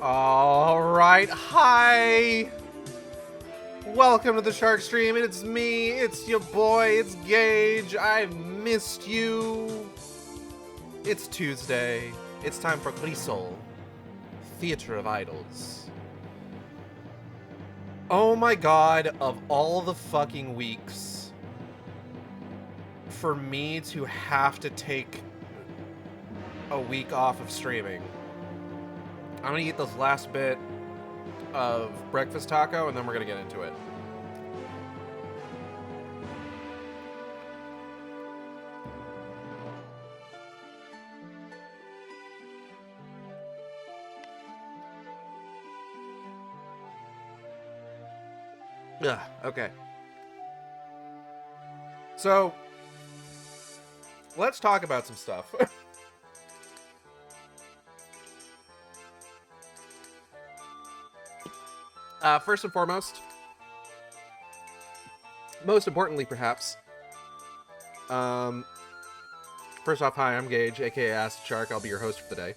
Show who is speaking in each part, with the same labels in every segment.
Speaker 1: Alright, hi! Welcome to the Shark Stream. It's me, it's your boy, it's Gage. I've missed you. It's Tuesday. It's time for Crisol, Theater of Idols. Oh my god, of all the fucking weeks, for me to have to take a week off of streaming, I'm gonna eat this last bit of breakfast taco and then we're gonna get into it. Ugh, okay. So, let's talk about some stuff. First and foremost, most importantly perhaps, first off, hi, I'm Gage, aka Acid Shark. I'll be your host for the day.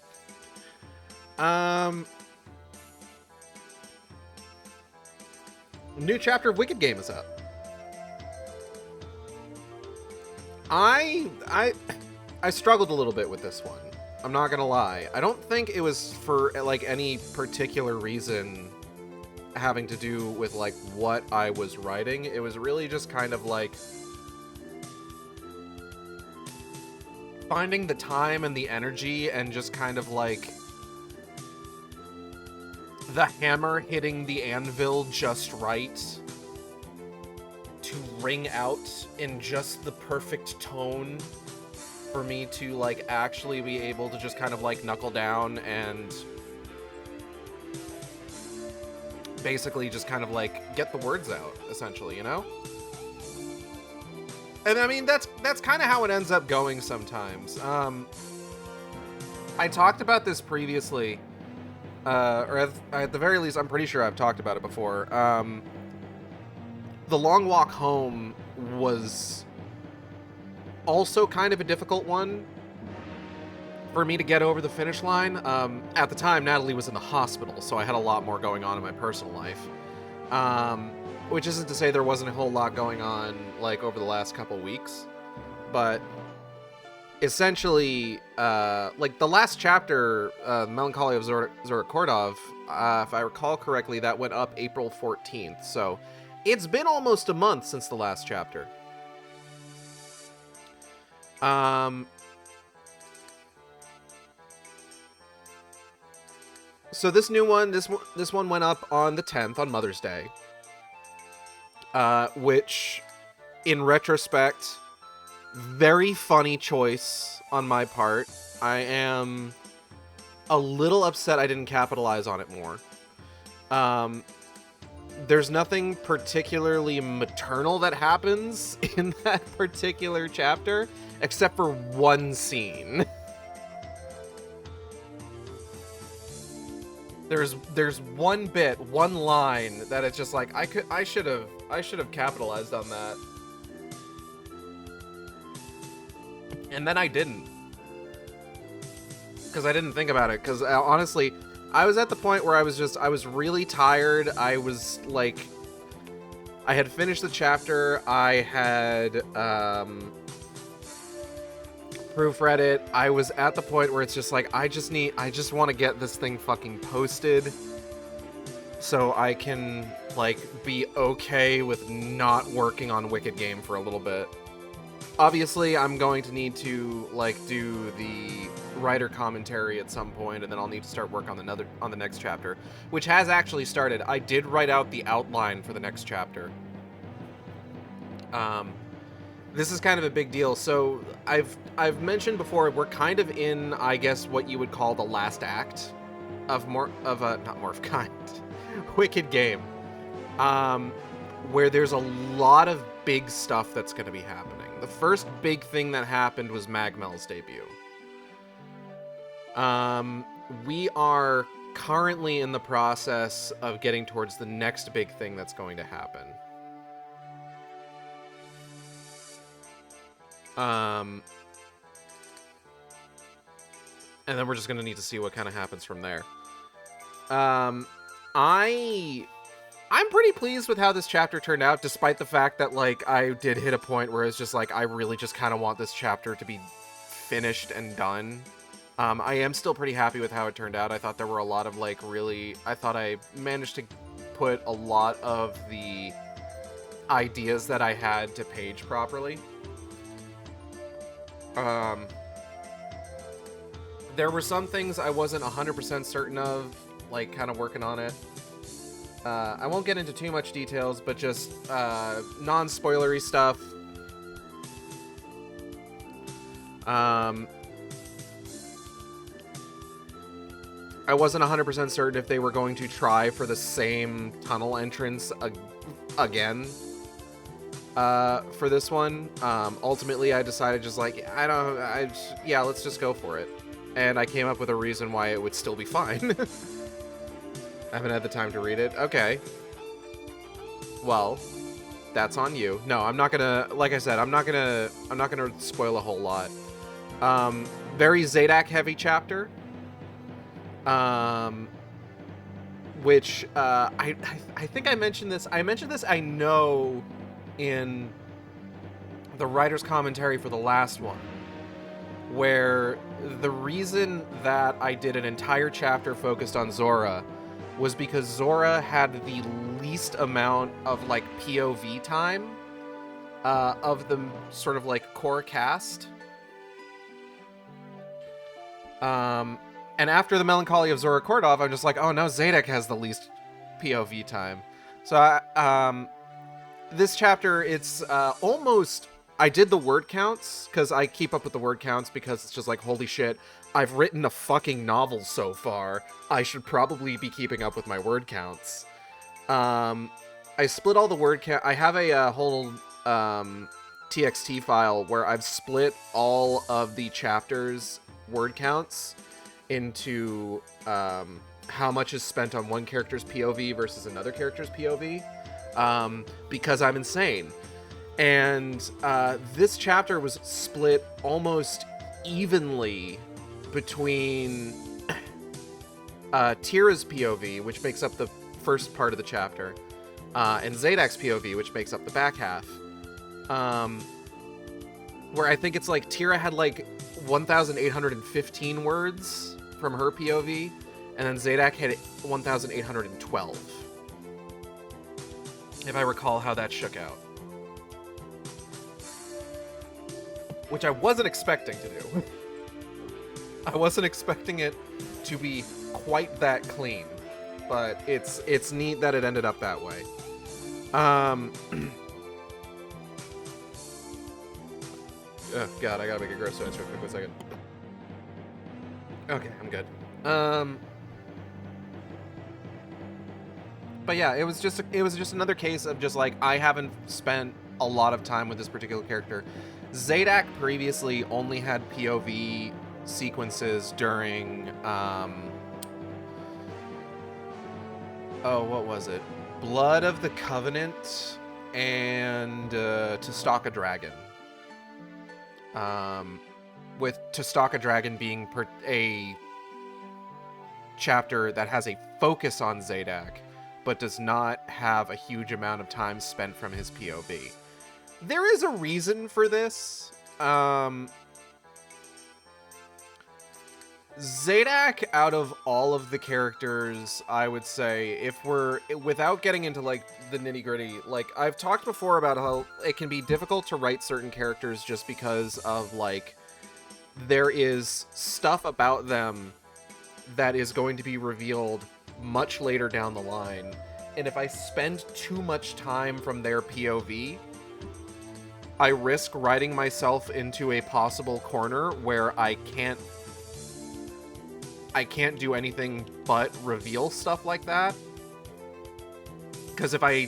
Speaker 1: New chapter of Wicked Game is up. I struggled a little bit with this one. I'm not gonna lie. I don't think it was for like any particular reason having to do with like what I was writing. It was really just kind of like finding the time and the energy and just kind of like the hammer hitting the anvil just right to ring out in just the perfect tone for me to like actually be able to just kind of like knuckle down and basically just kind of like get the words out, essentially, you know? And I mean, that's kind of how it ends up going sometimes. I talked about this previously, or at the very least, I'm pretty sure I've talked about it before. The long walk home was also kind of a difficult one for me to get over the finish line. At the time, Natalie was in the hospital, so I had a lot more going on in my personal life. Which isn't to say there wasn't a whole lot going on, like, over the last couple weeks. But essentially, like, the last chapter, Melancholy of Zora Kordov, if I recall correctly, that went up April 14th. So it's been almost a month since the last chapter. So this new one, this one went up on the 10th, on Mother's Day. Which, in retrospect, very funny choice on my part. I am a little upset I didn't capitalize on it more. There's nothing particularly maternal that happens in that particular chapter, except for one scene. There's one bit, one line that it's just like I should have capitalized on that. And then I didn't. Because I didn't think about it. Because honestly, I was at the point where I was really tired. I was like, I had finished the chapter. I had proofread it. I was at the point where it's just like, I just want to get this thing fucking posted so I can, like, be okay with not working on Wicked Game for a little bit. Obviously, I'm going to need to, like, do the writer commentary at some point, and then I'll need to start work on the next chapter, which has actually started. I did write out the outline for the next chapter. This is kind of a big deal. So I've mentioned before, we're kind of in, I guess, what you would call the last act of not Morphkind, Wicked Game, where there's a lot of big stuff that's going to be happening. The first big thing that happened was Magmel's debut. We are currently in the process of getting towards the next big thing that's going to happen. And then we're just going to need to see what kind of happens from there. I'm pretty pleased with how this chapter turned out, despite the fact that, like, I did hit a point where it's just like, I really just kind of want this chapter to be finished and done. I am still pretty happy with how it turned out. I thought there were a lot of, like, I thought I managed to put a lot of the ideas that I had to page properly. There were some things I wasn't 100% certain of, like, kind of working on it. I won't get into too much details, but just non-spoilery stuff. I wasn't 100% certain if they were going to try for the same tunnel entrance again for this one. Ultimately, I decided just like, yeah, let's just go for it. And I came up with a reason why it would still be fine. I haven't had the time to read it. Okay. Well, that's on you. No, I'm not gonna, like I said, I'm not gonna spoil a whole lot. Very Zadak heavy chapter. Which, I think I mentioned this. I mentioned this, I know, in the writer's commentary for the last one, where the reason that I did an entire chapter focused on Zora was because Zora had the least amount of, like, POV time of the sort of, like, core cast. And after the Melancholy of Zora Kordov, I'm just like, oh no, Zadak has the least POV time. So this chapter, it's almost... I did the word counts, because I keep up with the word counts, because it's just like, holy shit, I've written a fucking novel so far. I should probably be keeping up with my word counts. I split all the word count. I have a whole TXT file where I've split all of the chapters' word counts into how much is spent on one character's POV versus another character's POV, because I'm insane. And this chapter was split almost evenly between Tira's POV, which makes up the first part of the chapter, and Zadak's POV, which makes up the back half. Where I think it's like Tira had like 1,815 words from her POV, and then Zadak had 1,812. If I recall how that shook out. Which I wasn't expecting to do. I wasn't expecting it to be quite that clean, but it's neat that it ended up that way. Oh god, I gotta make a gross noise real quick. 1 second. Okay, I'm good. But yeah, it was just another case of just like, I haven't spent a lot of time with this particular character. Zadak previously only had POV sequences during, what was it? Blood of the Covenant and To Stalk a Dragon. With To Stalk a Dragon being a chapter that has a focus on Zadak, but does not have a huge amount of time spent from his POV. There is a reason for this. Zadak, out of all of the characters, I would say, without getting into, like, the nitty-gritty, like, I've talked before about how it can be difficult to write certain characters just because of, like, there is stuff about them that is going to be revealed much later down the line, and if I spend too much time from their POV, I risk writing myself into a possible corner where I can't do anything but reveal stuff like that. Because if I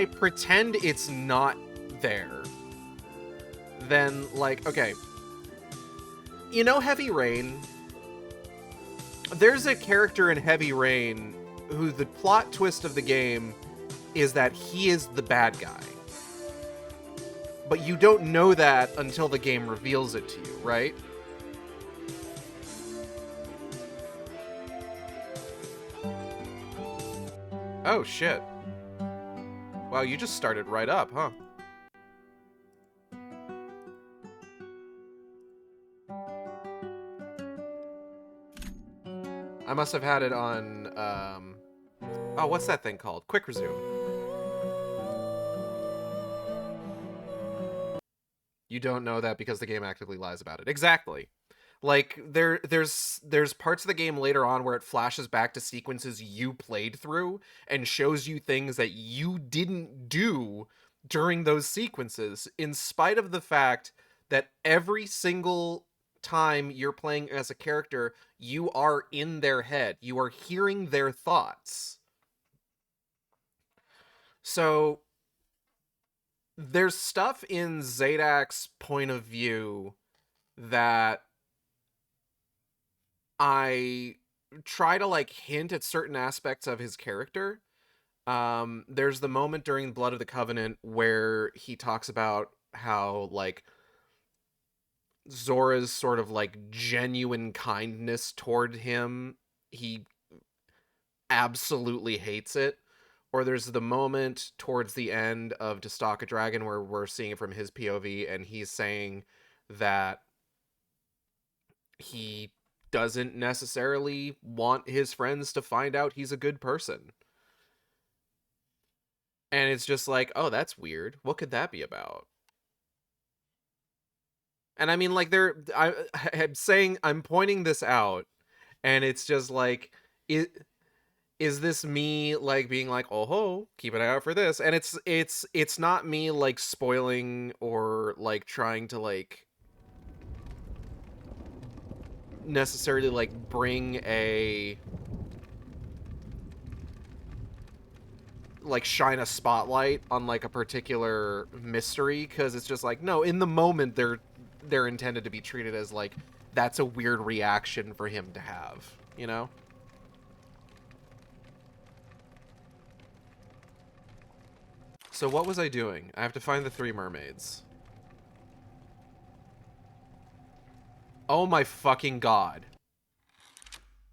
Speaker 1: pretend it's not there, then, like, okay, you know Heavy Rain? There's a character in Heavy Rain who the plot twist of the game is that he is the bad guy. But you don't know that until the game reveals it to you, right? Oh, shit. Wow, you just started right up, huh? I must have had it on, oh, what's that thing called? Quick resume. You don't know that because the game actively lies about it. Exactly. Like, there's parts of the game later on where it flashes back to sequences you played through and shows you things that you didn't do during those sequences, in spite of the fact that every single time you're playing as a character, you are in their head. You are hearing their thoughts. So there's stuff in Zadak's point of view that I try to like hint at certain aspects of his character. There's the moment during Blood of the Covenant where he talks about how like Zora's sort of like genuine kindness toward him, he absolutely hates it. Or there's the moment towards the end of To Stalk a Dragon where we're seeing it from his POV and he's saying that he doesn't necessarily want his friends to find out he's a good person. And it's just like, oh, that's weird. What could that be about? And I mean, like, I'm saying, I'm pointing this out, and it's just like, is this me like being like, oh ho, keep an eye out for this? And it's not me like spoiling or like trying to like necessarily like bring a like shine a spotlight on like a particular mystery, because it's just like, no, in the moment they're intended to be treated as like, that's a weird reaction for him to have, you know? So what was I doing? I have to find the 3 mermaids. Oh my fucking god.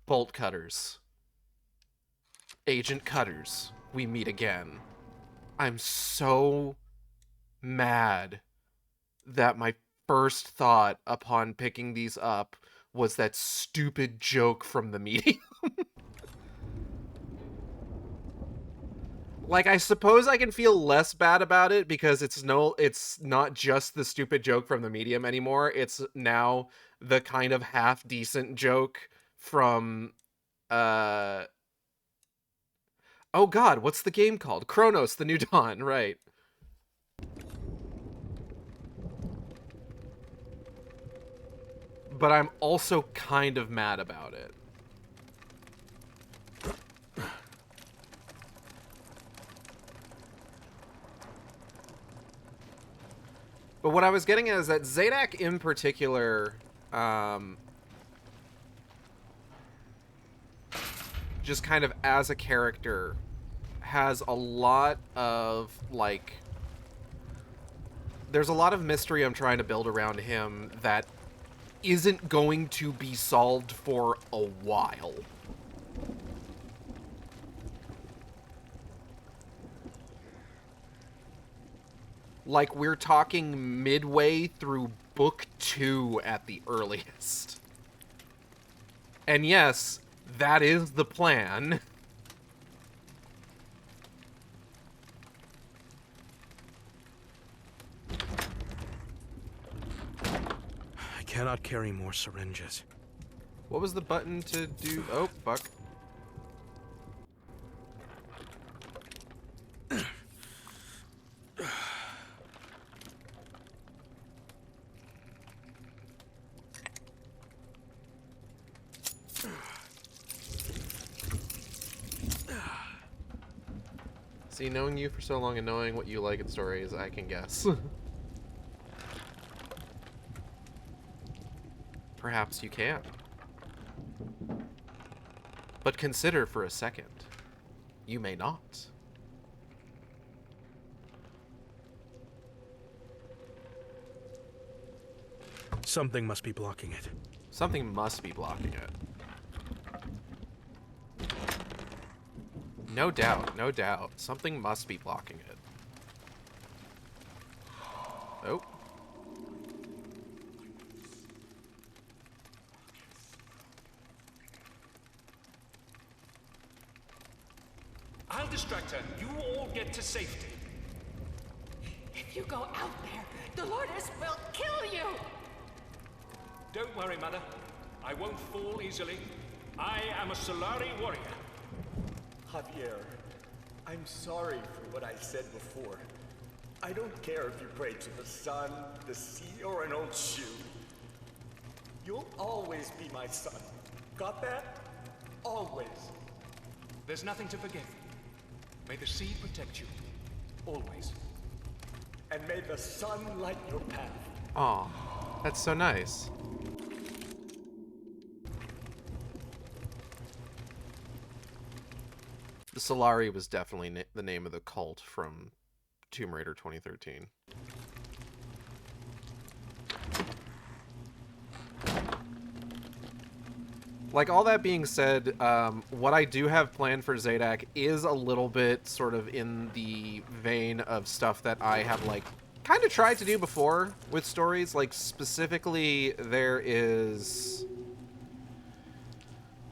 Speaker 1: Bolt cutters. Agent Cutters. We meet again. I'm so mad that my first thought upon picking these up was that stupid joke from the medium. Like, I suppose I can feel less bad about it because it's not just the stupid joke from the medium anymore. It's now the kind of half decent joke from oh god, what's the game called? Chronos, the New Dawn, right. But I'm also kind of mad about it. But what I was getting at is that Zadak in particular, just kind of as a character, has a lot of, like, there's a lot of mystery I'm trying to build around him that isn't going to be solved for a while. Like, we're talking midway through book 2 at the earliest. And yes, that is the plan.
Speaker 2: I cannot carry more syringes.
Speaker 1: What was the button to do? Oh, fuck. See, knowing you for so long and knowing what you like in stories, I can guess. Perhaps you can. But consider for a second. You may not.
Speaker 2: Something must be blocking it.
Speaker 1: Something must be blocking it. No doubt, no doubt. Something must be blocking it. Oh.
Speaker 3: I'll distract her. You all get to safety.
Speaker 4: If you go out there, Dolores will kill you!
Speaker 3: Don't worry, Mother. I won't fall easily. I am a Solari warrior.
Speaker 5: Javier, I'm sorry for what I said before. I don't care if you pray to the sun, the sea, or an old shoe. You'll always be my son. Got that? Always.
Speaker 3: There's nothing to forgive. May the sea protect you. Always.
Speaker 5: And may the sun light your path.
Speaker 1: Aw, that's so nice. The Solari was definitely the name of the cult from Tomb Raider 2013. Like, all that being said, what I do have planned for Zadak is a little bit sort of in the vein of stuff that I have, like, kind of tried to do before with stories. Like, specifically, there is...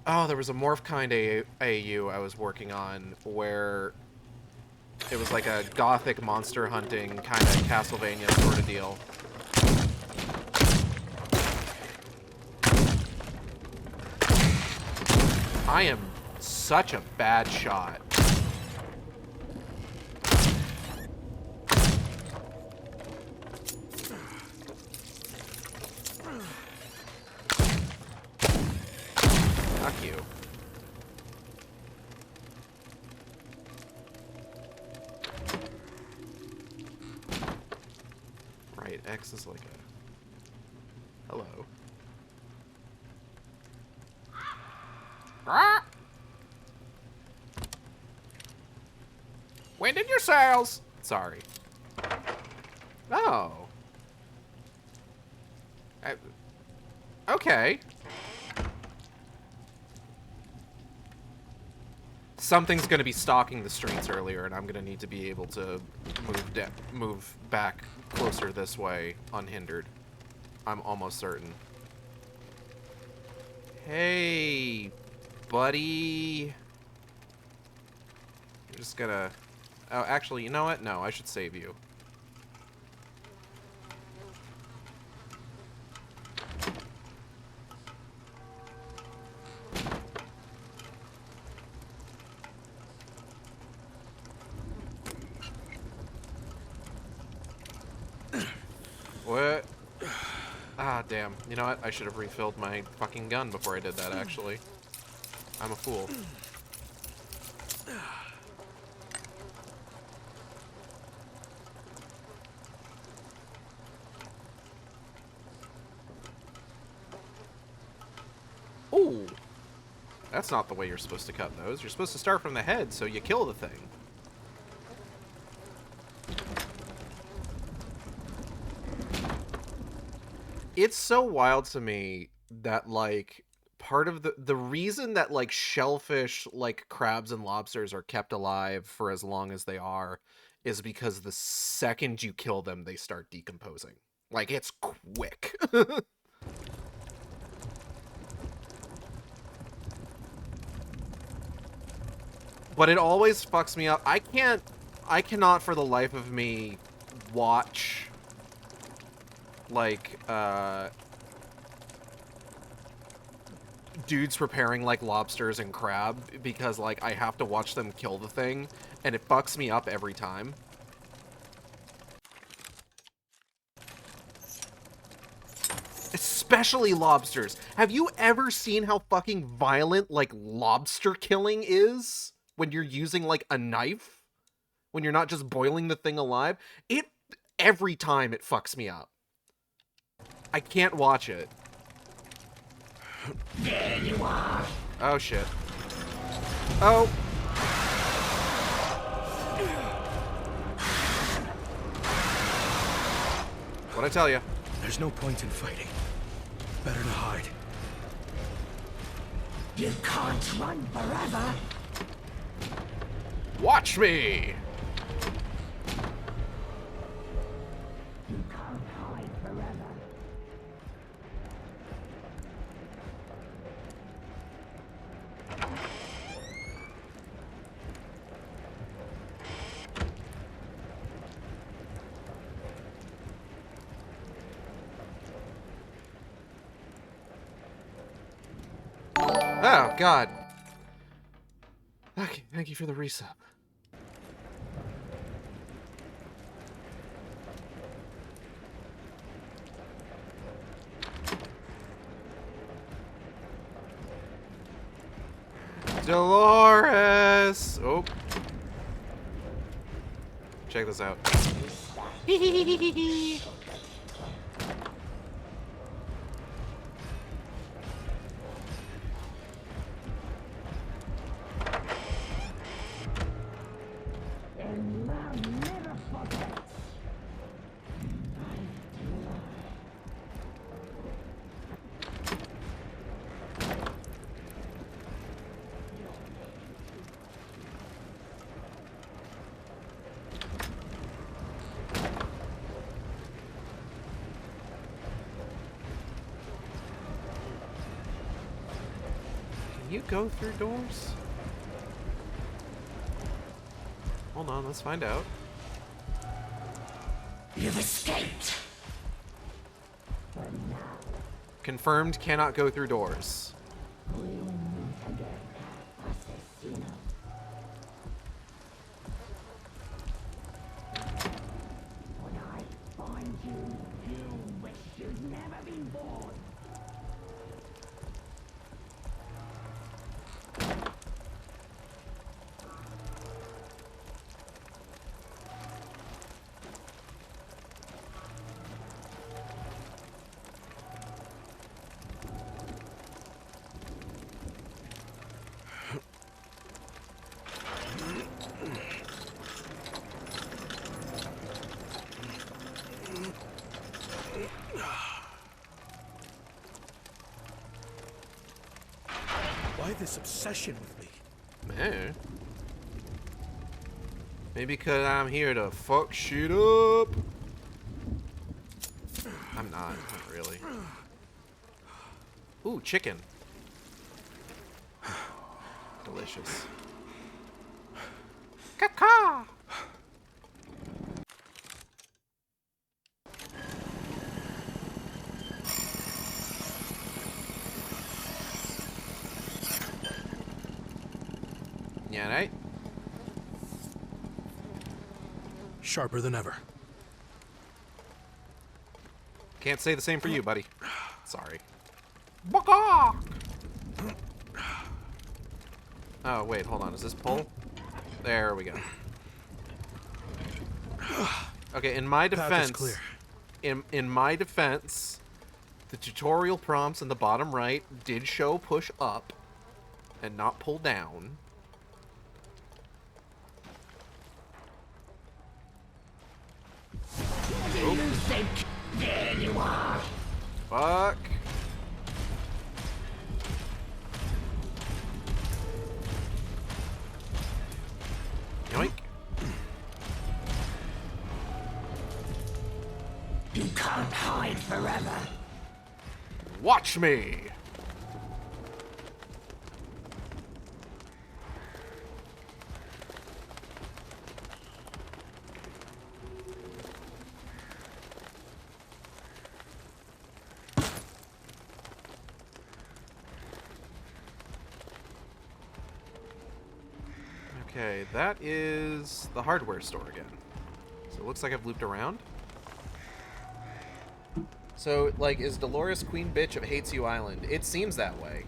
Speaker 1: Oh, there was a Morphkind AU I was working on where it was like a gothic monster hunting kind of Castlevania sort of deal. I am such a bad shot. Fuck you. Right, X is like a... Hello. Wind in your sails! Sorry. Oh. Okay. Something's gonna be stalking the streets earlier, and I'm gonna need to be able to move back closer this way unhindered. I'm almost certain. Hey, buddy. I'm just gonna... Oh, actually, you know what? No, I should save you. What? Ah, damn. You know what? I should have refilled my fucking gun before I did that, actually. I'm a fool. Ooh! That's not the way you're supposed to cut those. You're supposed to start from the head, so you kill the thing. It's so wild to me that, like, part of the reason that, like, shellfish, like crabs and lobsters are kept alive for as long as they are is because the second you kill them, they start decomposing. Like, it's quick. But it always fucks me up. I cannot for the life of me watch, like, dudes preparing, like, lobsters and crab, because, like, I have to watch them kill the thing, and it fucks me up every time. Especially lobsters. Have you ever seen how fucking violent, like, lobster killing is? When you're using, like, a knife? When you're not just boiling the thing alive? Every time it fucks me up. I can't watch it.
Speaker 4: There you are!
Speaker 1: Oh, shit. Oh! What'd I tell you?
Speaker 2: There's no point in fighting. Better to hide.
Speaker 4: You can't run forever!
Speaker 1: Watch me! Oh, God. Okay, thank you for the resub. Dolores! Oh. Check this out. Can you go through doors? Hold on, let's find out.
Speaker 4: You've escaped.
Speaker 1: Confirmed cannot go through doors.
Speaker 2: Why this obsession with me?
Speaker 1: Man. Maybe because I'm here to fuck shit up. I'm not really. Ooh, chicken. Delicious. Caca! Yeah, right?
Speaker 2: Sharper than ever.
Speaker 1: Can't say the same for you, buddy. Sorry. Baka! Oh, wait, hold on. Is this pull? There we go. Okay, in my
Speaker 2: Path is
Speaker 1: defense...
Speaker 2: clear.
Speaker 1: In my defense, the tutorial prompts in the bottom right did show push up and not pull down.
Speaker 4: You think there you are.
Speaker 1: Fuck. Yoink.
Speaker 4: You can't hide forever.
Speaker 1: Watch me! Okay, that is the hardware store again. So it looks like I've looped around. So, like, is Dolores Queen Bitch of Hates You Island? It seems that way.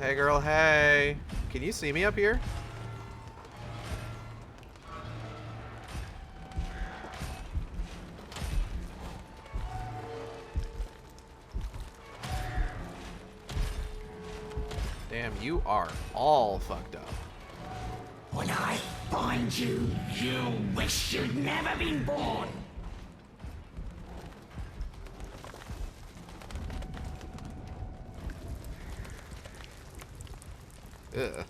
Speaker 1: Hey, girl, hey. Can you see me up here? Damn, you are all fucked up.
Speaker 4: When I find you, you'll wish you'd never been born.
Speaker 1: Ugh.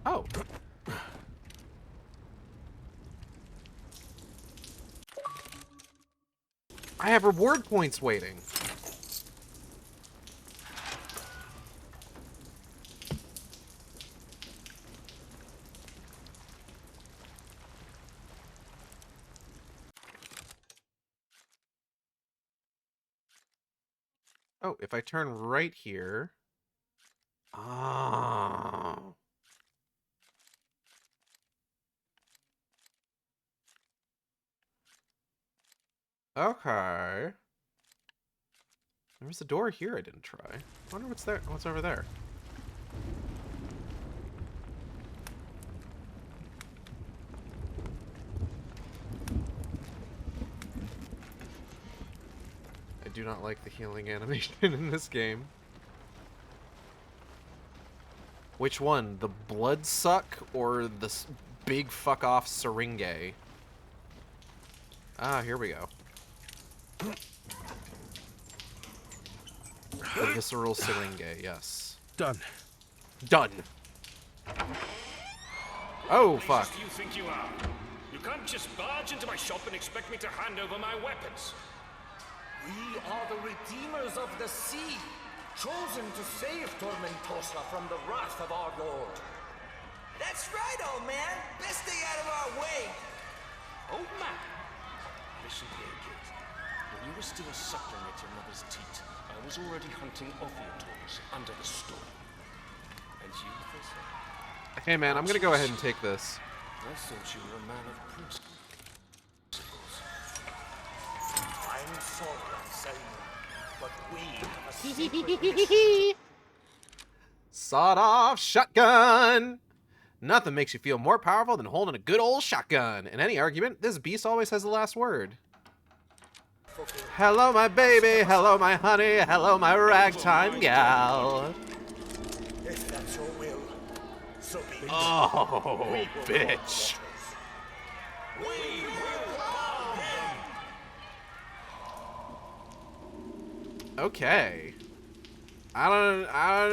Speaker 1: Oh. I have reward points waiting. Oh, if I turn right here... Oh. Okay. There was a door here I didn't try. I wonder what's there. What's over there? I do not like the healing animation in this game. Which one? The blood suck or the big fuck off syringe? Ah, here we go. The visceral syringe, yes.
Speaker 2: Done.
Speaker 1: Done. Oh, fuck.
Speaker 3: Who do you think you are? You can't just barge into my shop and expect me to hand over my weapons.
Speaker 5: We are the redeemers of the sea, chosen to save Tormentosa from the wrath of our lord.
Speaker 6: That's right, old man. Best stay out of our way.
Speaker 3: Old man, listen here, kid. When you were still suckling at your mother's teat, I was already hunting Oviators under the storm. And you, Professor?
Speaker 1: Hey, man, I'm gonna go ahead and take this.
Speaker 3: I thought you were a man of principles.
Speaker 5: I'm sorry, Anselmo, but we have a secret mission.
Speaker 1: Sawed-off shotgun! Nothing makes you feel more powerful than holding a good old shotgun. In any argument, this beast always has the last word. Hello, my baby. Hello, my honey. Hello, my ragtime gal.
Speaker 5: If that's your will, so be it.
Speaker 1: Oh, bitch.
Speaker 5: We will bow him.
Speaker 1: Okay. I don't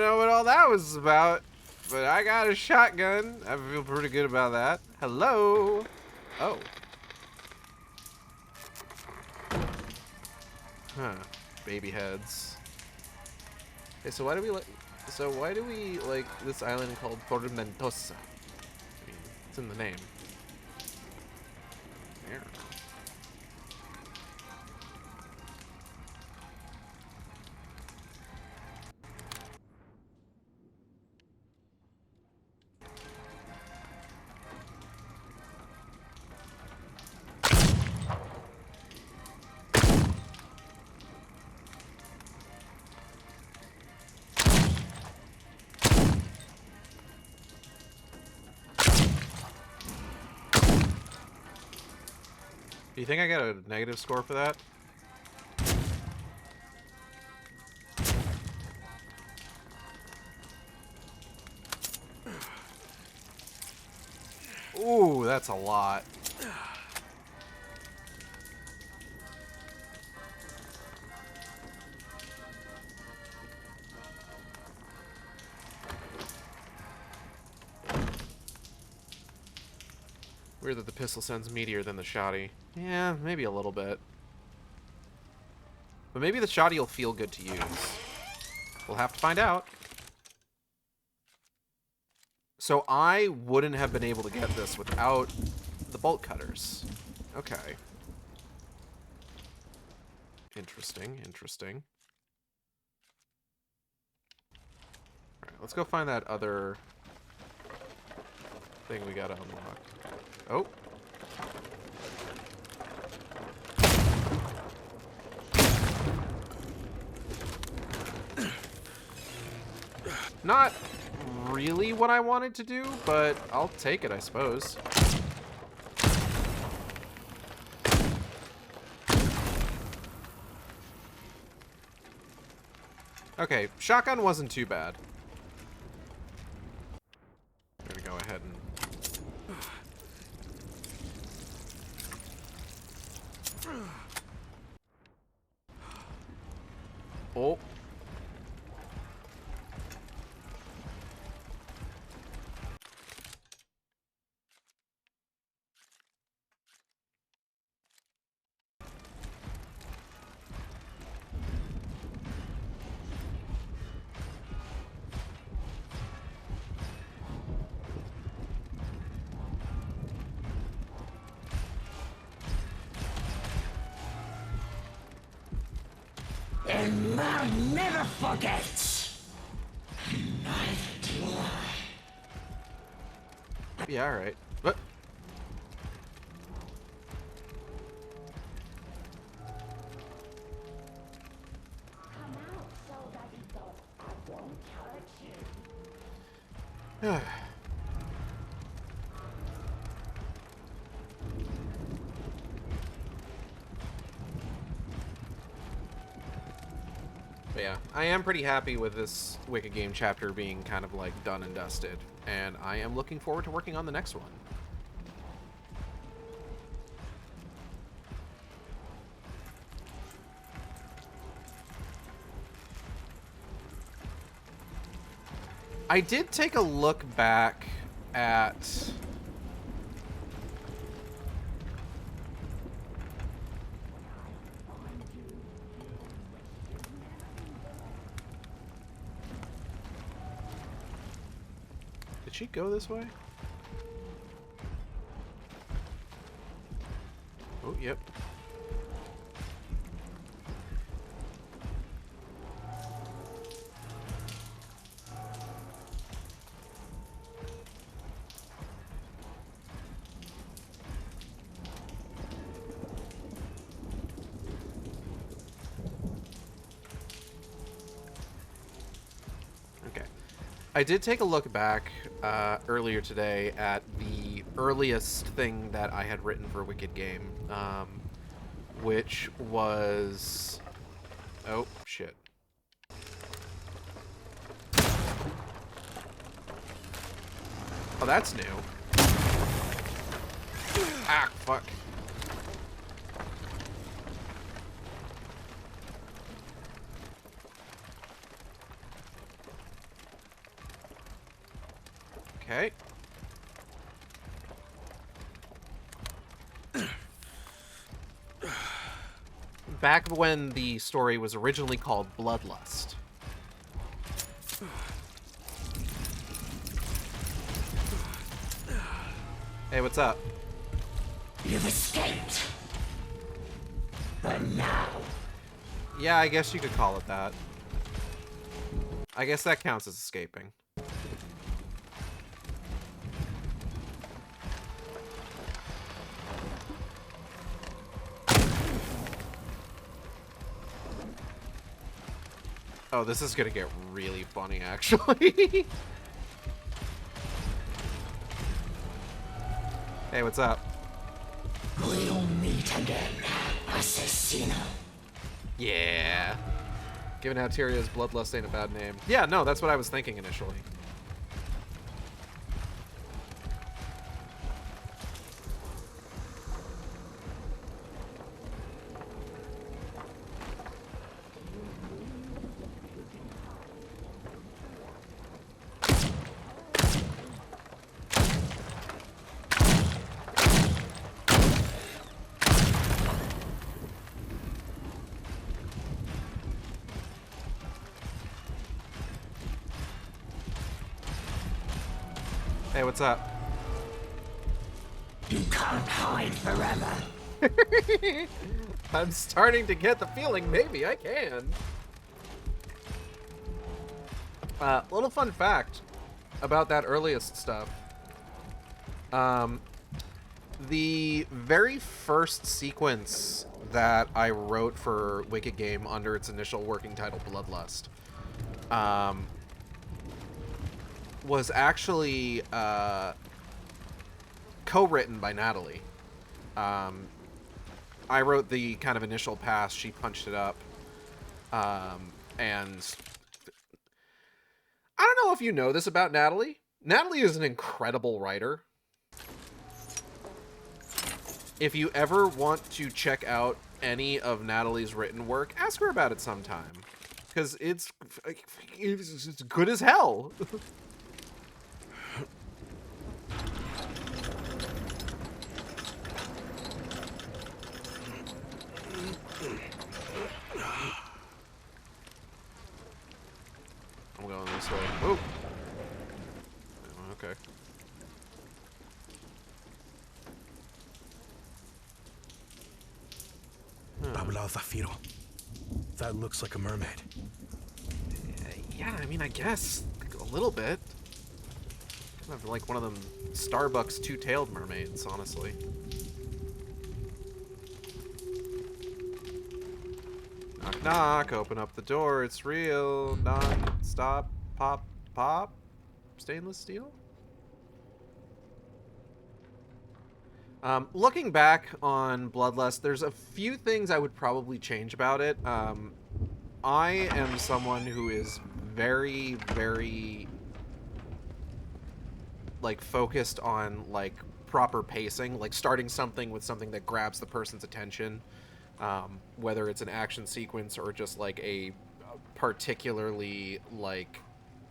Speaker 1: know what all that was about, but I got a shotgun. I feel pretty good about that. Hello. Oh. Huh. Baby heads. Okay, so why do we like this island called Tormentosa? I mean, it's in the name. There. Do you think I got a negative score for that? Ooh, that's a lot. Weird that the pistol sends meatier than the shotty. Yeah, maybe a little bit. But maybe the shotty will feel good to use. We'll have to find out. So I wouldn't have been able to get this without the bolt cutters. Okay. Interesting, interesting. Alright, let's go find that other thing we gotta unlock. Oh. Not really what I wanted to do, but I'll take it, I suppose. Okay, shotgun wasn't too bad. I'm gonna go ahead and... Oh.
Speaker 4: And man never forgets. Neither do I.
Speaker 1: Yeah, alright. What?
Speaker 4: Come out so that he thought I won't hurt you.
Speaker 1: But yeah, I am pretty happy with this Wicked Game chapter being kind of like done and dusted, and I am looking forward to working on the next one. I did take a look back at... Did she go this way? Oh, yep. Okay. I did take a look back earlier today at the earliest thing that I had written for Wicked Game, which was... Oh, shit. Oh, that's new. Ah, fuck. Okay. Back when the story was originally called Bloodlust. Hey, what's up?
Speaker 4: You've escaped. But now,
Speaker 1: Yeah, I guess you could call it that. I guess that counts as escaping. Oh, this is gonna get really funny, actually. Hey, what's up?
Speaker 4: we'll meet again, Assassino.
Speaker 1: Yeah. Given how Tyrion's Bloodlust ain't a bad name. Yeah, no, that's what I was thinking initially. Hey, what's up?
Speaker 4: You can't hide forever.
Speaker 1: I'm starting to get the feeling maybe I can. Little fun fact about that earliest stuff. The very first sequence that I wrote for Wicked Game under its initial working title, Bloodlust, was actually co-written by Natalie. I wrote the kind of initial pass, she punched it up, and I don't know if you know this about Natalie. Natalie is an incredible writer. If you ever want to check out any of Natalie's written work, ask her about it sometime, because it's good as hell. I'm going this way. Oh. Okay.
Speaker 2: Habla Zafiro. That looks like a mermaid.
Speaker 1: Yeah, I mean, I guess. Like, a little bit. Kind of like one of them Starbucks two-tailed mermaids, honestly. Knock, knock. Open up the door. It's real. Non-stop. Pop, pop. Stainless steel? Looking back on Bloodlust, there's a few things I would probably change about it. I am someone who is very, very, like, focused on, like, proper pacing, like starting something with something that grabs the person's attention, whether it's an action sequence or just, like, a particularly, like,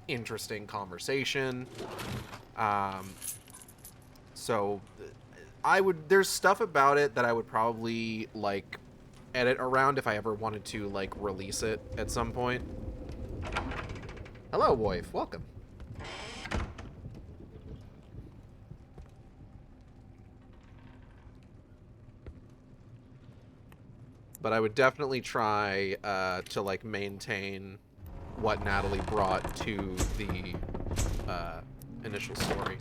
Speaker 1: interesting conversation. So there's stuff about it that I would probably, like, edit around if I ever wanted to, like, release it at some point. Hello, wife. Welcome. But I would definitely try to, like, maintain what Natalie brought to the initial story.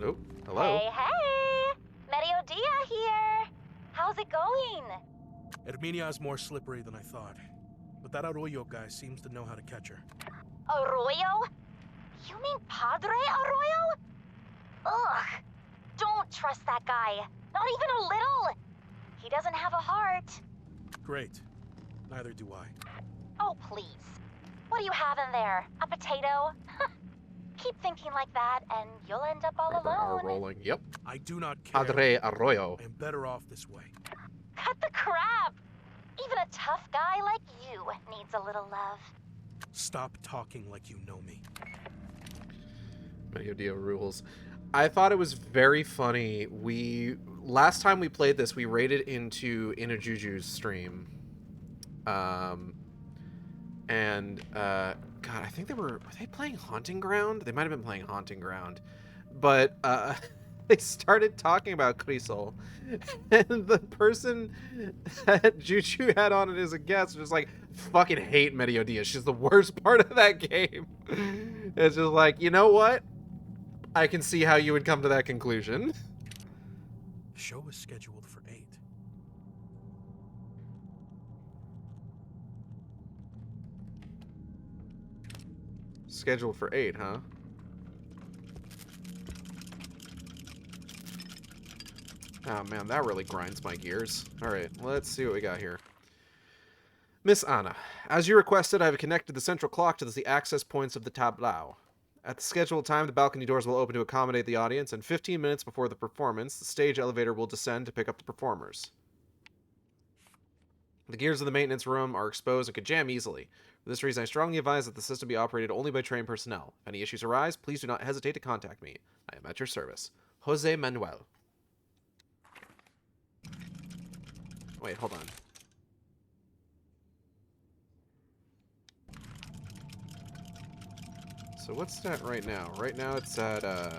Speaker 1: Oh, hello.
Speaker 7: Hey, hey! Mediodia here! How's it going?
Speaker 2: Herminia is more slippery than I thought. But that Arroyo guy seems to know how to catch her.
Speaker 7: Arroyo? You mean Padre Arroyo? Ugh! Don't trust that guy. Not even a little! He doesn't have a heart.
Speaker 2: Great. Neither do I.
Speaker 7: Oh, please. What do you have in there? A potato? Keep thinking like that, and you'll end up all alone.
Speaker 1: Rolling. Yep.
Speaker 2: I do not care.
Speaker 1: Padre Arroyo.
Speaker 2: I am better off this way.
Speaker 7: Cut the crap! Even a tough guy like you needs a little love.
Speaker 2: Stop talking like you know me.
Speaker 1: Mediodia rules. I thought it was very funny. Last time we played this, we raided into Inajuju's stream. God, I think were they playing Haunting Ground? They might have been playing Haunting Ground. But they started talking about Crisol. And the person that Juju had on it as a guest was like, fucking hate Mediodia. She's the worst part of that game. It's just like, you know what? I can see how you would come to that conclusion.
Speaker 2: The show was scheduled for 8.
Speaker 1: Scheduled for 8, huh? Oh man, that really grinds my gears. Alright, let's see what we got here. Miss Anna, as you requested, I have connected the central clock to the access points of the tableau. At the scheduled time, the balcony doors will open to accommodate the audience, and 15 minutes before the performance, the stage elevator will descend to pick up the performers. The gears of the maintenance room are exposed and could jam easily. For this reason, I strongly advise that the system be operated only by trained personnel. If any issues arise, please do not hesitate to contact me. I am at your service. Jose Manuel. Wait, hold on. So what's that right now? Right now it's at, I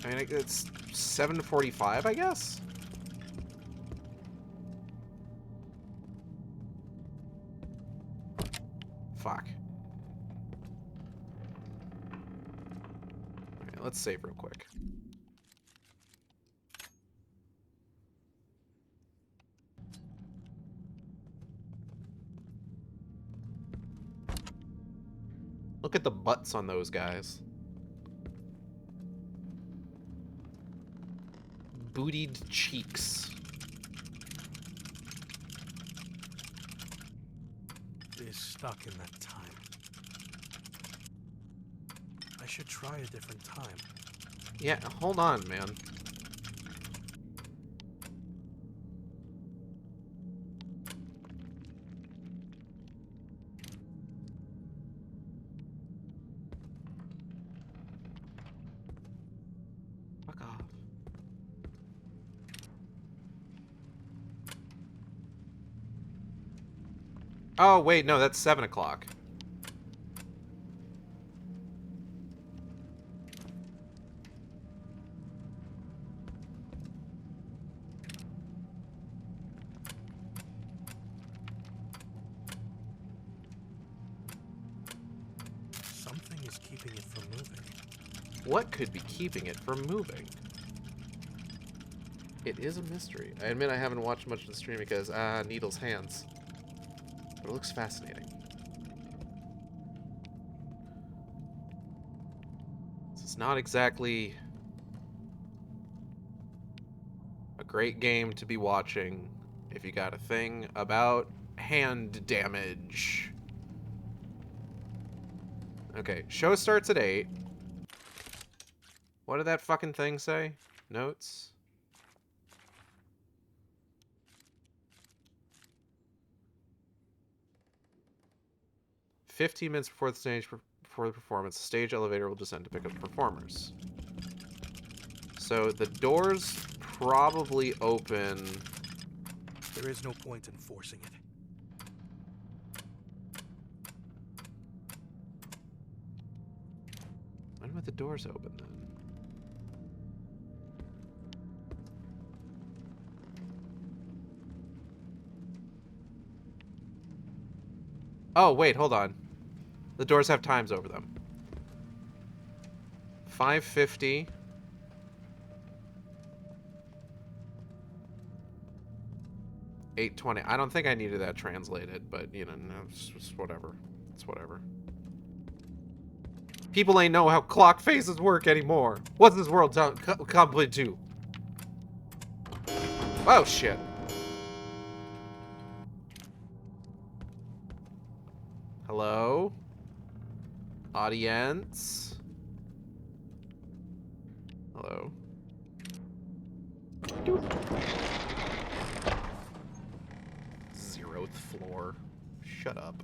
Speaker 1: mean, it's 7:45, I guess? Fuck. Okay, let's save real quick. Look at the butts on those guys. Bootied cheeks.
Speaker 2: Is stuck in that time. I should try a different time.
Speaker 1: Yeah, hold on, man. Fuck off. Oh, wait, no, that's 7 o'clock. What could be keeping it from moving? It is a mystery. I admit I haven't watched much of the stream because, Needle's hands. But it looks fascinating. This is not exactly a great game to be watching if you got a thing about hand damage. Okay, show starts at 8. What did that fucking thing say? Notes? "15 minutes before the performance, the stage elevator will descend to pick up the performers." So the doors probably open.
Speaker 2: There is no point in forcing it.
Speaker 1: When would the doors open then? Oh, wait, hold on. The doors have times over them. 5:50. 8:20. I don't think I needed that translated, but, you know, no, it's whatever. It's whatever. People ain't know how clock faces work anymore. What's this world complete to? Oh, shit. Hello? Audience? Hello? 0th floor. Shut up.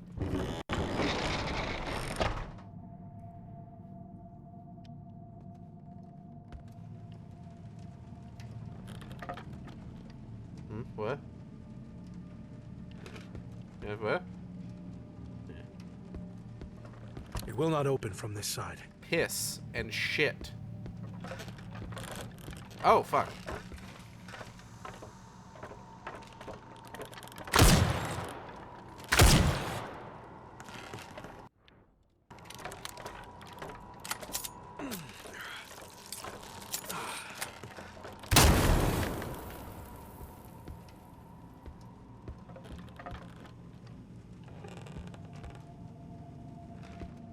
Speaker 1: What? Yeah, what?
Speaker 2: It will not open from this side.
Speaker 1: Piss and shit. Oh, fuck.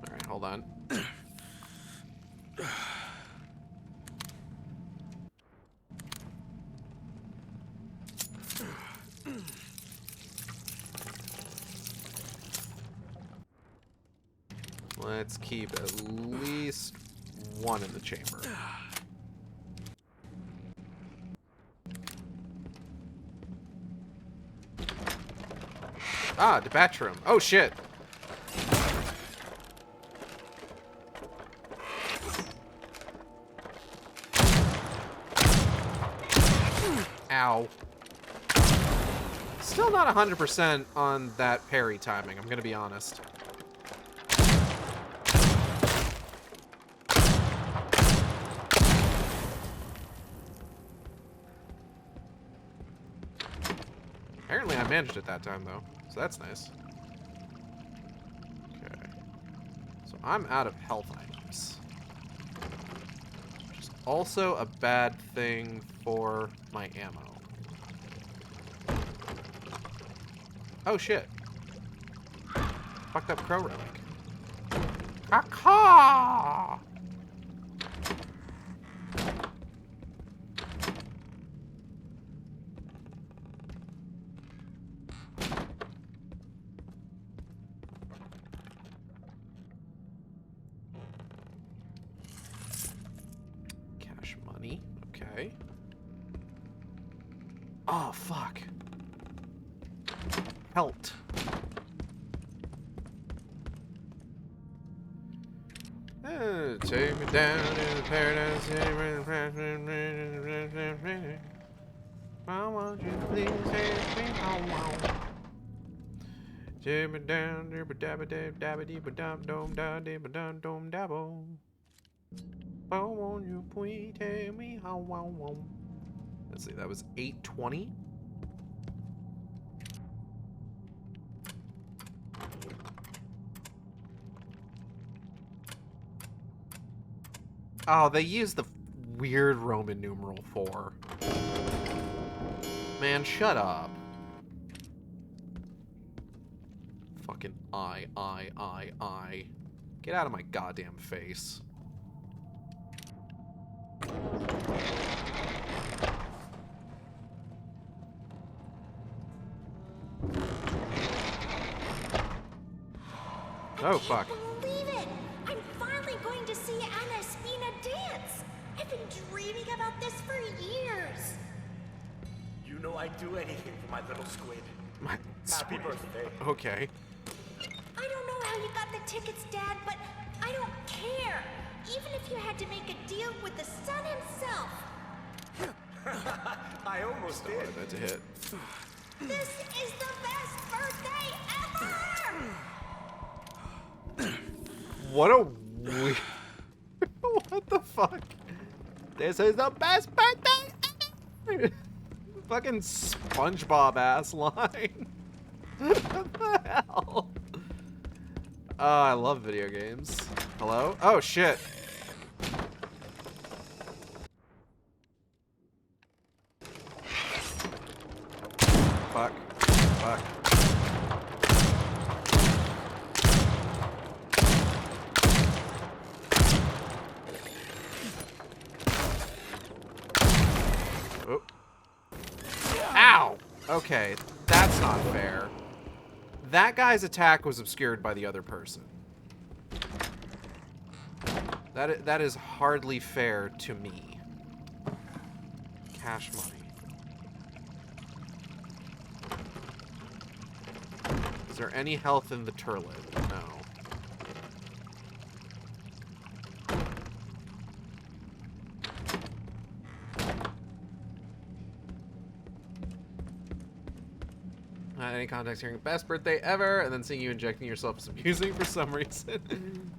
Speaker 1: Alright, hold on. Let's keep at least one in the chamber. Ah, the bathroom. Oh, shit. Ow. Still not 100% on that parry timing, I'm gonna be honest. Apparently I managed it that time, though, so that's nice. Okay. So I'm out of health items. Which is also a bad thing for my ammo. Oh, shit. Fucked up crow relic. Caw! Cash money. Okay. Oh, fuck. Helped. Take me down to paradise. Why won't you please take me home? Take me down to dabba-dabba-dabba-dee-ba-dum-dum-da-dee-ba-dum-dum-dabbo. Why won't you please take me home? Let's see, that was 8:20. Oh, they use the weird Roman numeral 4. Man, shut up. Fucking I. Get out of my goddamn face. Oh, fuck.
Speaker 8: I can't believe it! I'm finally going to see Anna Spina dance! I've been dreaming about this for years!
Speaker 5: You know I'd do anything for my little squid.
Speaker 1: My
Speaker 5: Happy birthday.
Speaker 1: Okay.
Speaker 8: I don't know how you got the tickets, Dad, but I don't care! Even if you had to make a deal with the sun himself!
Speaker 5: I almost did.
Speaker 1: That's a hit.
Speaker 8: This is the best birthday ever!
Speaker 1: What a weird... What the fuck? This is the best birthday ever! Fucking SpongeBob ass line. What the hell? Oh, I love video games. Hello? Oh, shit. Fuck. Fuck. Oh. Ow! Okay, that's not fair. That guy's attack was obscured by the other person. That is hardly fair to me. Cash money. Is there any health in the turlet? No. Any context hearing best birthday ever, and then seeing you injecting yourself with some music for some reason.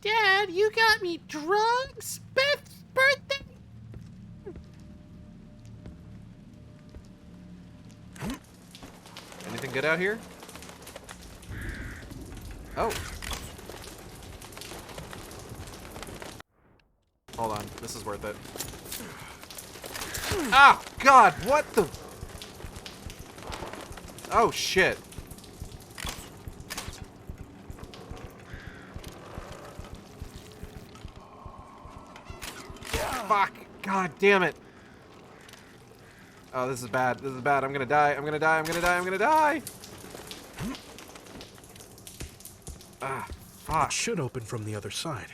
Speaker 1: Dad, you got me drugs? Best birthday? Anything good out here? Oh. Hold on, this is worth it. Ah, God, what the? Oh, shit. Fuck. God damn it. Oh, this is bad. This is bad. I'm gonna die. I'm gonna die. I'm gonna die. I'm gonna die. Ah, fuck.
Speaker 2: It should open from the other side.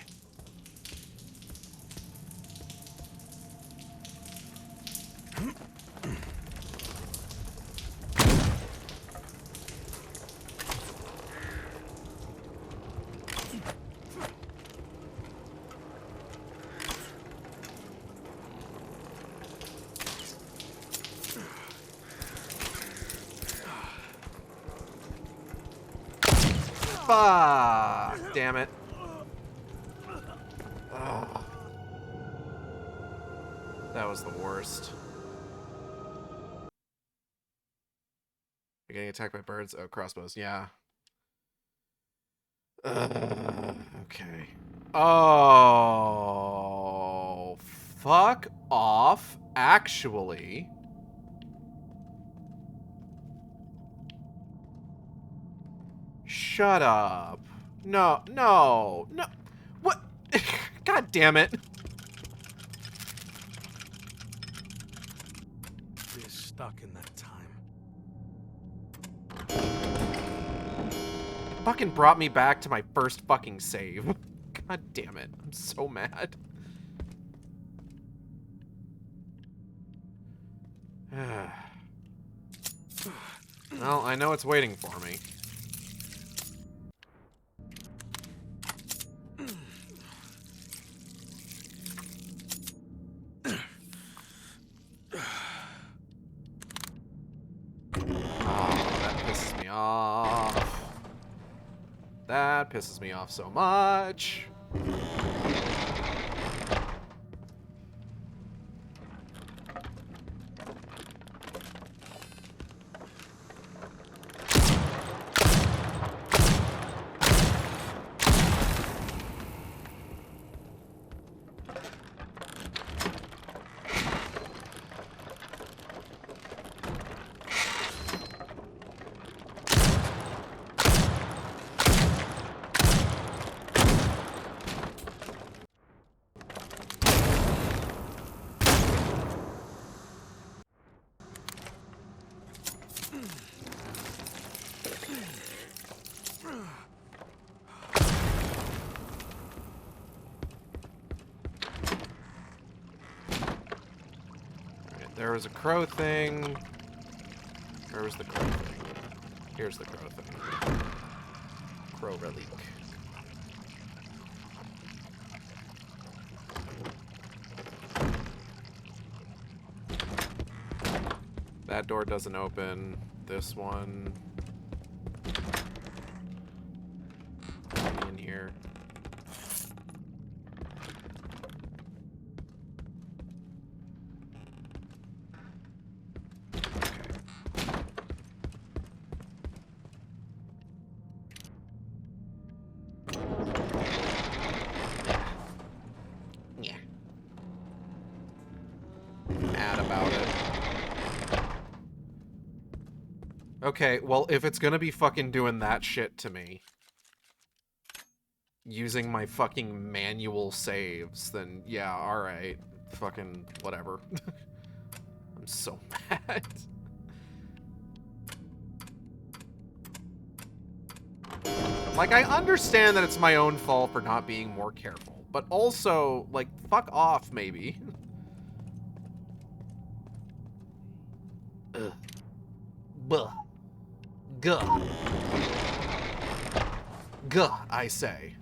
Speaker 1: Fuck. Damn it. Oh. That was the worst. You're getting attacked by birds? Oh, crossbows. Yeah. Okay. Oh. Fuck off, actually. Shut up. No, no, no. What? God damn it.
Speaker 2: We're stuck in that time.
Speaker 1: Fucking brought me back to my first fucking save. God damn it. I'm so mad. Well, I know it's waiting for me. That pisses me off so much. was a crow thing. Where was the crow thing? Here's the crow thing. Crow relic. That door doesn't open. This one. In here. Yeah. Mad about it. Okay, well, if it's gonna be fucking doing that shit to me, using my fucking manual saves, then yeah, alright. Fucking whatever. I'm so mad. Like, I understand that it's my own fault for not being more careful, but also, like, fuck off, maybe. Ugh. Buh. Guh. Guh, I say.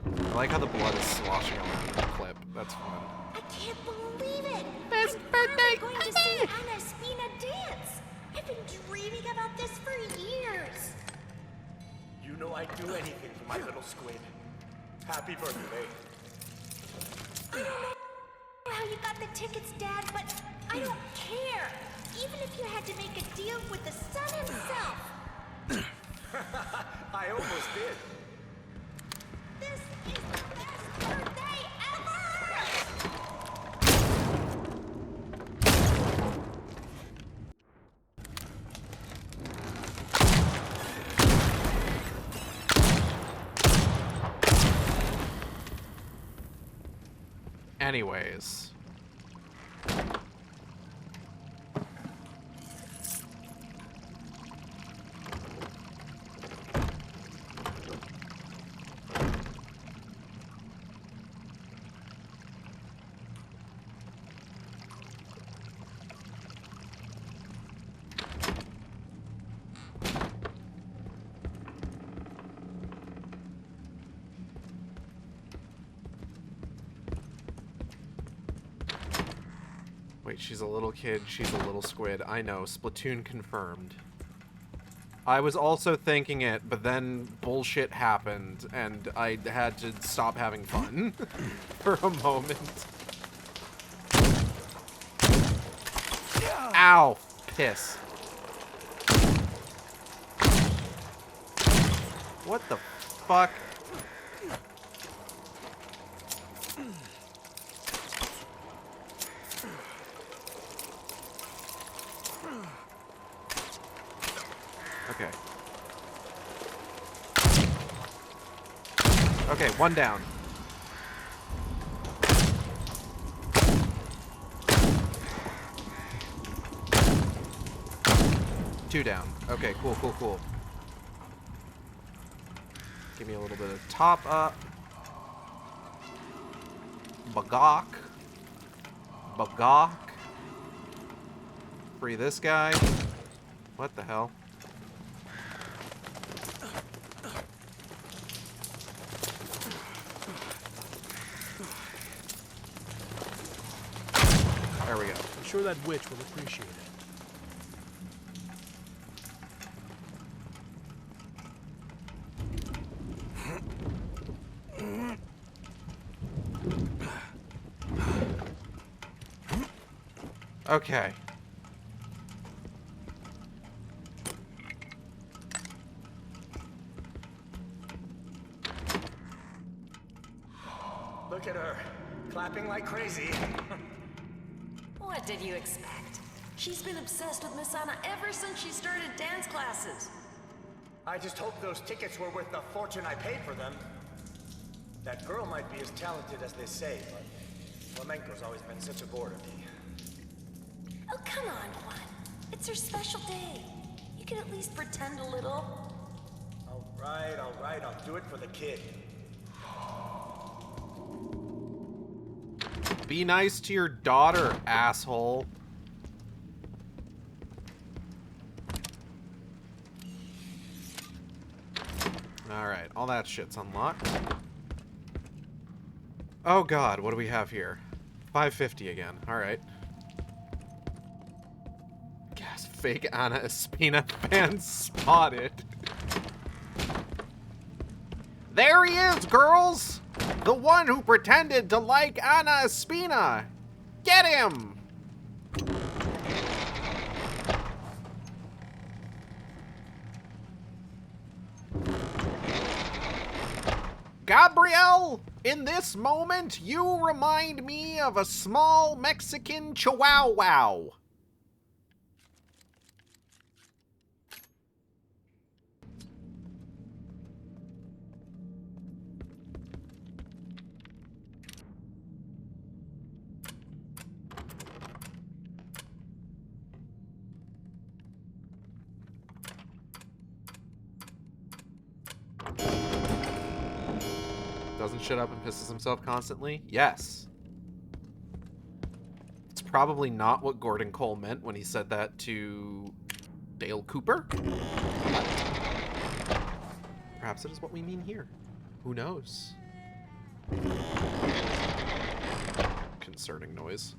Speaker 1: I like how the blood is sloshing around in the clip. That's fun.
Speaker 8: I can't believe it!
Speaker 1: Best
Speaker 8: I'm
Speaker 1: birthday
Speaker 8: finally going to see Anna Spina dance! I've been dreaming about this for years!
Speaker 5: You know I'd do anything for my little squid. Happy birthday.
Speaker 8: I don't know how you got the tickets, Dad, but I don't care! Even if you had to make a deal with the sun himself!
Speaker 5: I almost did.
Speaker 8: This is the best birthday ever!
Speaker 1: Anyways. Wait, she's a little kid, she's a little squid. I know, Splatoon confirmed. I was also thinking it, but then bullshit happened, and I had to stop having fun for a moment. Ow! Piss. What the fuck? Okay. Okay, one down. Two down. Okay, cool, cool, cool. Give me a little bit of top up. Bagok. Bagok. Free this guy. What the hell? There we go.
Speaker 2: I'm sure that witch will appreciate it.
Speaker 1: Okay.
Speaker 5: Look at her, clapping like crazy.
Speaker 9: What did you expect? She's been obsessed with Miss Anna ever since she started dance classes.
Speaker 5: I just hope those tickets were worth the fortune I paid for them. That girl might be as talented as they say, but flamenco's always been such a bore to me.
Speaker 9: Oh, come on, Juan. It's her special day. You can at least pretend a little.
Speaker 5: All right, I'll do it for the kid.
Speaker 1: Be nice to your daughter, asshole. Alright, all that shit's unlocked. Oh god, what do we have here? 550 again. Alright. Guess fake Anna Espina fan spotted. There he is, girls! The one who pretended to like Anna Espina! Get him! Gabrielle, in this moment, you remind me of a small Mexican chihuahua. Doesn't shut up and pisses himself constantly? Yes. It's probably not what Gordon Cole meant when he said that to Dale Cooper. But perhaps it is what we mean here. Who knows? Concerning noise.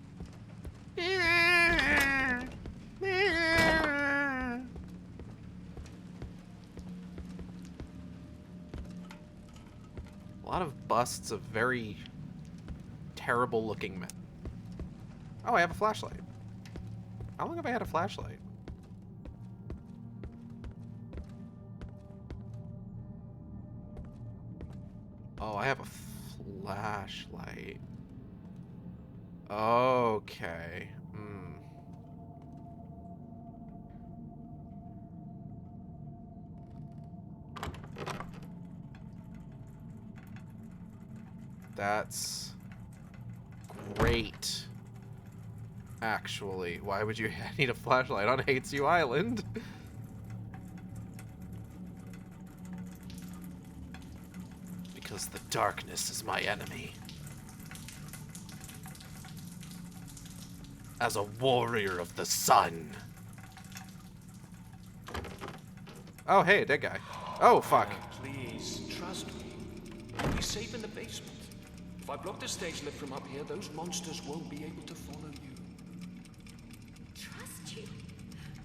Speaker 1: A lot of busts of very terrible looking men. Oh, I have a flashlight. How long have I had a flashlight? Oh, I have a flashlight. Okay. That's great. Actually, why would you need a flashlight on Hates You Island? Because the darkness is my enemy. As a warrior of the sun. Oh, hey, dead guy. Oh, fuck.
Speaker 3: Please, trust me. You'll be safe in the basement. If I block the stage lift from up here, those monsters won't be able to follow you.
Speaker 8: Trust you?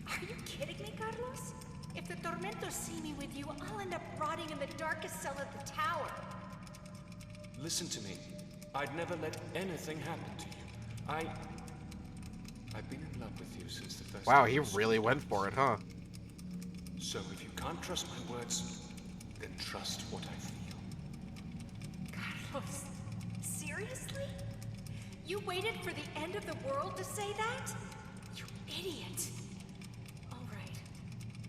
Speaker 8: Are you kidding me, Carlos? If the Tormentos see me with you, I'll end up rotting in the darkest cell of the tower.
Speaker 3: Listen to me. I'd never let anything happen to you. I've been in love with you since the first
Speaker 1: Wow,
Speaker 3: time
Speaker 1: he
Speaker 3: I saw
Speaker 1: really
Speaker 3: you.
Speaker 1: went for it, huh?
Speaker 3: So if you can't trust my words, then trust what I feel.
Speaker 8: Carlos, seriously? You waited for the end of the world to say that? You idiot. All right,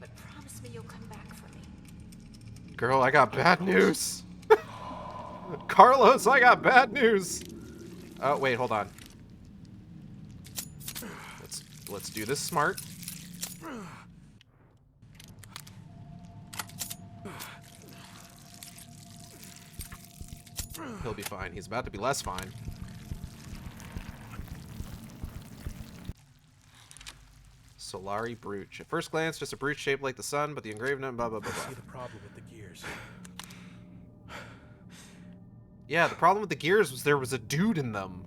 Speaker 8: but promise me you'll come back for me.
Speaker 1: Girl, I got bad news. Carlos, I got bad news. Oh, wait, hold on. Let's do this smart. He'll be fine. He's about to be less fine. Solari brooch. At first glance, just a brooch shaped like the sun, but the engraved note, blah, blah, blah,
Speaker 2: I
Speaker 1: blah.
Speaker 2: see the problem with the gears.
Speaker 1: Yeah, the problem with the gears was there was a dude in them.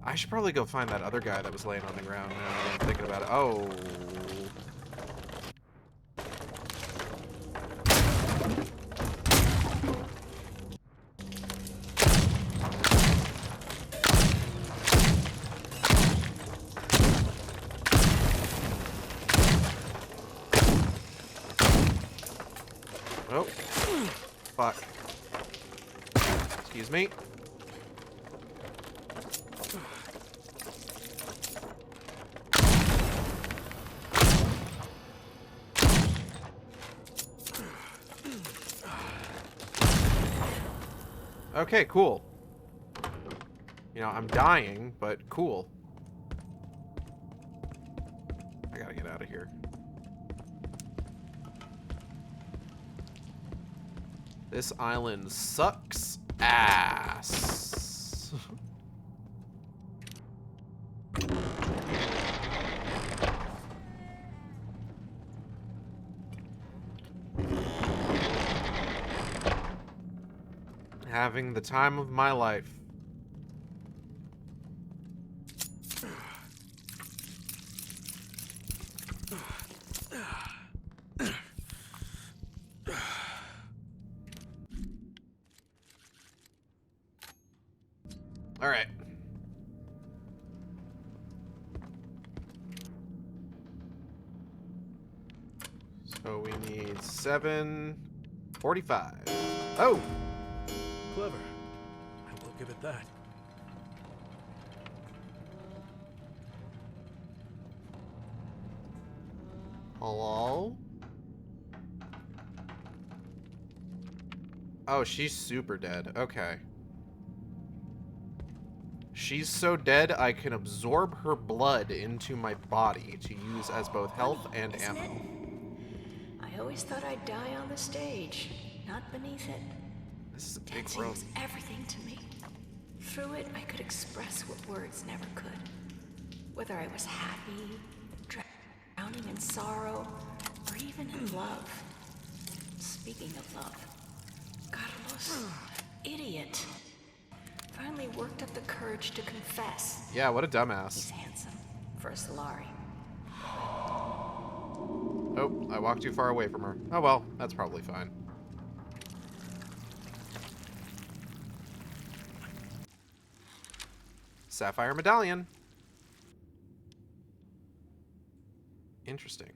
Speaker 1: I should probably go find that other guy that was laying on the ground now that I'm thinking about it. Oh. Oh. Fuck. Excuse me. Okay, cool. You know, I'm dying, but cool. I gotta get out of here. This island sucks. ass. Having the time of my life. All right. So we need 7:45. Oh!
Speaker 2: Clever. I will give it that.
Speaker 1: Hello? Oh, she's super dead. Okay. She's so dead, I can absorb her blood into my body to use as both health and
Speaker 9: Isn't
Speaker 1: ammo.
Speaker 9: it? I always thought I'd die on the stage, not beneath it.
Speaker 1: This is a big
Speaker 9: Dancing
Speaker 1: world.
Speaker 9: was everything to me. Through it, I could express what words never could. Whether I was happy, drowning in sorrow, or even in love. Speaking of love, Carlos, idiot, finally worked up the courage to confess.
Speaker 1: Yeah, what a
Speaker 9: He's
Speaker 1: dumbass.
Speaker 9: handsome for a Solari.
Speaker 1: Oh, I walked too far away from her. Oh well, that's probably fine. Sapphire medallion. Interesting.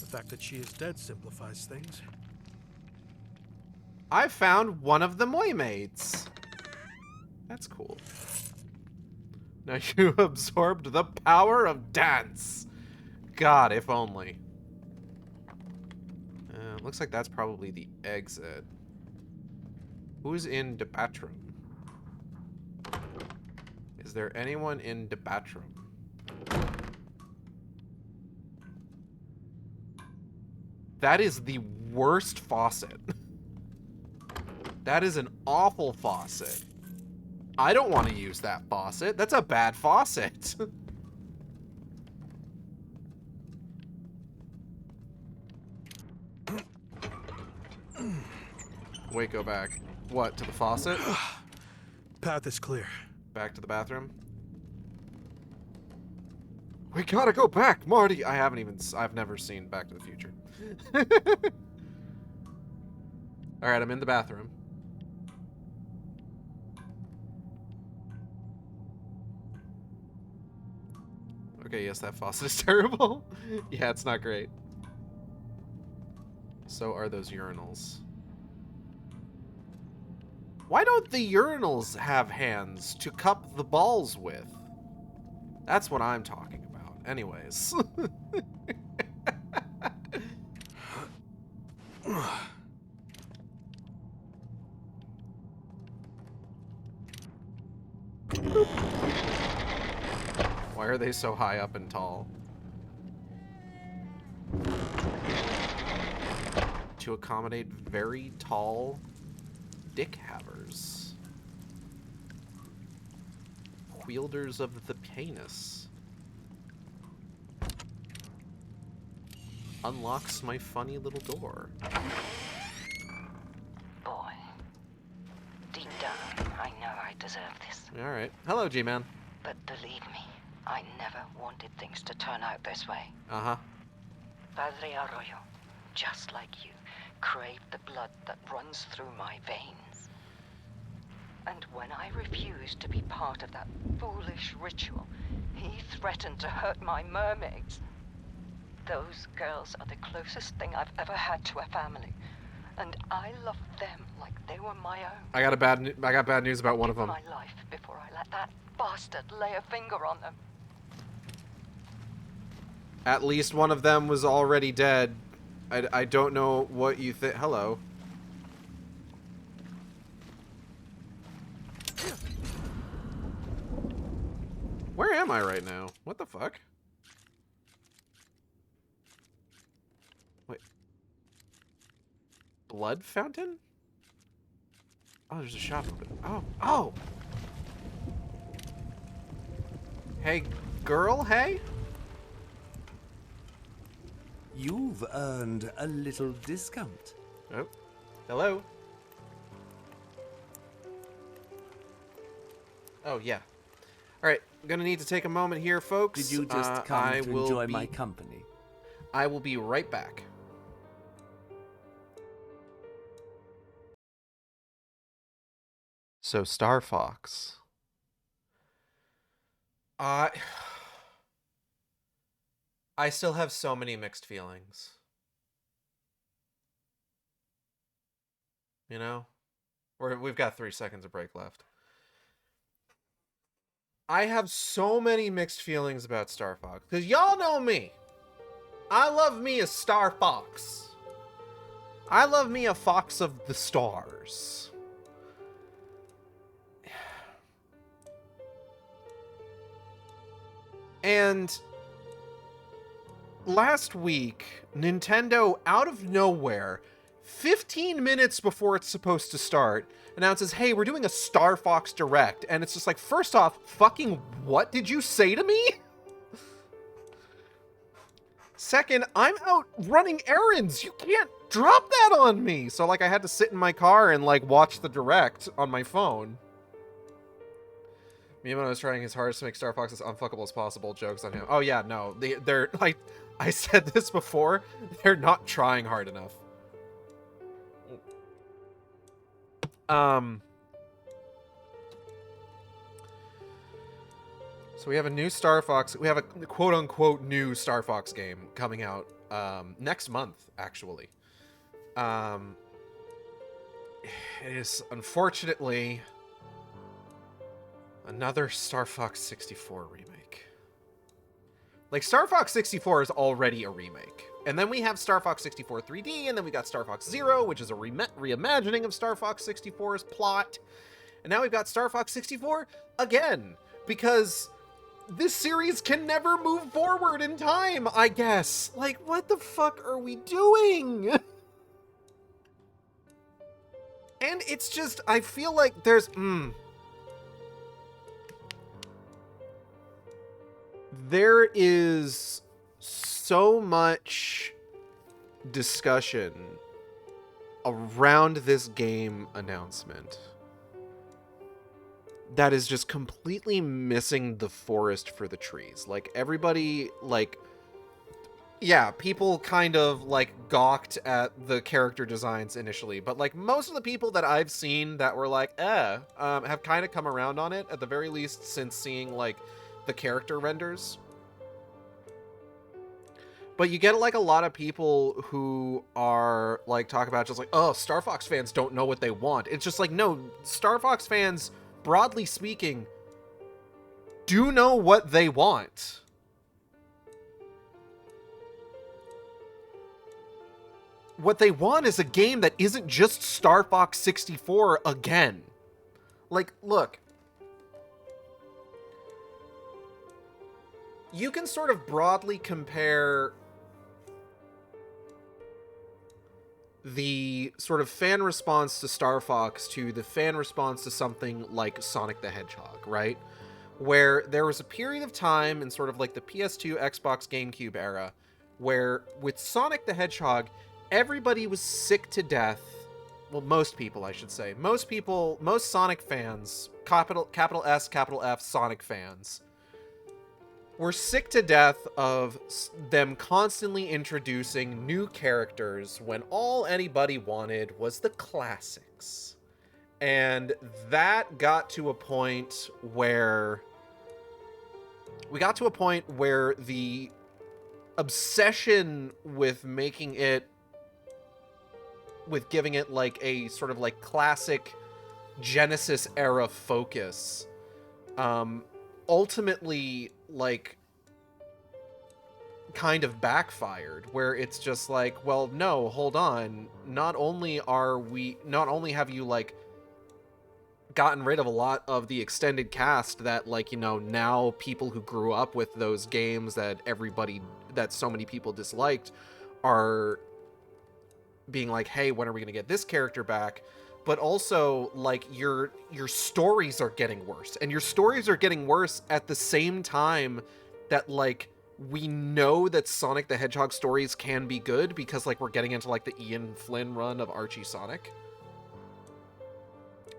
Speaker 2: The fact that she is dead simplifies things.
Speaker 1: I found one of the Moimaids. That's cool. Now you absorbed the power of dance. God, if only. Looks like that's probably the exit. Who's in the bathroom? Is there anyone in the bathroom? That is the worst faucet. That is an awful faucet. I don't want to use that faucet. That's a bad faucet. Wait, go back. What, to the faucet?
Speaker 2: Path is clear.
Speaker 1: Back to the bathroom? We gotta go back, Marty! I've never seen Back to the Future. Alright, I'm in the bathroom. Okay, yes, that faucet is terrible. Yeah, it's not great. So are those urinals. Why don't the urinals have hands to cup the balls with? That's what I'm talking about. Anyways. Why are they so high up and tall? To accommodate very tall dick havers. Wielders of the penis. Unlocks my funny little door.
Speaker 10: Boy, deep down, I know I deserve this.
Speaker 1: Alright. Hello, G-Man.
Speaker 10: But believe me, I never wanted things to turn out this way.
Speaker 1: Uh-huh.
Speaker 10: Padre Arroyo, just like you, craved the blood that runs through my veins. And when I refused to be part of that foolish ritual, he threatened to hurt my mermaids. Those girls are the closest thing I've ever had to a family, and I love them like they were my own.
Speaker 1: I got bad news about one of them.
Speaker 10: My life before I let that bastard lay a finger on them.
Speaker 1: At least one of them was already dead. I don't know what you think. Hello. Where am I right now? What the fuck? Wait. Blood fountain? Oh, there's a shop open. Oh, oh! Hey, girl, hey?
Speaker 11: You've earned a little discount.
Speaker 1: Oh, hello? Oh, yeah. Alright, gonna need to take a moment here, folks.
Speaker 11: Did you just come to enjoy my company?
Speaker 1: I will be right back. So, Star Fox. I still have so many mixed feelings. You know? We've got 3 seconds of break left. I have so many mixed feelings about Star Fox. Because y'all know me. I love me a Star Fox. I love me a Fox of the Stars. And last week, Nintendo, out of nowhere, 15 minutes before it's supposed to start, announces, hey, we're doing a Star Fox Direct. And it's just like, first off, fucking what did you say to me? Second, I'm out running errands. You can't drop that on me. So, like, I had to sit in my car and, like, watch the Direct on my phone. Miyamoto was trying his hardest to make Star Fox as unfuckable as possible. Jokes on him. Oh, yeah, no. They're, like, I said this before. They're not trying hard enough. So we have a new Star Fox. We have a quote-unquote new Star Fox game coming out next month, actually. It is, unfortunately, another Star Fox 64 remake. Like, Star Fox 64 is already a remake. And then we have Star Fox 64 3D, and then we got Star Fox Zero, which is a reimagining of Star Fox 64's plot. And now we've got Star Fox 64 again, because this series can never move forward in time, I guess. Like, what the fuck are we doing? And it's just, I feel like there's, there is so much discussion around this game announcement that is just completely missing the forest for the trees. Like, everybody, like, yeah, people kind of, like, gawked at the character designs initially, but, like, most of the people that I've seen that were like, have kind of come around on it, at the very least, since seeing, like, the character renders. But you get, like, a lot of people who are, like, talk about just like, oh, Star Fox fans don't know what they want. It's just like, no, Star Fox fans, broadly speaking, do know what they want. What they want is a game that isn't just Star Fox 64 again. Like, look. You can sort of broadly compare the sort of fan response to Star Fox to the fan response to something like Sonic the Hedgehog, right? Where there was a period of time in sort of like the PS2, Xbox, GameCube era, where with Sonic the Hedgehog, everybody was sick to death. Well, most people, I should say. Most people, most Sonic fans, capital S, capital F, Sonic fans, were sick to death of them constantly introducing new characters when all anybody wanted was the classics. And that got to a point where the obsession with making it, with giving it like a sort of like classic Genesis era focus, ultimately, like, kind of backfired, where it's just like, well, no, hold on. Not only have you, like, gotten rid of a lot of the extended cast that, like, you know, now people who grew up with those games that so many people disliked are being like, hey, when are we going to get this character back? but also, like, your stories are getting worse. And your stories are getting worse at the same time that, like, we know that Sonic the Hedgehog stories can be good because, like, we're getting into, like, the Ian Flynn run of Archie Sonic.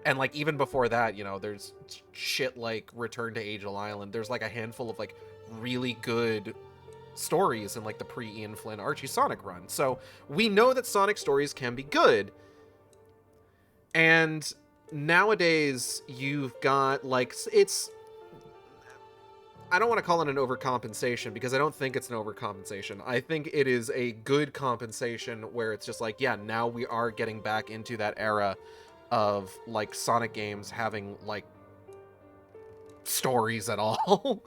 Speaker 1: And, like, even before that, you know, there's shit like Return to Angel Island. There's, like, a handful of, like, really good stories in, like, the pre-Ian Flynn Archie Sonic run. So we know that Sonic stories can be good. And nowadays, you've got, like, it's... I don't want to call it an overcompensation because I don't think it's an overcompensation. I think it is a good compensation where it's just like, yeah, now we are getting back into that era of, like, Sonic games having, like, stories at all.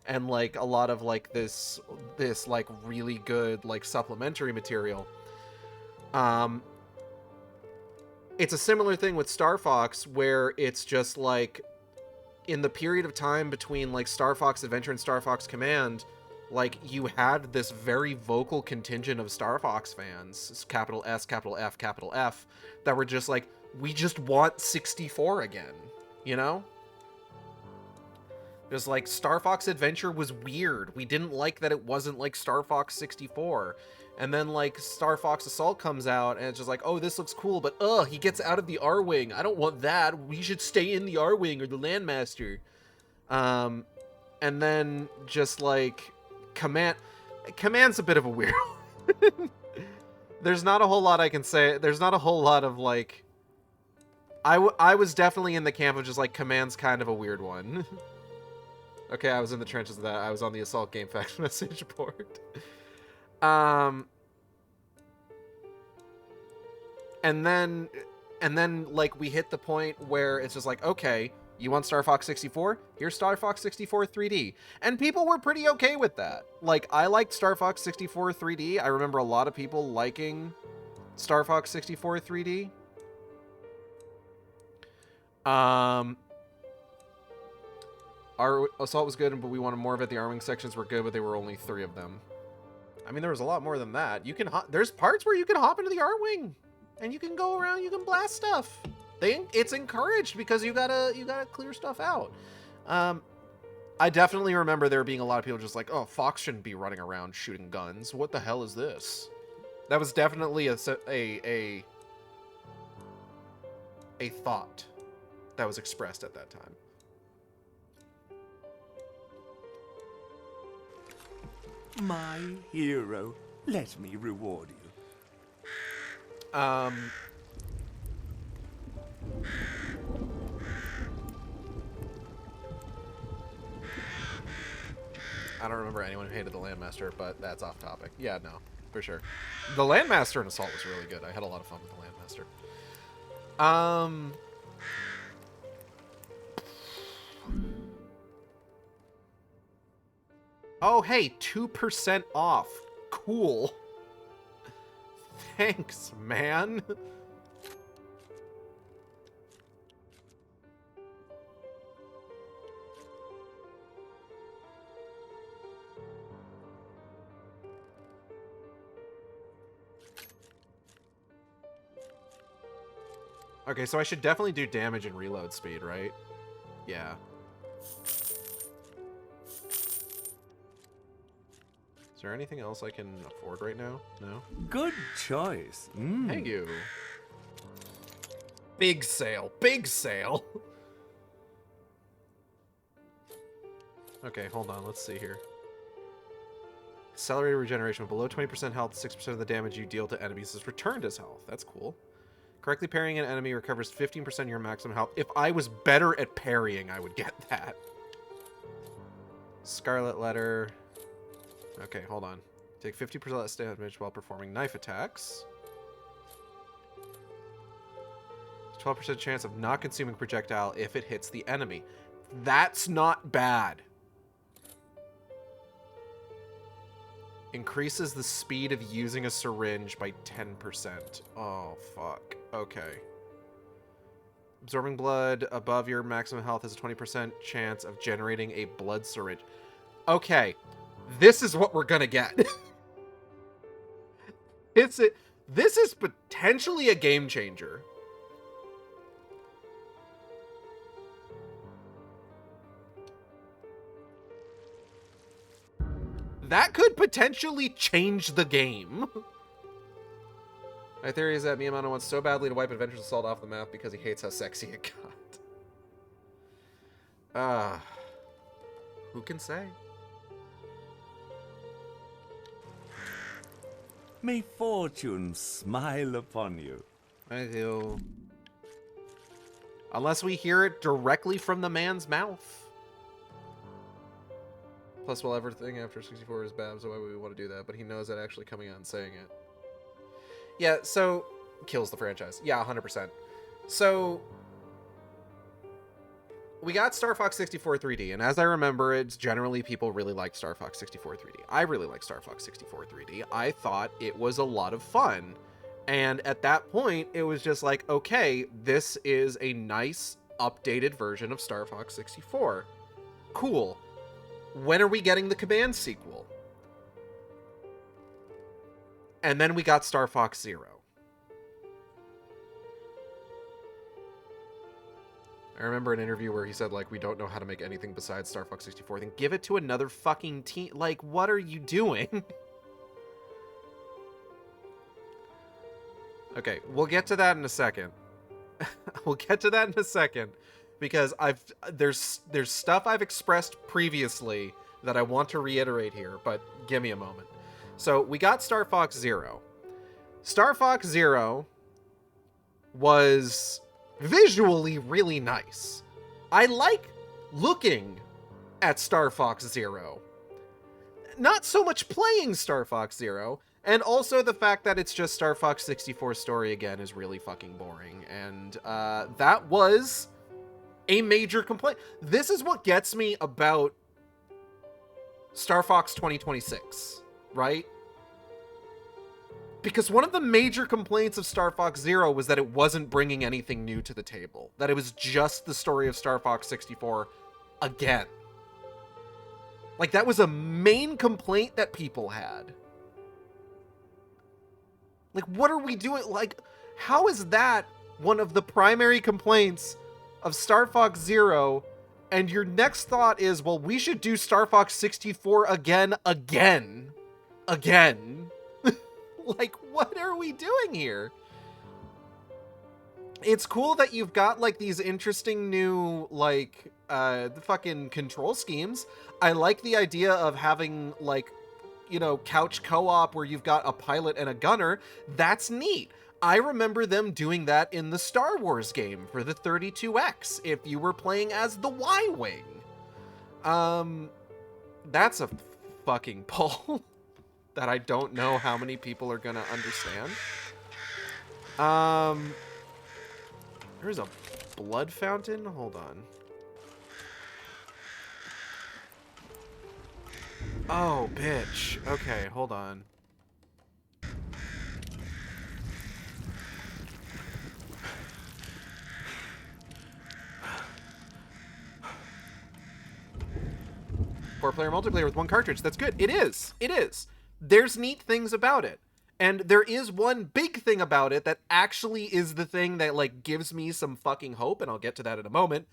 Speaker 1: And, like, a lot of, like, this, like, really good, like, supplementary material. It's a similar thing with Star Fox where it's just, like, in the period of time between, like, Star Fox Adventure and Star Fox Command, like, you had this very vocal contingent of Star Fox fans, capital S, capital F, capital F, that were just like, we just want 64 again, you know? Just like, Star Fox Adventure was weird. We didn't like that it wasn't like Star Fox 64. And then, like, Star Fox Assault comes out, and it's just like, oh, this looks cool, but, he gets out of the R-Wing. I don't want that. We should stay in the R-Wing or the Landmaster. And then, just, like, Command's a bit of a weird one. There's not a whole lot I can say. There's not a whole lot of, like... I was definitely in the camp of just, like, Command's kind of a weird one. Okay, I was in the trenches of that. I was on the Assault Game Facts message board. And then, like, we hit the point where it's just like, okay, you want Star Fox 64? Here's Star Fox 64 3D. And people were pretty okay with that. Like, I liked Star Fox 64 3D. I remember a lot of people liking Star Fox 64 3D. Our Assault was good, but we wanted more of it. The arming sections were good, but there were only 3 of them. I mean, there was a lot more than that. You can there's parts where you can hop into the R-Wing, and you can go around. You can blast stuff. It's encouraged because you gotta clear stuff out. I definitely remember there being a lot of people just like, oh, Fox shouldn't be running around shooting guns. What the hell is this? That was definitely a thought that was expressed at that time.
Speaker 11: My hero, let me reward you.
Speaker 1: I don't remember anyone who hated the Landmaster, but that's off topic. Yeah, no, for sure. The Landmaster in Assault was really good. I had a lot of fun with the Landmaster. Oh, hey, 2% off. Cool. Thanks, man. Okay, so I should definitely do damage and reload speed, right? Yeah. Is there anything else I can afford right now? No?
Speaker 11: Good choice.
Speaker 1: Thank you. Big sale. Big sale. Okay, hold on. Let's see here. Accelerated regeneration. Below 20% health, 6% of the damage you deal to enemies is returned as health. That's cool. Correctly parrying an enemy recovers 15% of your maximum health. If I was better at parrying, I would get that. Scarlet Letter. Okay, hold on. Take 50% less damage while performing knife attacks. 12% chance of not consuming projectile if it hits the enemy. That's not bad. Increases the speed of using a syringe by 10%. Oh, fuck. Okay. Absorbing blood above your maximum health has a 20% chance of generating a blood syringe. Okay. This is what we're gonna get. This is potentially a game changer. that could potentially change the game. My theory is that Miyamoto wants so badly to wipe Adventures Assault off the map because he hates how sexy it got. Who can say?
Speaker 11: May fortune smile upon you.
Speaker 1: I do. Unless we hear it directly from the man's mouth. Plus, well, everything after 64 is bad, so why would we want to do that? But he knows that actually coming out and saying it. Yeah, so... kills the franchise. Yeah, 100%. So... we got Star Fox 64 3D, and as I remember, it's generally people really like Star Fox 64 3D. I really like Star Fox 64 3D. I thought it was a lot of fun. And at that point, it was just like, okay, this is a nice, updated version of Star Fox 64. Cool. When are we getting the Command sequel? And then we got Star Fox Zero. I remember an interview where he said, like, we don't know how to make anything besides Star Fox 64. Then give it to another fucking team. Like, what are you doing? Okay, we'll get to that in a second. We'll get to that in a second. Because there's stuff I've expressed previously that I want to reiterate here, but give me a moment. So, we got Star Fox Zero. Star Fox Zero was visually really nice. I like looking at Star Fox Zero. Not so much playing Star Fox Zero, and also the fact that it's just Star Fox 64 story again is really fucking boring, and that was a major complaint. This is what gets me about Star Fox 2026, right? Because one of the major complaints of Star Fox Zero was that it wasn't bringing anything new to the table. That it was just the story of Star Fox 64 again. Like, that was a main complaint that people had. Like, what are we doing? Like, how is that one of the primary complaints of Star Fox Zero, and your next thought is, well, we should do Star Fox 64 again. Like, what are we doing here? It's cool that you've got, like, these interesting new, like, the fucking control schemes. I like the idea of having, like, you know, couch co-op where you've got a pilot and a gunner. That's neat. I remember them doing that in the Star Wars game for the 32X, if you were playing as the Y-Wing. That's a fucking pull that I don't know how many people are gonna understand. There's a blood fountain? Hold on. Oh, bitch. Okay, hold on. Four-player multiplayer with one cartridge. That's good. It is. It is. There's neat things about it. And there is one big thing about it that actually is the thing that, like, gives me some fucking hope, and I'll get to that in a moment.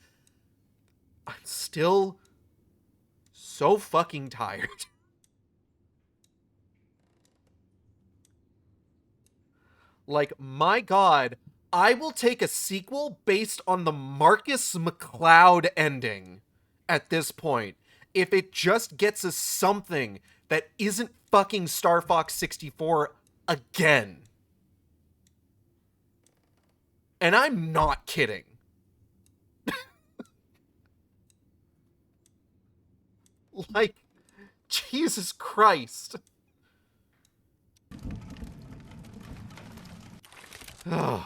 Speaker 1: I'm still so fucking tired. Like, my God, I will take a sequel based on the Marcus McCloud ending at this point if it just gets us something that isn't fucking Star Fox 64 again. And I'm not kidding. Like, Jesus Christ. Ugh.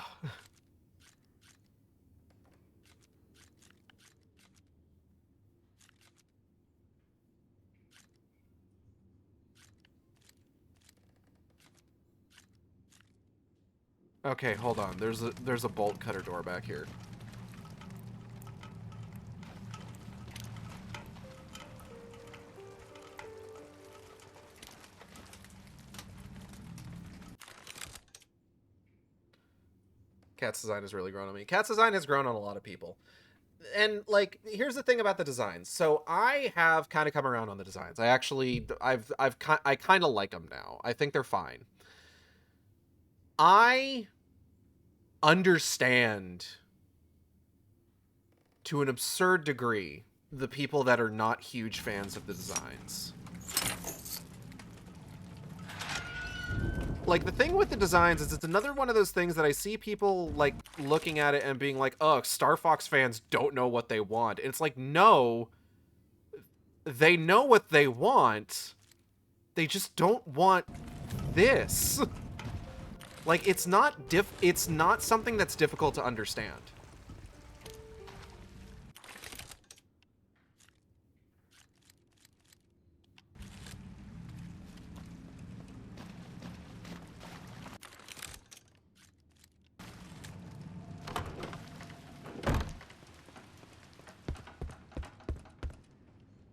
Speaker 1: Okay, hold on. There's a bolt cutter door back here. Cat's design has really grown on me. Cat's design has grown on a lot of people. and like, here's the thing about the designs. So I have kind of come around on the designs. I kind of like them now. I think they're fine. I understand to an absurd degree the people that are not huge fans of the designs. Like, the thing with the designs is it's another one of those things that I see people, like, looking at it and being like, oh, Star Fox fans don't know what they want. And it's like, no, they know what they want. They just don't want this. Like, it's not something that's difficult to understand.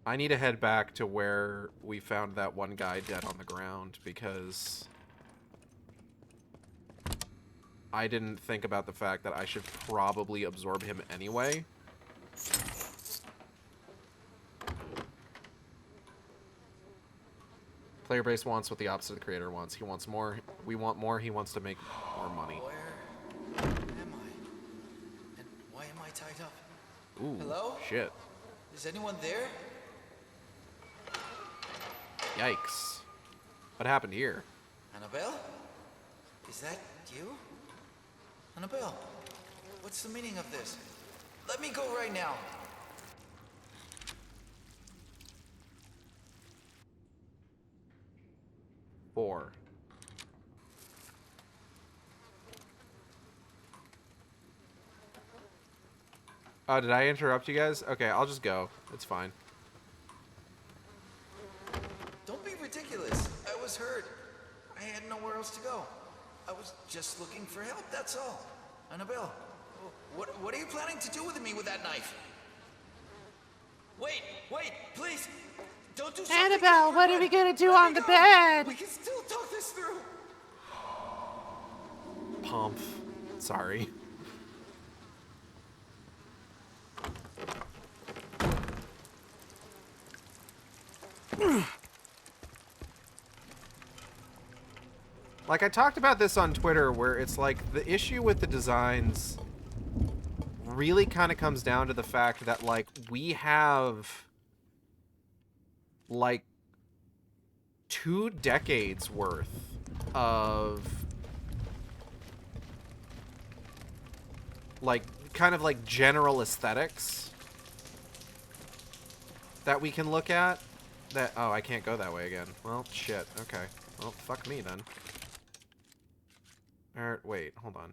Speaker 1: I need to head back to where we found that one guy dead on the ground, because I didn't think about the fact that I should probably absorb him anyway. Player base wants what the opposite of the creator wants. He wants more. We want more. He wants to make more money.
Speaker 6: Where am I? And why am I tied up?
Speaker 1: Ooh,
Speaker 6: hello?
Speaker 1: Shit.
Speaker 6: Is anyone there?
Speaker 1: Yikes. What happened here?
Speaker 6: Annabelle? Is that you? Annabelle, what's the meaning of this? Let me go right now.
Speaker 1: Four. Oh, did I interrupt you guys? Okay, I'll just go. It's fine.
Speaker 6: Don't be ridiculous. I was hurt. I had nowhere else to go. I was just looking for help, that's all. Annabelle, what are you planning to do with me with that knife? Wait, please! Don't do something.
Speaker 12: Annabelle, what are we gonna do on the bed?
Speaker 6: We can still talk this through.
Speaker 1: Pomp. Sorry. Like, I talked about this on Twitter, where it's like, the issue with the designs really kind of comes down to the fact that, like, we have, like, 2 decades worth of, like, kind of like general aesthetics that we can look at. That, oh, I can't go that way again. Well, shit. Okay. Well, fuck me then. Wait, hold on.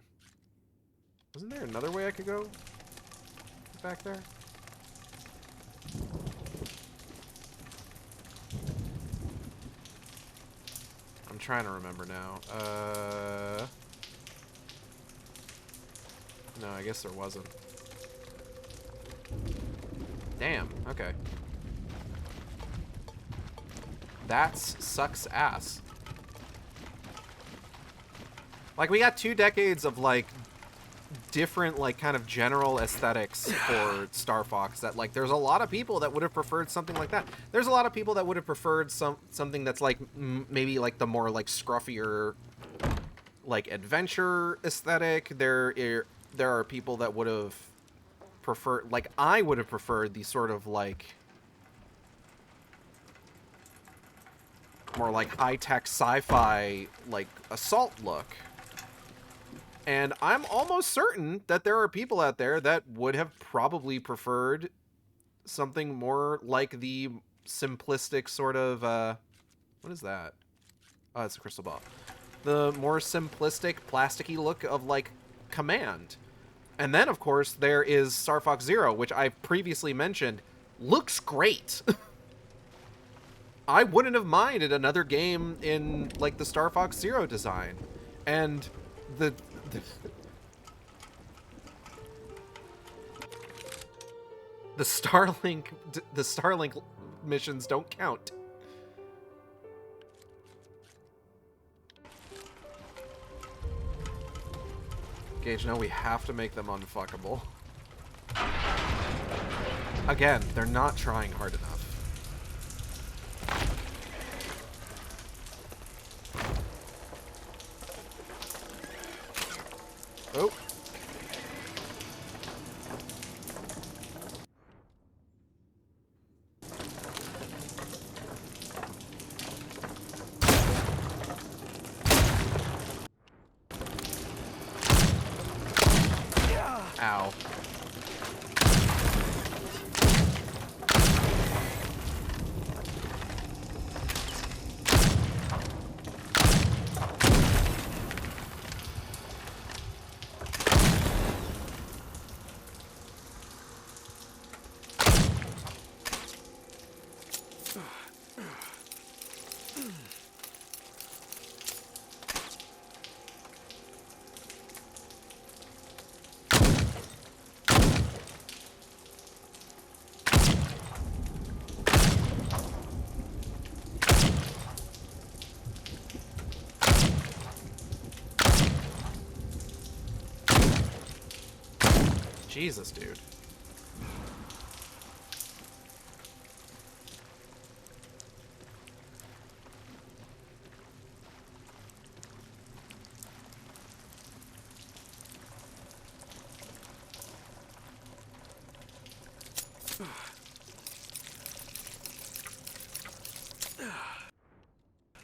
Speaker 1: Wasn't there another way I could go back there? I'm trying to remember now. No, I guess there wasn't. Damn, okay. That sucks ass. Like, we got 2 decades of, like, different, like, kind of general aesthetics for Star Fox that, like, there's a lot of people that would have preferred something like that. There's a lot of people that would have preferred something that's, like, maybe, like, the more, like, scruffier, like, adventure aesthetic. There are people that would have preferred, like, I would have preferred the sort of, like, more, like, high-tech sci-fi, like, assault look. And I'm almost certain that there are people out there that would have probably preferred something more like the simplistic sort of, what is that? Oh, it's a crystal ball. The more simplistic, plasticky look of, like, Command. And then, of course, there is Star Fox Zero, which I've previously mentioned, looks great. I wouldn't have minded another game in, like, the Star Fox Zero design. And the Starlink missions don't count. Gage, no, we have to make them unfuckable. Again, they're not trying hard enough. Oh. Ow. Jesus, dude.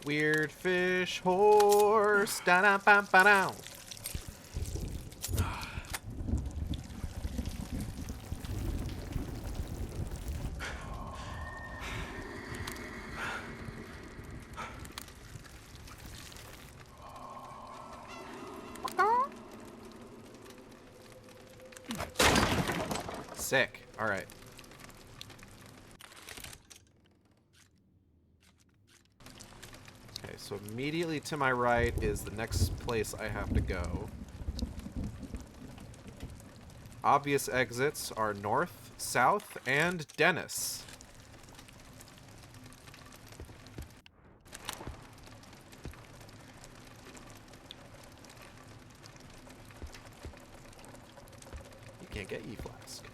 Speaker 1: Weird fish horse. Da da ba ba dow. Sick. All right. Okay, so immediately to my right is the next place I have to go. Obvious exits are north, south, and Dennis. You can't get E-Flask.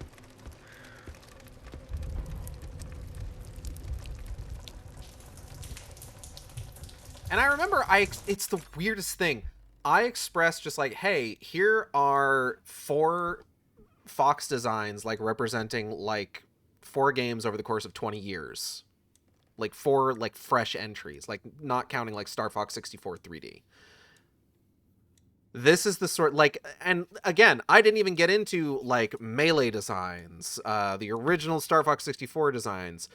Speaker 1: And I remember it's the weirdest thing. I expressed just like, hey, here are 4 Fox designs, like, representing, like, 4 games over the course of 20 years. Like, 4, like, fresh entries. Like, not counting, like, Star Fox 64 3D. This is the sort, like, and again, I didn't even get into, like, Melee designs, the original Star Fox 64 designs,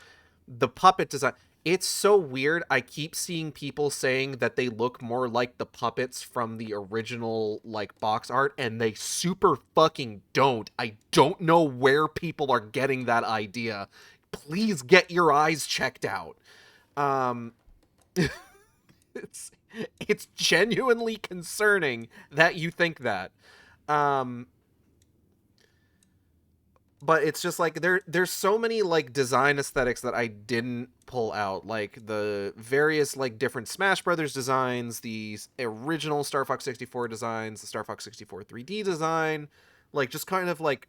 Speaker 1: the puppet design. It's so weird. I keep seeing people saying that they look more like the puppets from the original, like, box art, and they super fucking don't. I don't know where people are getting that idea. Please get your eyes checked out. It's genuinely concerning that you think that. But it's just like there's so many like design aesthetics that I didn't pull out, like the various like different Smash Brothers designs, the original Star Fox 64 designs, the Star Fox 64 3D design, like just kind of like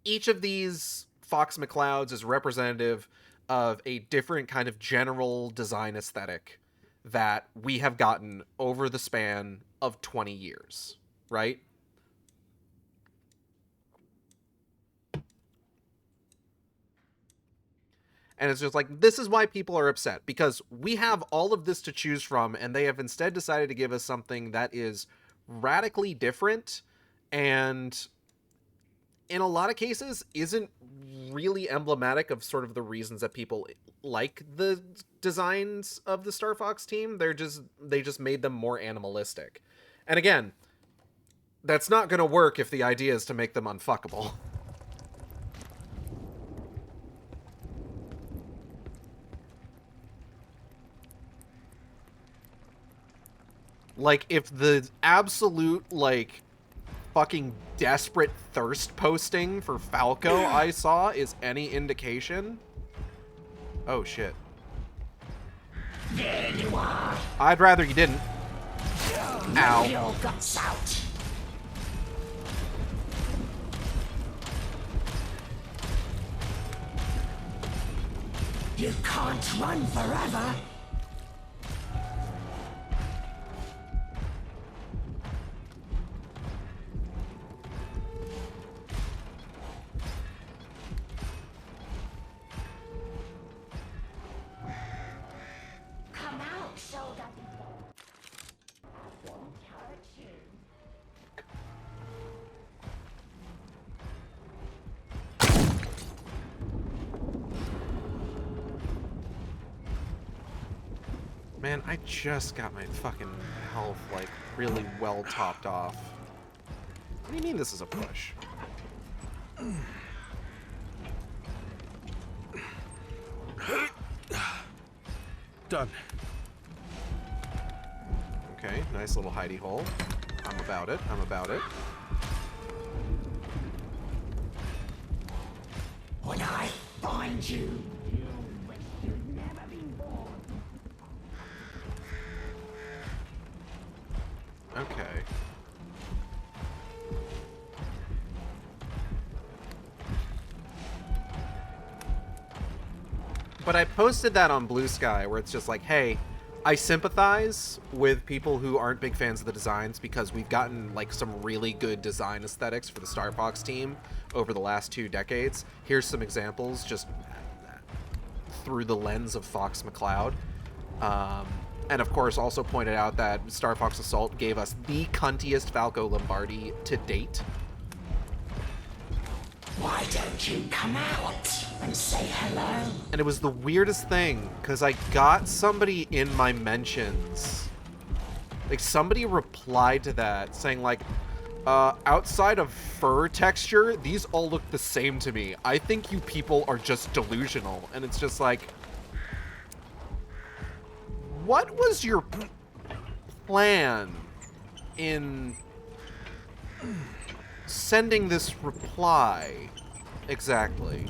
Speaker 1: each of these Fox McClouds is representative of a different kind of general design aesthetic that we have gotten over the span of 20 years, right? And it's just like, this is why people are upset, because we have all of this to choose from, and they have instead decided to give us something that is radically different and in a lot of cases isn't really emblematic of sort of the reasons that people like the designs of the Star Fox team. They just made them more animalistic. And again, that's not going to work if the idea is to make them unfuckable. Like, if the absolute, like, fucking desperate thirst posting for Falco I saw is any indication... Oh, shit.
Speaker 4: There you are.
Speaker 1: I'd rather you didn't. Ow.
Speaker 4: Your guts out. You can't run forever.
Speaker 7: Come out so that I won't hurt you.
Speaker 1: Man, I just got my fucking health, like, really well topped off. What do you mean this is a push?
Speaker 2: Done.
Speaker 1: Okay, nice little hidey hole. I'm about it. I'm about it.
Speaker 4: When I find you, you wish you'd never been born.
Speaker 1: Okay. But I posted that on Blue Sky where it's just like, hey, I sympathize with people who aren't big fans of the designs because we've gotten like some really good design aesthetics for the Star Fox team over the last 2 decades. Here's some examples just through the lens of Fox McCloud. And of course also pointed out that Star Fox Assault gave us the cuntiest Falco Lombardi to date.
Speaker 4: Why don't you come out and say hello?
Speaker 1: And it was the weirdest thing, because I got somebody in my mentions. Like, somebody replied to that, saying, like, outside of fur texture, these all look the same to me. I think you people are just delusional. And it's just like, what was your plan in sending this reply exactly?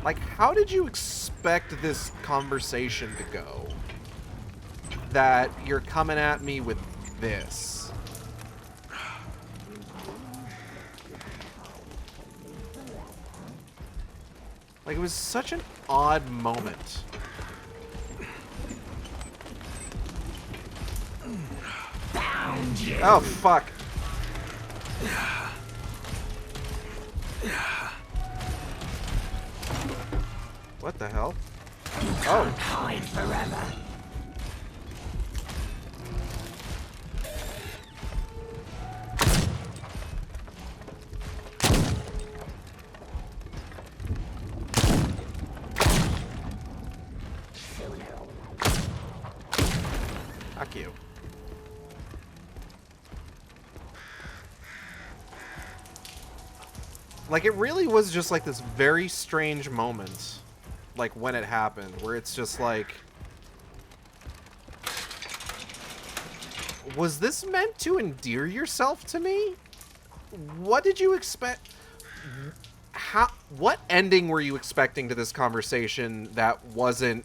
Speaker 1: Like, how did you expect this conversation to go? That you're coming at me with this. Like, it was such an odd moment.
Speaker 4: Found you.
Speaker 1: Oh, fuck. What the hell?
Speaker 4: You can't hide forever.
Speaker 1: Fuck you. Like, it really was just like this very strange moment, like when it happened, where it's just like, was this meant to endear yourself to me? What did you expect? What ending were you expecting to this conversation that wasn't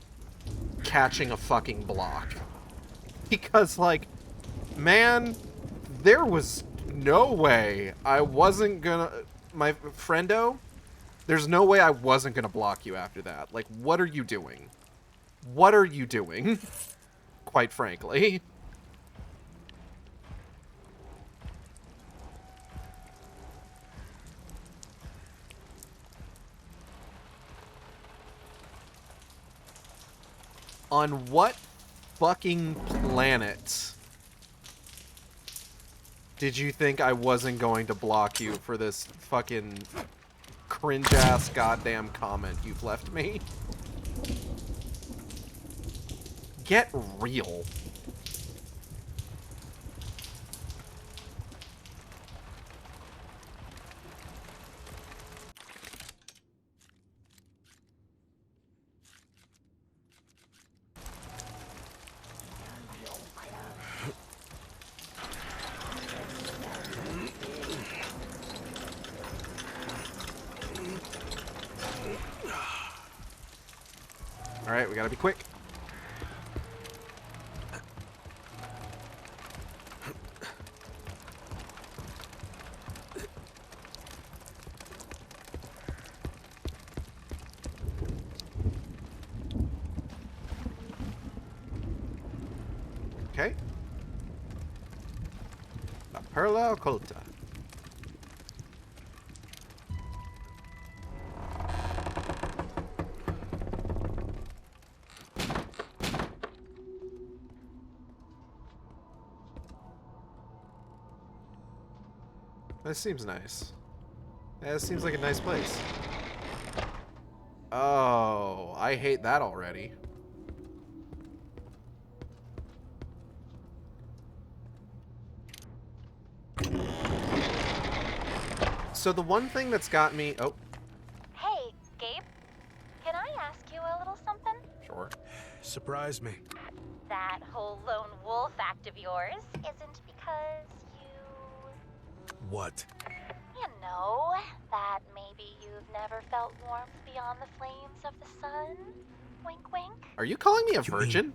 Speaker 1: catching a fucking block? Because, like, man, there was no way I wasn't gonna... My friendo, there's no way I wasn't gonna block you after that. Like, what are you doing? What are you doing? Quite frankly. On what fucking planet did you think I wasn't going to block you for this fucking cringe-ass goddamn comment you've left me? Get real. Alright, we gotta be quick. Perla Occulta. This seems nice. Yeah, this seems like a nice place. Oh, I hate that already. So the one thing that's got me... Oh.
Speaker 7: Hey, Gabe. Can I ask you a little something?
Speaker 1: Sure.
Speaker 2: Surprise me.
Speaker 7: That whole lone wolf act of yours isn't because you...
Speaker 2: What?
Speaker 7: You know, that maybe you've never felt warmth beyond the flames of the sun? Wink, wink.
Speaker 1: Are you calling me a virgin?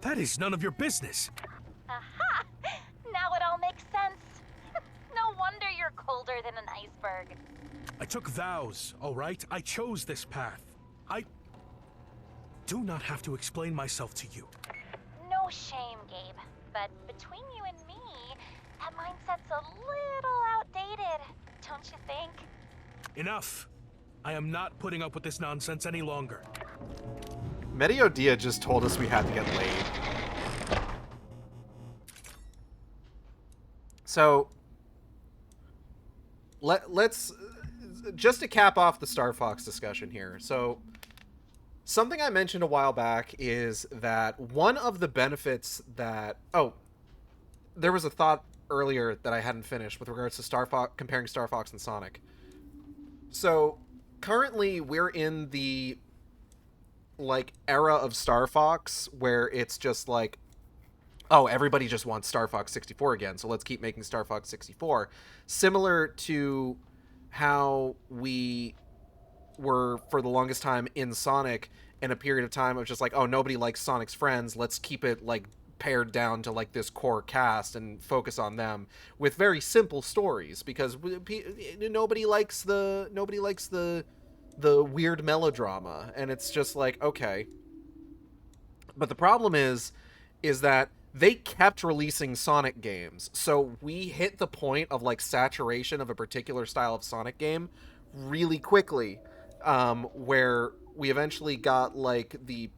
Speaker 2: That is none of your business.
Speaker 7: Aha! Now it all makes sense. No wonder you're colder than an iceberg.
Speaker 2: I took vows, all right? I chose this path. I do not have to explain myself to you.
Speaker 7: No shame, Gabe. But between you and me, that mindset's a little outdated, don't you think?
Speaker 2: Enough. I am not putting up with this nonsense any longer.
Speaker 1: Mediodia just told us we had to get laid. So, let's just to cap off the Star Fox discussion here. So, something I mentioned a while back is that one of the benefits that... Oh, there was a thought earlier that I hadn't finished with regards to Star Fox, comparing Star Fox and Sonic. So, currently we're in the era of Star Fox where it's just like, oh, everybody just wants Star Fox 64 again, so let's keep making Star Fox 64. Similar to how we were, for the longest time, in Sonic, in a period of time of just like, oh, nobody likes Sonic's friends, let's keep it, pared down to, this core cast and focus on them with very simple stories, because nobody likes the weird melodrama, and it's just like, okay. But the problem is that they kept releasing Sonic games, so we hit the point of saturation of a particular style of Sonic game really quickly, where we eventually got the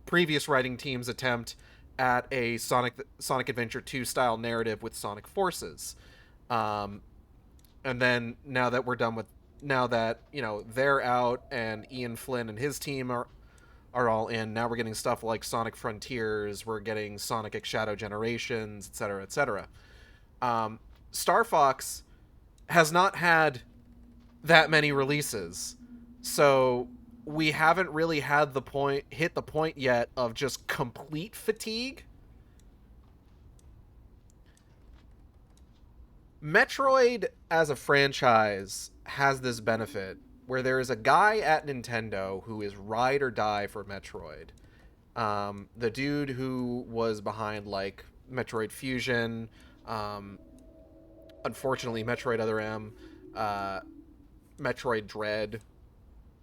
Speaker 1: previous writing team's attempt at a Sonic Adventure 2 style narrative with Sonic Forces, and then now that they're out and Ian Flynn and his team are all in. Now we're getting stuff like Sonic Frontiers, we're getting Sonic X Shadow Generations, etc., etc. Star Fox has not had that many releases, so we haven't really hit the point yet of just complete fatigue. Metroid as a franchise has this benefit where there is a guy at Nintendo who is ride or die for Metroid. The dude who was behind Metroid Fusion, unfortunately Metroid Other M, Metroid Dread,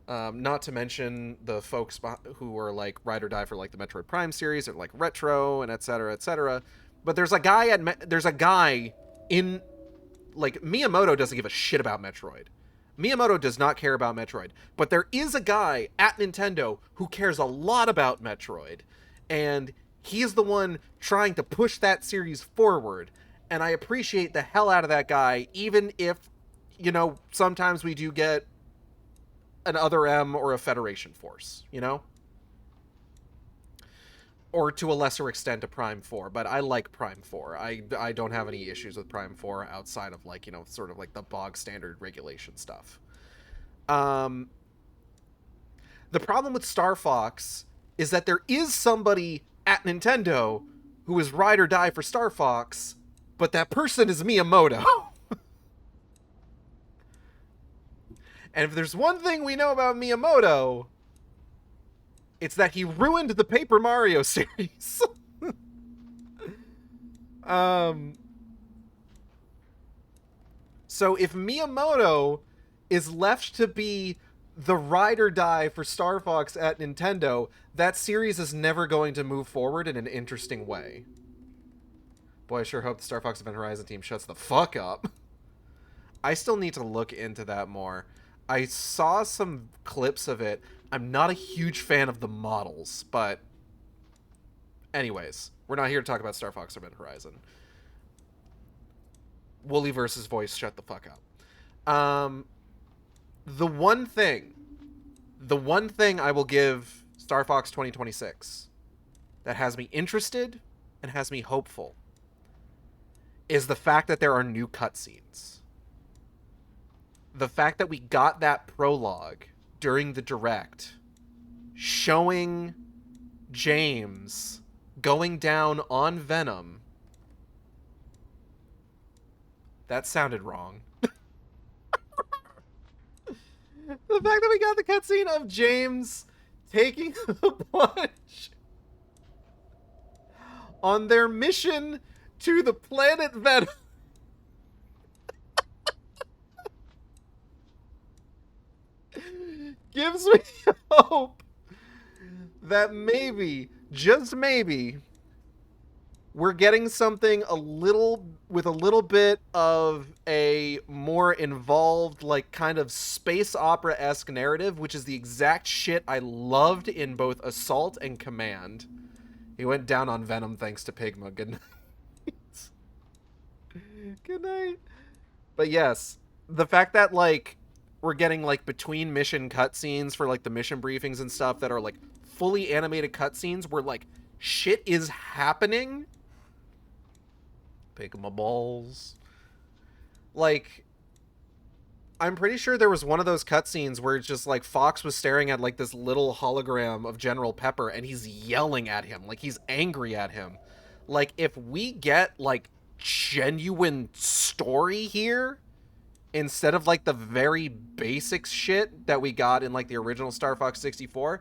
Speaker 1: not to mention the folks who were ride or die for the Metroid Prime series, or Retro and etc., etc. But there's a guy in Miyamoto doesn't give a shit about Metroid. Miyamoto does not care about Metroid, but there is a guy at Nintendo who cares a lot about Metroid, and he's the one trying to push that series forward, and I appreciate the hell out of that guy, even if, sometimes we do get an Other M or a Federation Force, or to a lesser extent a Prime 4, but I like Prime 4. I don't have any issues with Prime 4 outside of sort of the bog standard regulation stuff. The problem with Star Fox is that there is somebody at Nintendo who is ride or die for Star Fox, but that person is Miyamoto. And if there's one thing we know about Miyamoto, it's that he ruined the Paper Mario series. So if Miyamoto is left to be the ride or die for Star Fox at Nintendo, that series is never going to move forward in an interesting way. Boy, I sure hope the Star Fox Event Horizon team shuts the fuck up. I still need to look into that more. I saw some clips of it. I'm not a huge fan of the models, but anyways, we're not here to talk about Star Fox Event Horizon. Wooly versus voice, shut the fuck up. The one thing I will give Star Fox 2026 that has me interested and has me hopeful is the fact that there are new cutscenes. The fact that we got that prologue during the direct showing James going down on Venom. That sounded wrong. The fact that we got the cutscene of James taking the plunge on their mission to the planet Venom. Gives me hope that maybe, just maybe, we're getting something with a little bit of a more involved, like, kind of space opera-esque narrative, which is the exact shit I loved in both Assault and Command. He went down on Venom thanks to Pigma. Good night. Good night. But yes, the fact that, like, we're getting, like, between mission cutscenes for, like, the mission briefings and stuff that are, like, fully animated cutscenes where, like, shit is happening. Pigma balls. Like, I'm pretty sure there was one of those cutscenes where it's just, like, Fox was staring at, like, this little hologram of General Pepper, and he's yelling at him. Like, he's angry at him. Like, if we get, like, genuine story here, instead of, like, the very basic shit that we got in, like, the original Star Fox 64,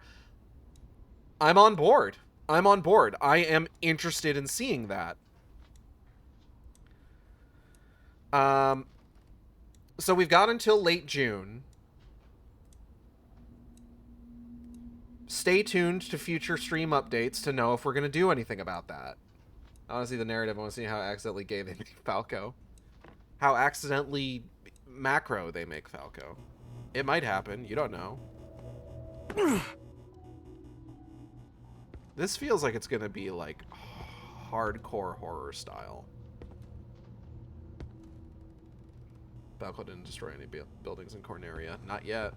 Speaker 1: I'm on board. I'm on board. I am interested in seeing that. So we've got until late June. Stay tuned to future stream updates to know if we're going to do anything about that. I want to see the narrative. I want to see how accidentally gay they make Falco. How accidentally macro they make Falco. It might happen. You don't know. This feels like it's going to be, like, hardcore horror style. Falco didn't destroy any buildings in Corneria. Not yet.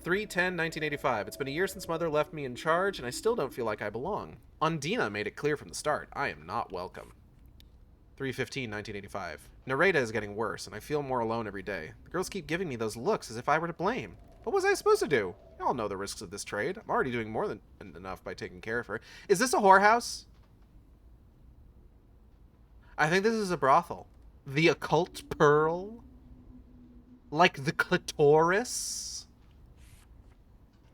Speaker 1: 3/10/1985. It's been a year since Mother left me in charge, and I still don't feel like I belong. Undina made it clear from the start. I am not welcome. 3/15/1985. Nareda is getting worse, and I feel more alone every day. The girls keep giving me those looks as if I were to blame. What was I supposed to do? Y'all know the risks of this trade. I'm already doing more than enough by taking care of her. Is this a whorehouse? I think this is a brothel. The occult pearl? Like the clitoris?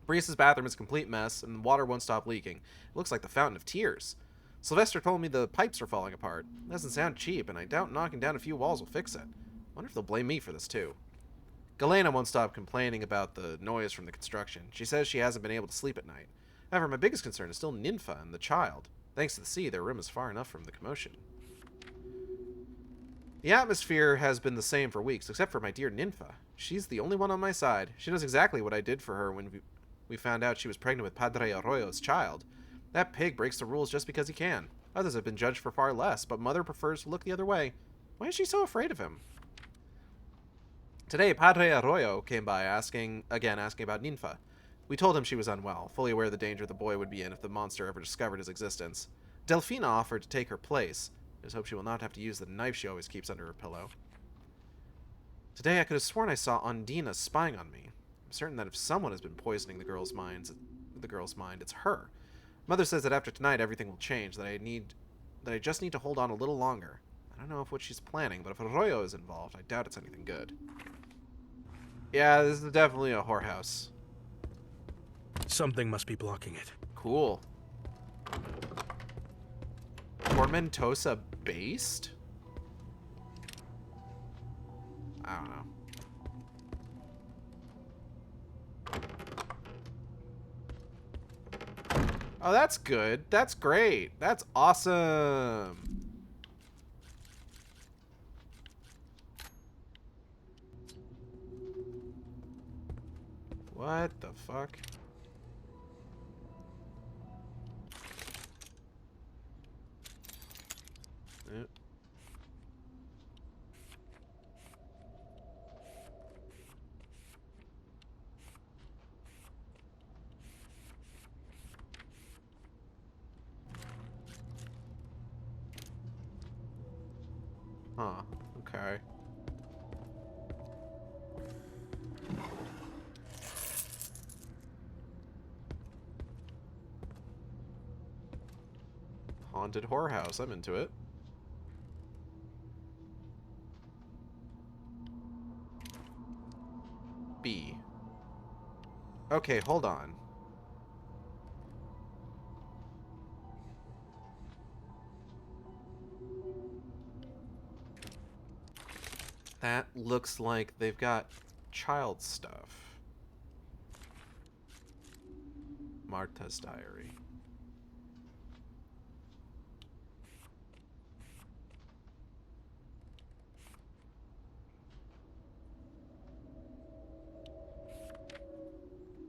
Speaker 1: Bria's bathroom is a complete mess, and the water won't stop leaking. It looks like the fountain of tears. Sylvester told me the pipes are falling apart. It doesn't sound cheap, and I doubt knocking down a few walls will fix it. Wonder if they'll blame me for this, too. Galena won't stop complaining about the noise from the construction. She says she hasn't been able to sleep at night. However, my biggest concern is still Ninfa and the child. Thanks to the sea, their room is far enough from the commotion. The atmosphere has been the same for weeks, except for my dear Ninfa. She's the only one on my side. She knows exactly what I did for her when we found out she was pregnant with Padre Arroyo's child. That pig breaks the rules just because he can. Others have been judged for far less, but Mother prefers to look the other way. Why is she so afraid of him? Today, Padre Arroyo came by asking about Ninfa. We told him she was unwell, fully aware of the danger the boy would be in if the monster ever discovered his existence. Delfina offered to take her place. I just hope she will not have to use the knife she always keeps under her pillow. Today, I could have sworn I saw Undina spying on me. I'm certain that if someone has been poisoning the girl's mind, it's her. Mother says that after tonight, everything will change, that I just need to hold on a little longer. I don't know what she's planning, but if Arroyo is involved, I doubt it's anything good. Yeah, this is definitely a whorehouse.
Speaker 2: Something must be blocking it.
Speaker 1: Cool. Tormentosa based? I don't know. Oh, that's good. That's great. That's awesome. What the fuck? Yep. Huh. Okay. Haunted whorehouse. I'm into it. B. Okay, hold on. That looks like they've got child stuff. Marta's diary.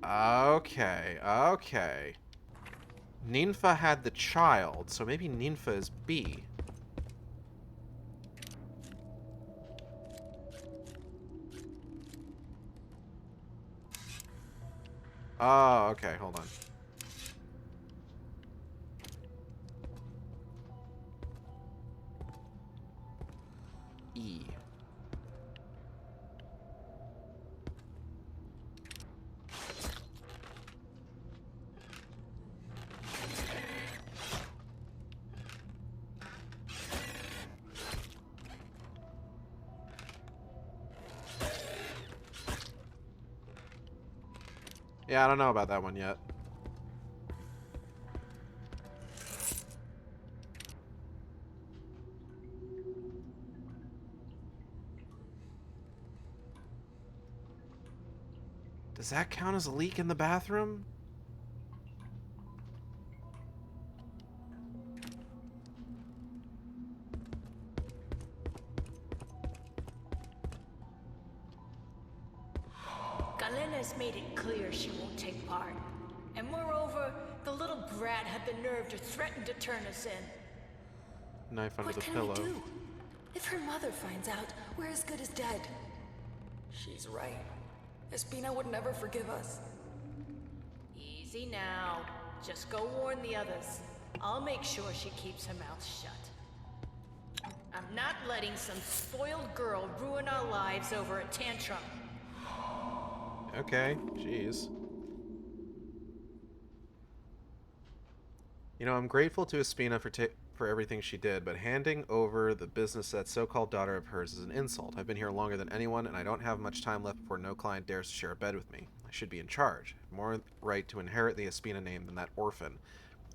Speaker 1: Okay, okay. Ninfa had the child, so maybe Ninfa is B. Oh, okay, hold on. E. Yeah, I don't know about that one yet. Does that count as a leak in the bathroom?
Speaker 8: Galena's made it clear she won't take part. And moreover, the little brat had the nerve to threaten to turn us in.
Speaker 1: Knife under
Speaker 8: What
Speaker 1: the
Speaker 8: can
Speaker 1: pillow.
Speaker 8: we do? If her mother finds out, we're as good as dead.
Speaker 13: She's right. Espina would never forgive us.
Speaker 8: Easy now. Just go warn the others. I'll make sure she keeps her mouth shut. I'm not letting some spoiled girl ruin our lives over a tantrum.
Speaker 1: Okay, jeez. You know, I'm grateful to Espina for everything she did, but handing over the business to that so-called daughter of hers is an insult. I've been here longer than anyone, and I don't have much time left before no client dares to share a bed with me. I should be in charge. I have more right to inherit the Espina name than that orphan.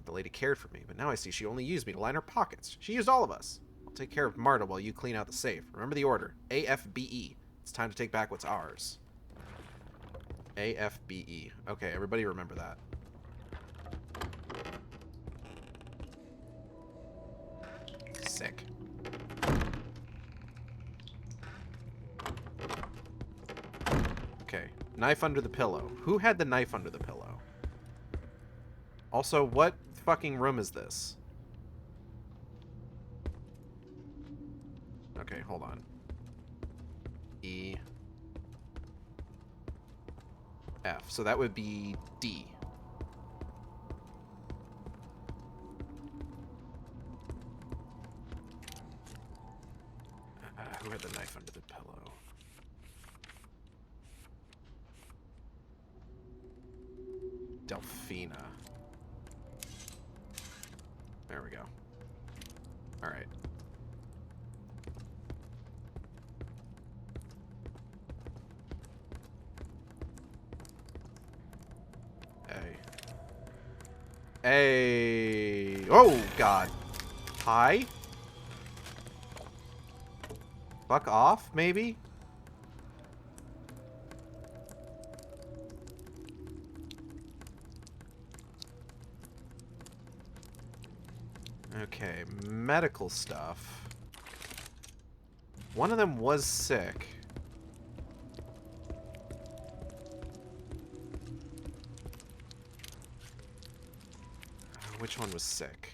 Speaker 1: The lady cared for me, but now I see she only used me to line her pockets. She used all of us. I'll take care of Marta while you clean out the safe. Remember the order. AFBE. It's time to take back what's ours. AFBE. Okay, everybody remember that. Sick. Okay. Knife under the pillow. Who had the knife under the pillow? Also, what fucking room is this? Okay, hold on. E. F. So that would be D. Who had the knife under the pillow? Delphina. There we go. Alright. Hey. Oh, God. Hi? Fuck off, maybe? Okay, medical stuff. One of them was sick. Which one was sick?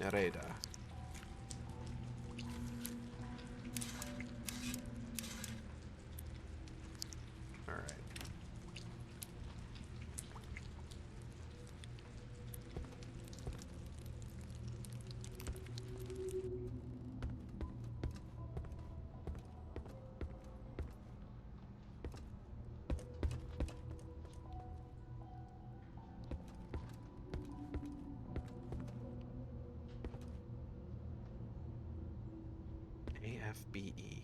Speaker 1: Nereda. Alright. AFBE.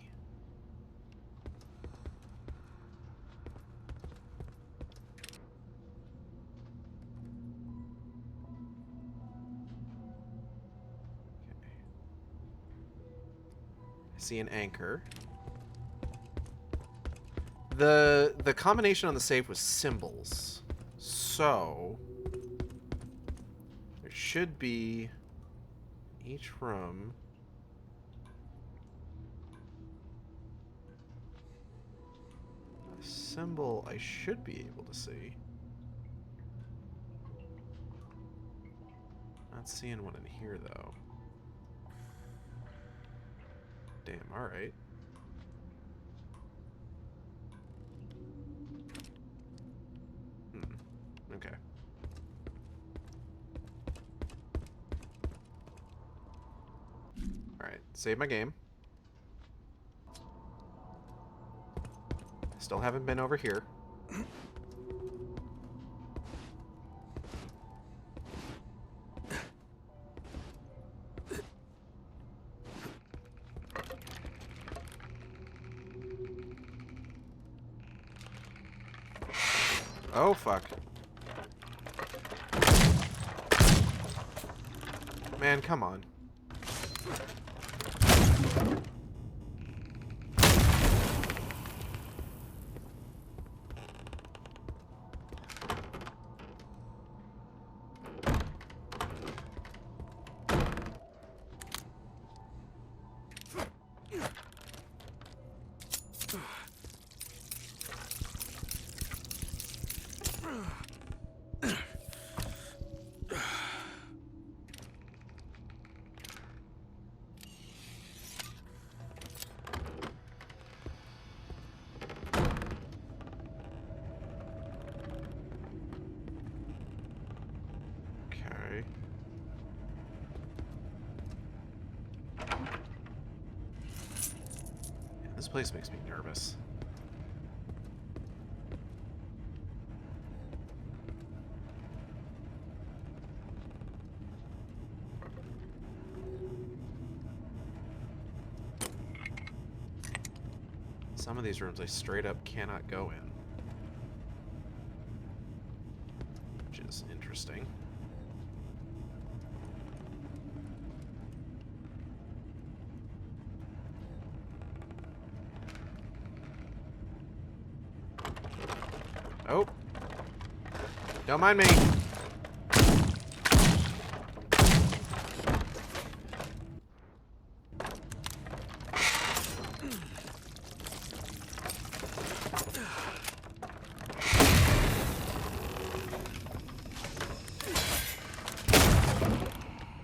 Speaker 1: I see an anchor. The combination on the safe was symbols. So there should be each room a symbol I should be able to see. Not seeing one in here though. Damn, alright. Okay. Alright, save my game. Still haven't been over here. Oh, fuck. Man, come on. This place makes me nervous. Some of these rooms I straight up cannot go in. Which is interesting. Oh. Don't mind me.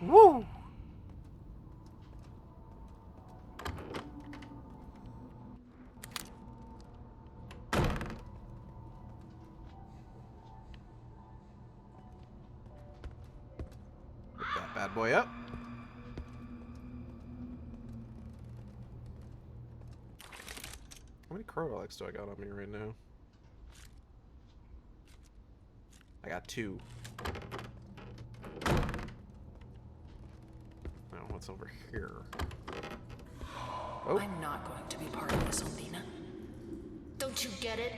Speaker 1: Woo! Bad boy up. How many crow relics do I got on me right now? I got 2. Now what's over here? Oh.
Speaker 8: I'm not going to be part of this, Albina. Don't you get it?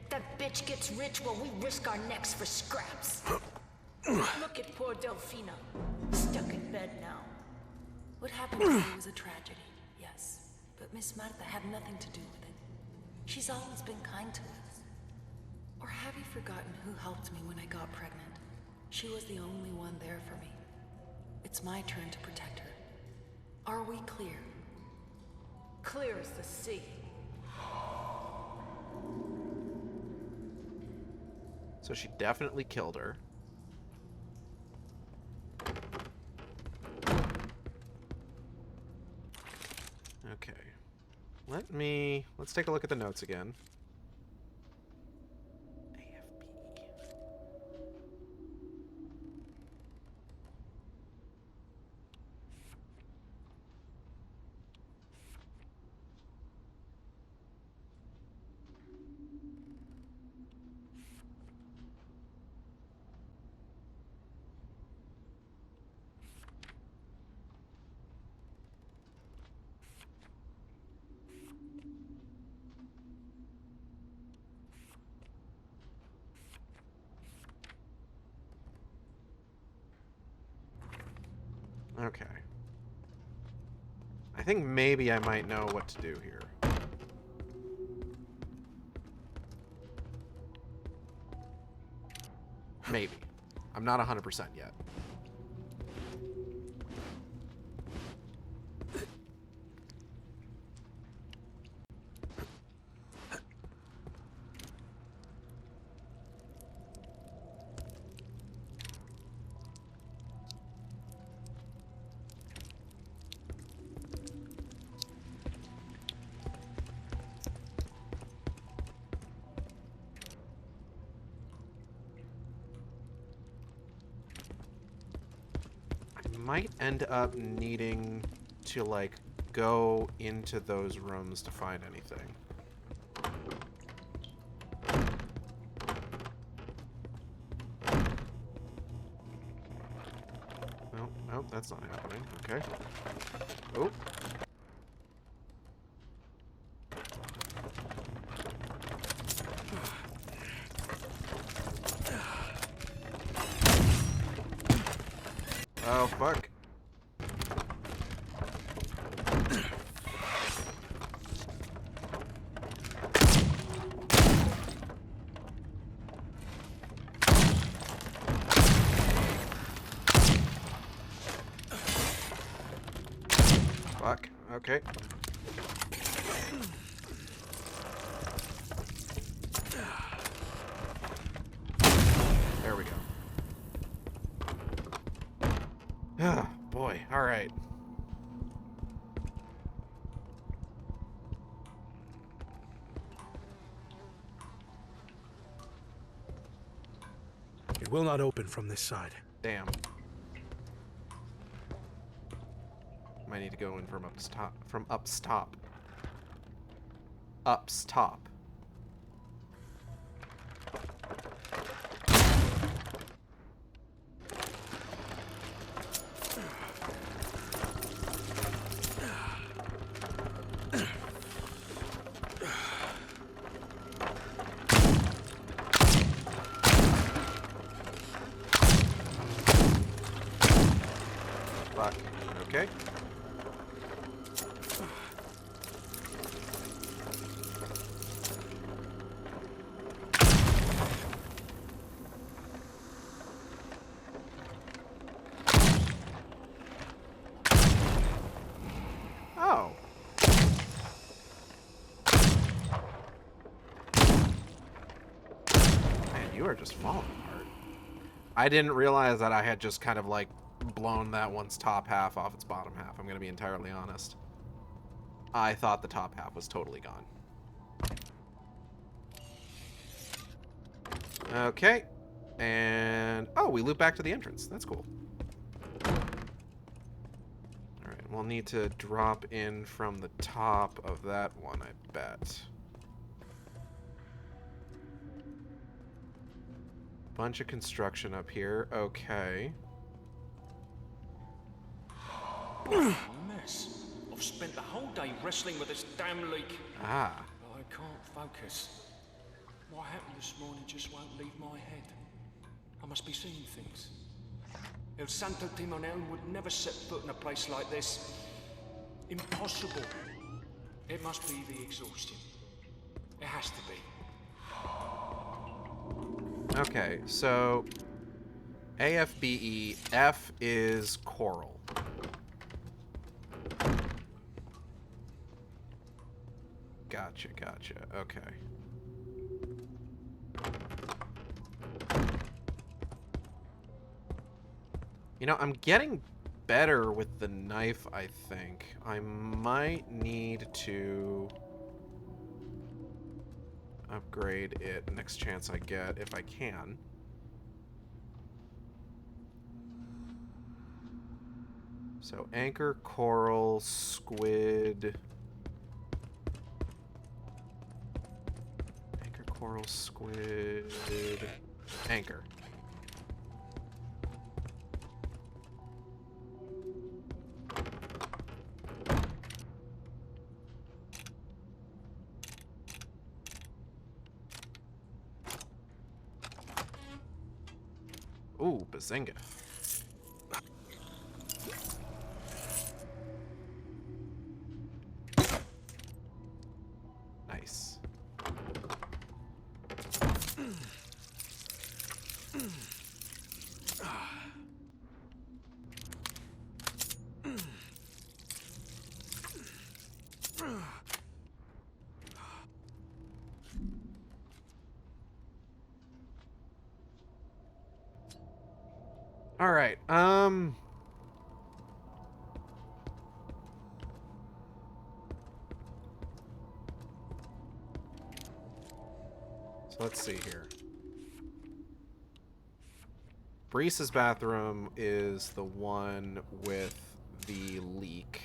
Speaker 8: That bitch gets rich while we risk our necks for scraps. Look at poor Delphina, stuck in bed now.
Speaker 13: What happened to you was a tragedy, yes. But Miss Marta had nothing to do with it. She's always been kind to us. Or have you forgotten who helped me when I got pregnant? She was the only one there for me. It's my turn to protect her. Are we clear?
Speaker 8: Clear as the sea.
Speaker 1: So she definitely killed her. Okay. Let's take a look at the notes again. Okay. I think maybe I might know what to do here. Maybe. I'm not 100% yet. Might end up needing to, like, go into those rooms to find anything. No, no, that's not happening. Okay. Oh. Oh, fuck. Fuck. Okay. There we go. Ah, boy. All right.
Speaker 2: It will not open from this side.
Speaker 1: Damn. Might need to go in from upstop. From upstop. Upstop. Fuck. Okay. Oh. Man, you are just falling apart. I didn't realize that I had just kind of like blown that one's top half off its bottom half. I'm going to be entirely honest. I thought the top half was totally gone. Okay. And... oh, we loop back to the entrance. That's cool. Alright, we'll need to drop in from the top of that one, I bet. Bunch of construction up here. Okay.
Speaker 3: Mess. I've spent the whole day wrestling with this damn leak.
Speaker 1: Ah.
Speaker 3: But I can't focus. What happened this morning just won't leave my head. I must be seeing things. El Santo Timonel would never set foot in a place like this. Impossible. It must be the exhaustion. It has to be.
Speaker 1: Okay, so AFBE. F is coral. Gotcha, gotcha. Okay. You know, I'm getting better with the knife, I think. I might need to upgrade it next chance I get, if I can. So, anchor, coral, squid... Anchor, coral, squid... Anchor. Ooh, bazinga. Nice. All right. So let's see here. Breeze's bathroom is the one with the leak.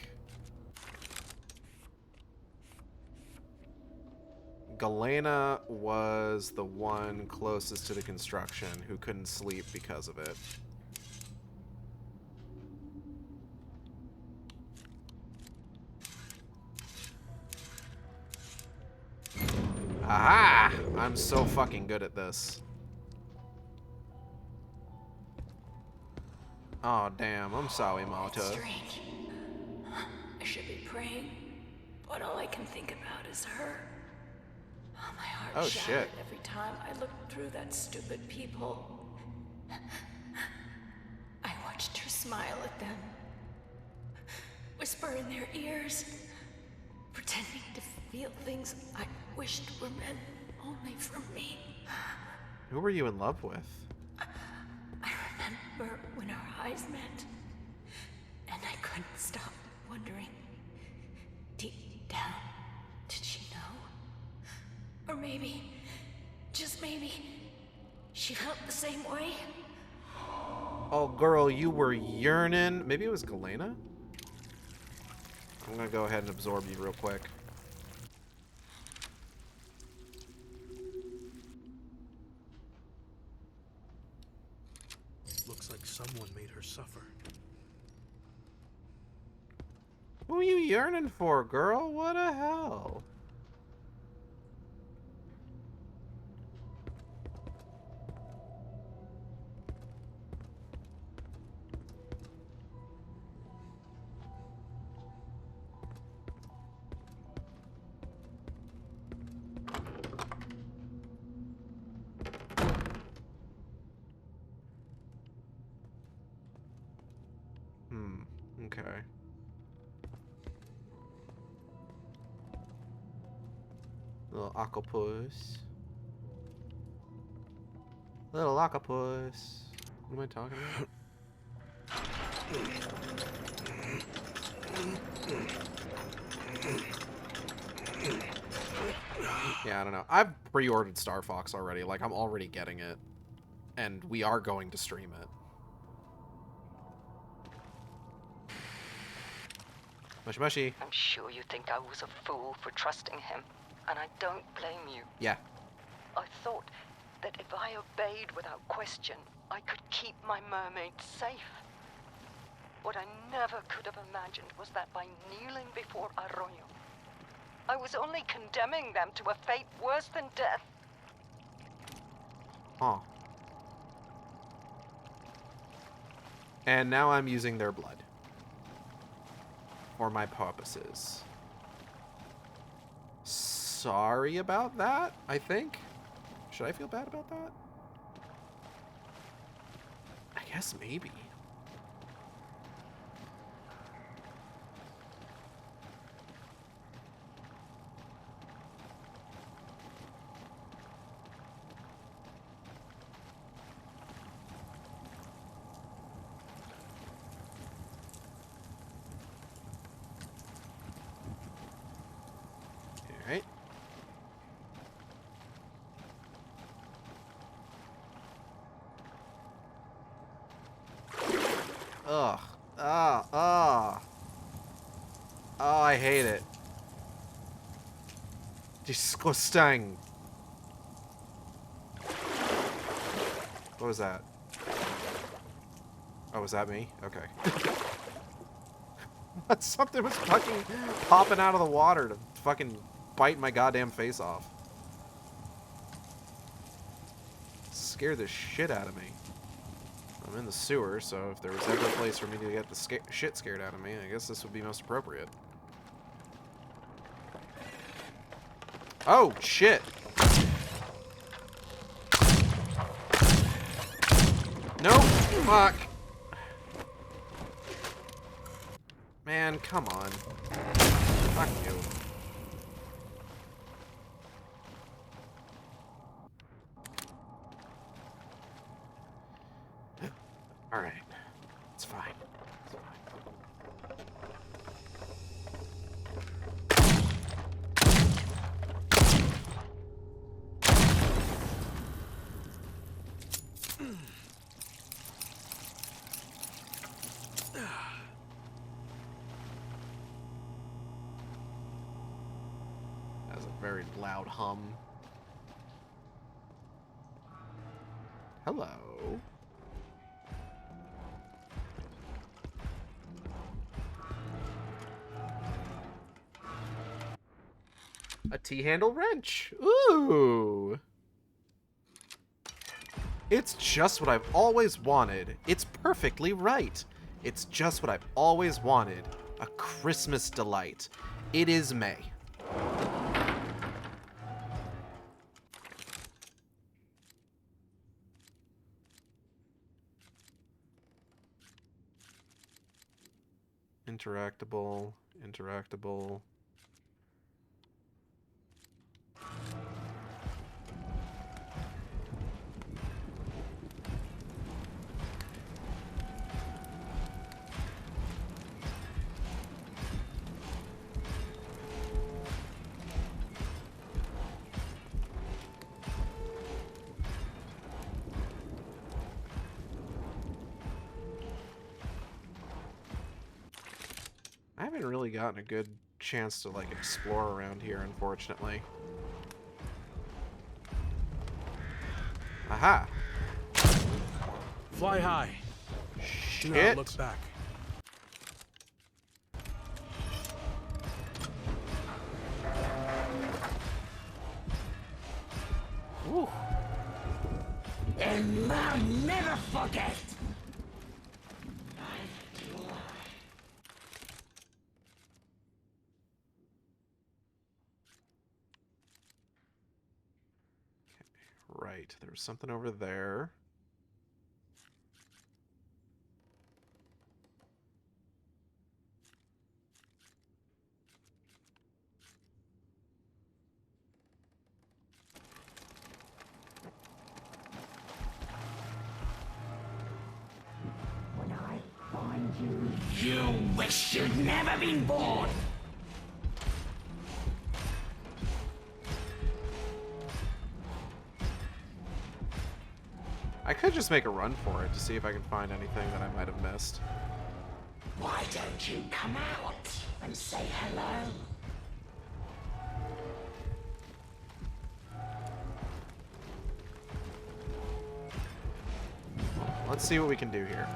Speaker 1: Galena was the one closest to the construction who couldn't sleep because of it. Aha! I'm so fucking good at this. Oh, damn. I'm sorry, Malta.
Speaker 9: Strange. I should be praying, but all I can think about is her. Oh, my heart
Speaker 1: Oh,
Speaker 9: shattered
Speaker 1: shit.
Speaker 9: every time I looked through that stupid peephole. I watched her smile at them, whisper in their ears, pretending to feel things I wished were meant only for me.
Speaker 1: Who were you in love with?
Speaker 9: I remember when our eyes met, and I couldn't stop wondering, deep down, did she know? Or maybe, just maybe, she felt the same way?
Speaker 1: Oh, girl, you were yearning. Maybe it was Galena? I'm gonna go ahead and absorb you real quick.
Speaker 2: Looks like someone made her suffer.
Speaker 1: Who are you yearning for, girl? What the hell? Okay. Little octopus. Little octopus. What am I talking about? Yeah, I don't know. I've pre-ordered Star Fox already. Like, I'm already getting it. And we are going to stream it. Mushy mushy.
Speaker 10: I'm sure you think I was a fool for trusting him, and I don't blame you.
Speaker 1: Yeah.
Speaker 10: I thought that if I obeyed without question, I could keep my mermaids safe. What I never could have imagined was that by kneeling before Arroyo, I was only condemning them to a fate worse than death.
Speaker 1: Huh. And now I'm using their blood. For my purposes. Sorry about that, I think. Should I feel bad about that? I I guess maybe. Alright. Ugh. Oh, I hate it. Disgusting. What was that? Oh, was that me? Okay. Something was fucking popping out of the water to fucking bite my goddamn face off. Scared the shit out of me. I'm in the sewer, so if there was ever a place for me to get the shit scared out of me, I guess this would be most appropriate. Oh, shit! No! Fuck! Man, come on. Fuck you. Alright. It's fine. It's fine. That was a very loud hum. Hello. A T-handle wrench. Ooh. It's just what I've always wanted. It's perfectly right. It's just what I've always wanted. A Christmas delight. It is May. Interactable. Interactable. I haven't really gotten a good chance to, like, explore around here, unfortunately. Aha!
Speaker 2: Fly high.
Speaker 1: Shit!
Speaker 2: Do not look back.
Speaker 1: Ooh.
Speaker 4: And I'll never forget.
Speaker 1: Right, there was something over there.
Speaker 4: When I find you, you wish you'd never been born.
Speaker 1: I could just make a run for it to see if I can find anything that I might have missed.
Speaker 4: Why don't you come out and say hello?
Speaker 1: Let's see what we can do here.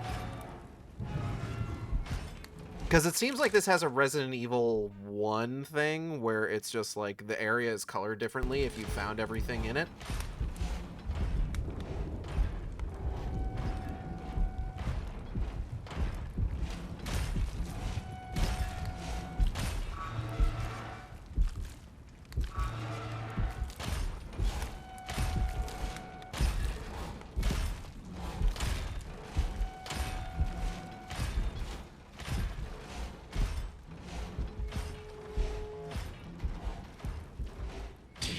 Speaker 1: Because it seems like this has a Resident Evil 1 thing where it's just like the area is colored differently if you found everything in it.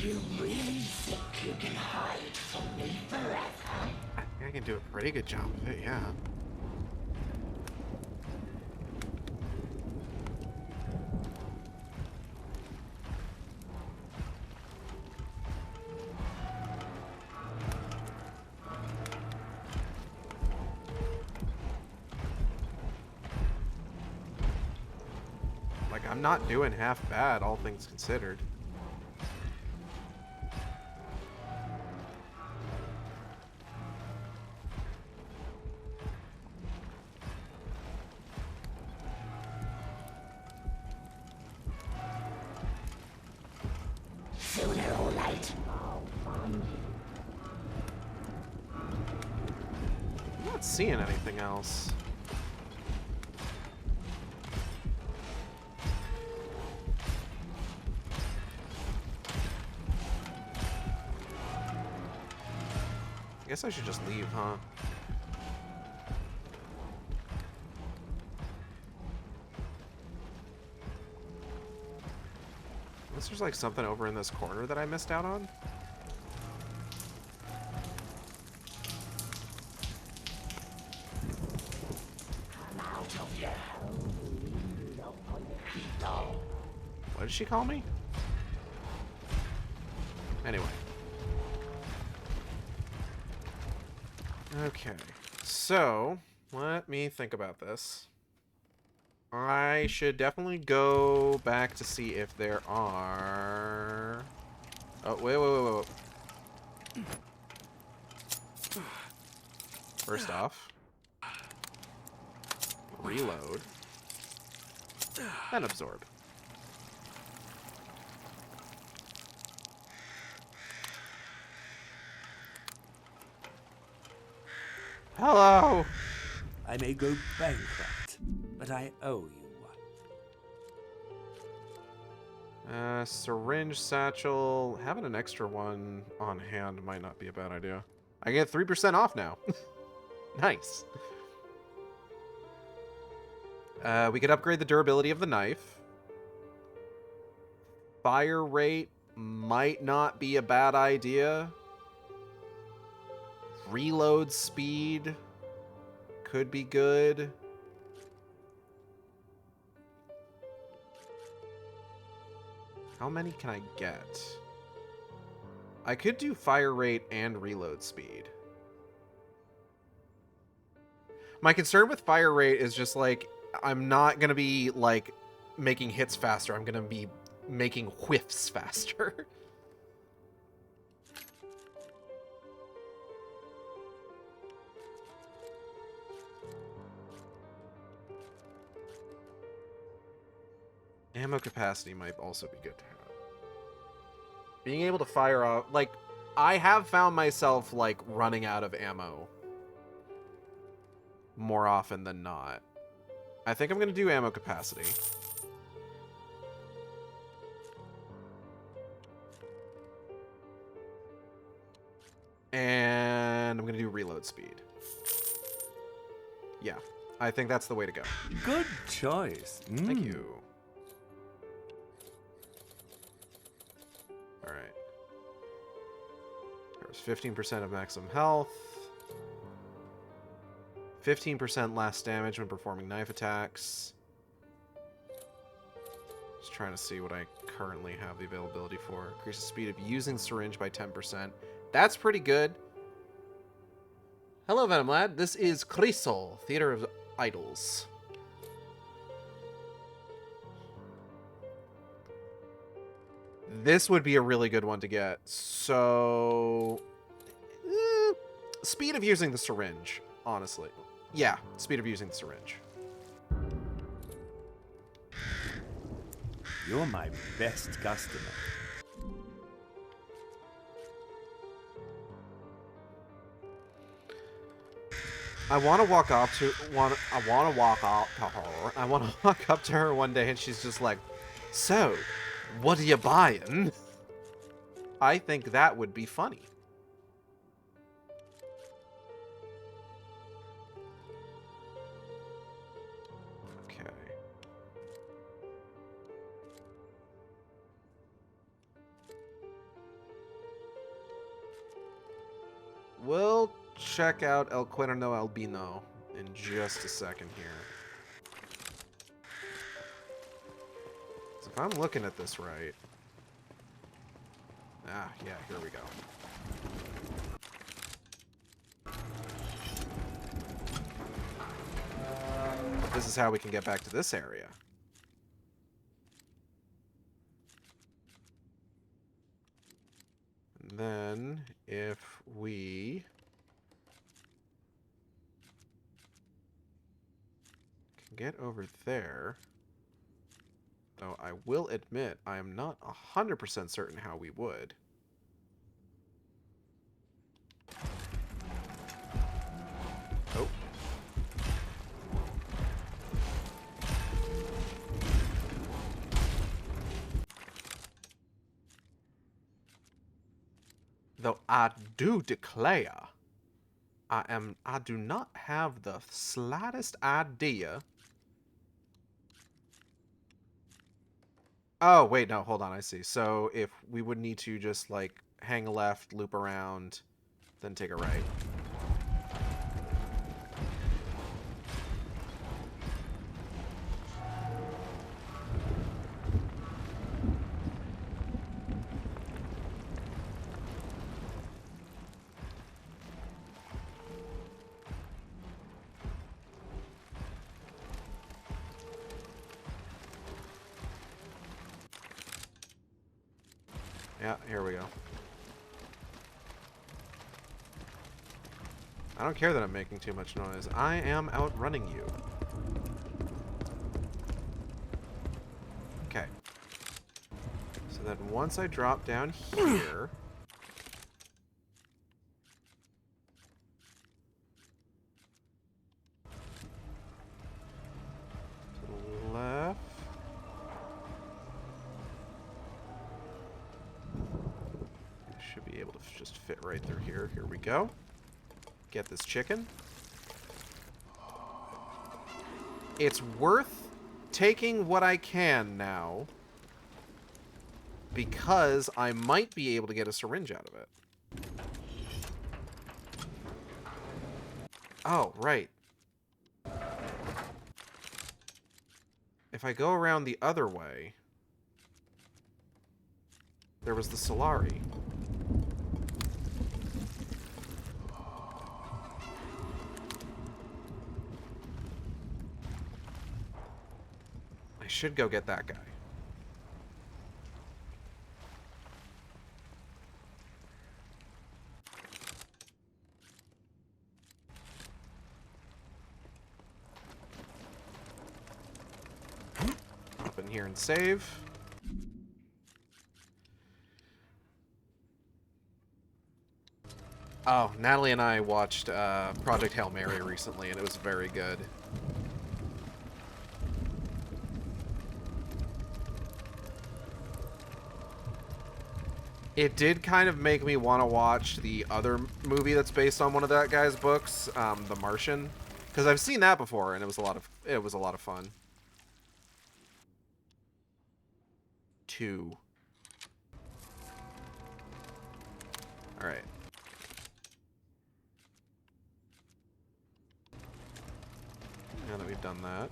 Speaker 4: You really think you can hide from me forever?
Speaker 1: I think I can do a pretty good job of it, yeah. Like, I'm not doing half bad, all things considered.
Speaker 4: Sooner or later, I'll find you.
Speaker 1: I'm not seeing anything else. I guess I should just leave, huh? Unless there's like something over in this corner that I missed out on.
Speaker 4: Come out of your hole, you Crisol.
Speaker 1: What did she call me? Anyway. Okay, so let me think about this. I should definitely go back to see if there are... Oh, wait. First off, reload, then absorb. Hello!
Speaker 11: I may go bankrupt, but I owe you one.
Speaker 1: Syringe satchel. Having an extra one on hand might not be a bad idea. I get 3% off now. Nice. We could upgrade the durability of the knife. Fire rate might not be a bad idea. Reload speed could be good. How many can I get? I could do fire rate and reload speed. My concern with fire rate is just like, I'm not going to be like making hits faster. I'm going to be making whiffs faster. Ammo capacity might also be good to have. Being able to fire off, like, I have found myself, like, running out of ammo more often than not. I think I'm going to do ammo capacity. And I'm going to do reload speed. Yeah, I think that's the way to go.
Speaker 11: Good choice.
Speaker 1: Thank you. Alright. There's 15% of maximum health. 15% less damage when performing knife attacks. Just trying to see what I currently have the availability for. Increases speed of using syringe by 10%. That's pretty good. Hello, Venom Lad. This is Crisol, Theater of Idols. This would be a really good one to get. So... speed of using the syringe, honestly. Yeah, speed of using the syringe.
Speaker 11: You're my best customer.
Speaker 1: I want to walk up to her. I want to walk up to her one day and she's just like, "So, what are you buying?" I think that would be funny. Okay. we'll check out El Cuerno Albino in just a second here. So if I'm looking at this right... Ah, yeah, here we go. This is how we can get back to this area. And then, if we... can get over there... Though I will admit, I am not 100% certain how we would. Oh. Though I do declare, I do not have the slightest idea. Oh, wait, no, hold on, I see. So if we would need to just, like, hang a left, loop around, then take a right. Yeah, here we go. I don't care that I'm making too much noise. I am outrunning you. Okay. So then once I drop down here... to the left... should be able to just fit right through here. Here we go. Get this chicken. It's worth taking what I can now, because I might be able to get a syringe out of it. Oh, right. If I go around the other way, there was the Solari. I should go get that guy. Up in here and save. Oh, Natalie and I watched Project Hail Mary recently, and it was very good. It did kind of make me want to watch the other movie that's based on one of that guy's books, The Martian, because I've seen that before, and it was a lot of fun. 2. All right. Now that we've done that.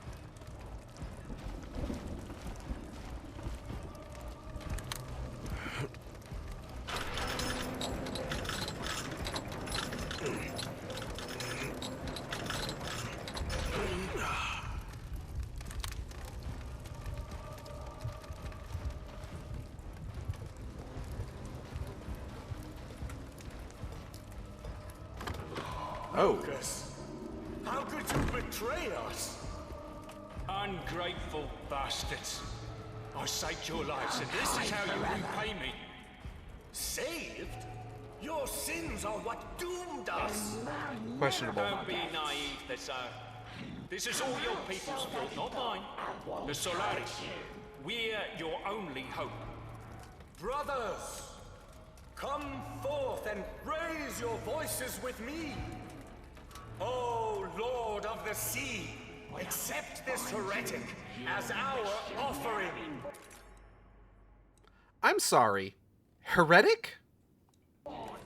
Speaker 1: Oh.
Speaker 5: Lucas, how could you betray us?
Speaker 3: Ungrateful bastards. I saved your lives, and this is how you repay me.
Speaker 5: Saved? Your sins are what doomed us.
Speaker 1: Questionable.
Speaker 3: Don't be naive, Thesar. This is all your people's fault, not mine. The Solaris. We're your only hope.
Speaker 5: Brothers, come forth and raise your voices with me. O Lord of the Sea, accept this heretic as our offering.
Speaker 1: I'm sorry. Heretic?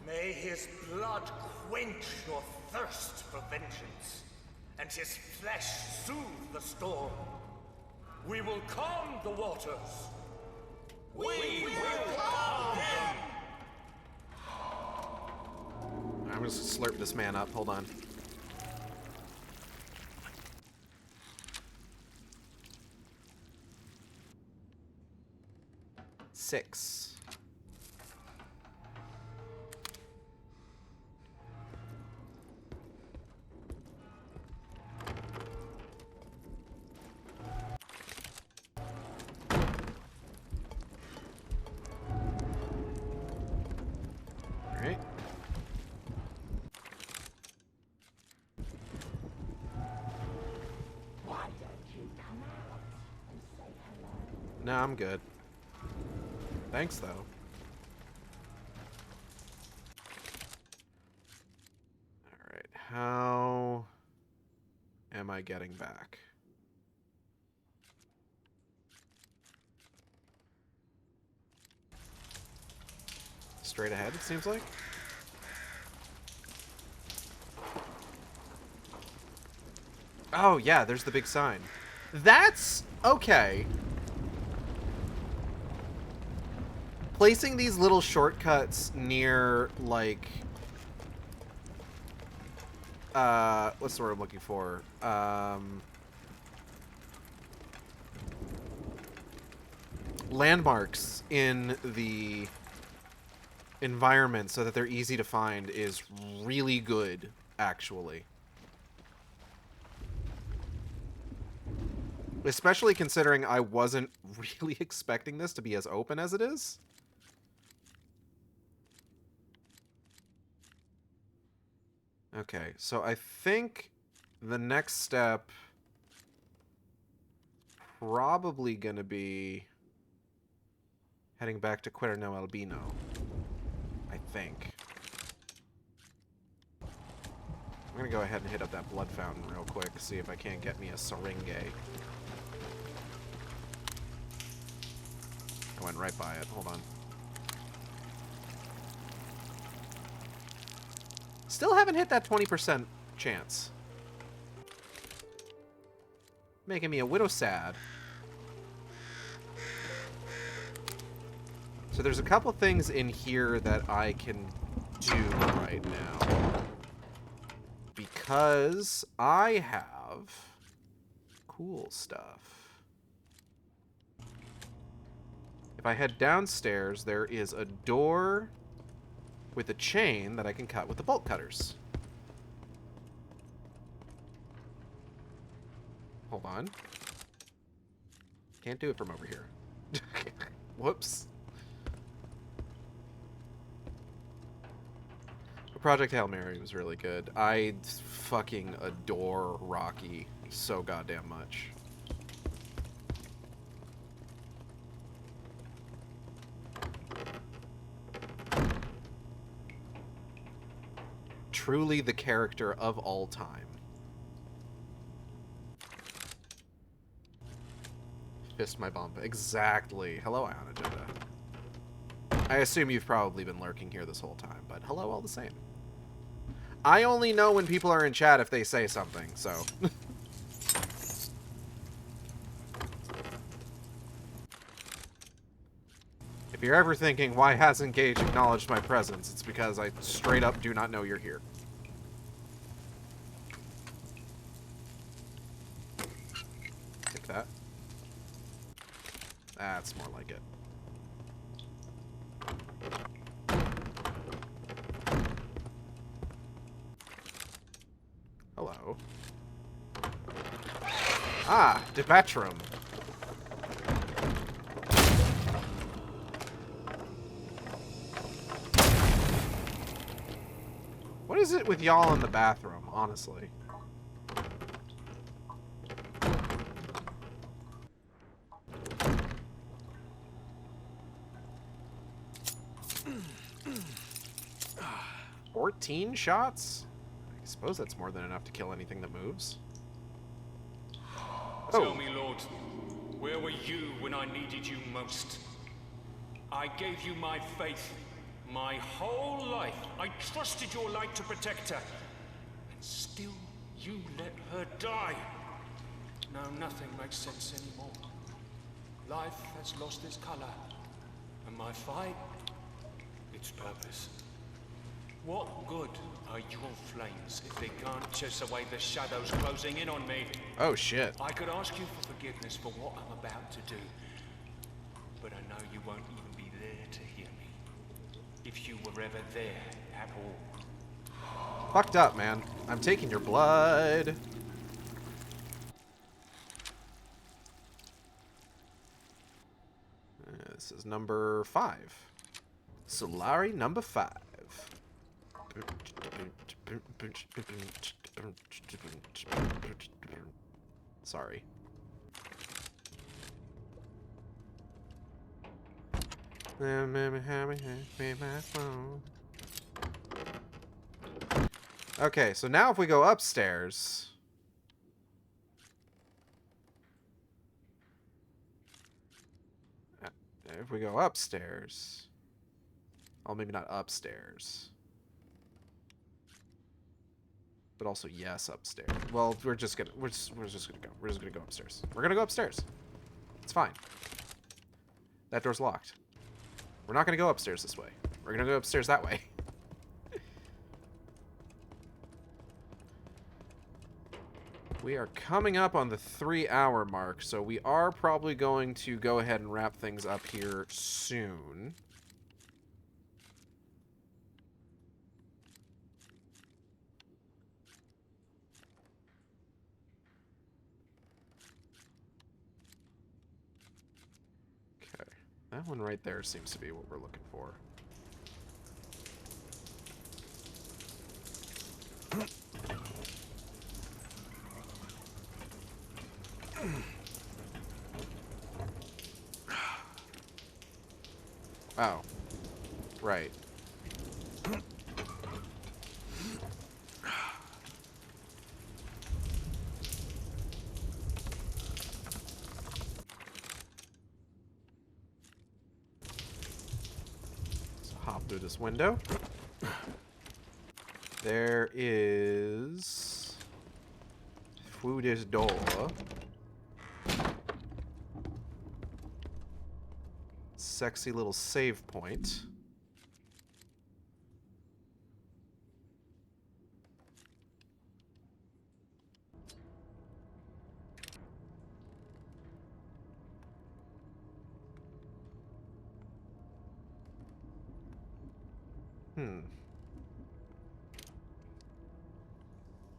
Speaker 5: May May his blood quench your thirst for vengeance, and his flesh soothe the storm. We will calm the waters. We will calm him!
Speaker 1: I'm just gonna slurp this man up. Hold on. Six. Alright.
Speaker 4: Why don't you come out and say hello?
Speaker 1: No, I'm good. Thanks, though. Alright, how am I getting back? Straight ahead, it seems like? Oh, yeah, there's the big sign. That's okay. Placing these little shortcuts near, like, what's the word I'm looking for? Landmarks in the environment so that they're easy to find is really good, actually. Especially considering I wasn't really expecting this to be as open as it is. Okay, so I think the next step probably gonna be heading back to Cuerno Albino. I think. I'm gonna go ahead and hit up that blood fountain real quick, see if I can't get me a syringe. I went right by it. Hold on. Still haven't hit that 20% chance. Making me a widow sad. So there's a couple things in here that I can do right now. Because I have cool stuff. If I head downstairs, there is a door with a chain that I can cut with the bolt cutters. Hold on. Can't do it from over here. Whoops. Project Hail Mary was really good. I fucking adore Rocky so goddamn much. Truly the character of all time. Fist my bump. Exactly. Hello, Ion Agenda. I assume you've probably been lurking here this whole time, but hello all the same. I only know when people are in chat if they say something, so... If you're ever thinking, why hasn't Gage acknowledged my presence, it's because I straight up do not know you're here. Take that. That's more like it. Hello. Ah, Debatrum. What is it with y'all in the bathroom, honestly? $14 shots? I suppose that's more than enough to kill anything that moves.
Speaker 3: Tell me, Lord, where were you when I needed you most? I gave you my faith, My whole life, I trusted your light to protect her. And still, you let her die. Now nothing makes sense anymore. Life has lost its color. And my fight, its purpose. What good are your flames if they can't chase away the shadows closing in on me?
Speaker 1: Oh, shit.
Speaker 3: I could ask you for forgiveness for what I'm about to do. But I know you won't even be there to hear me. If you were ever there at all.
Speaker 1: Fucked up, man. I'm taking your blood. This is number 5. Solari number 5. Sorry. Okay, so now if we go upstairs... If we go upstairs... Oh, maybe not upstairs. But also, yes, upstairs. Well, we're just gonna go upstairs. We're gonna go upstairs. It's fine. That door's locked. We're not gonna go upstairs this way. We're gonna go upstairs that way. We are coming up on the 3-hour mark, so we are probably going to go ahead and wrap things up here soon. Okay, that one right there seems to be what we're looking for. Oh. Right. So hop through this window. There is... through this door. Sexy little save point. I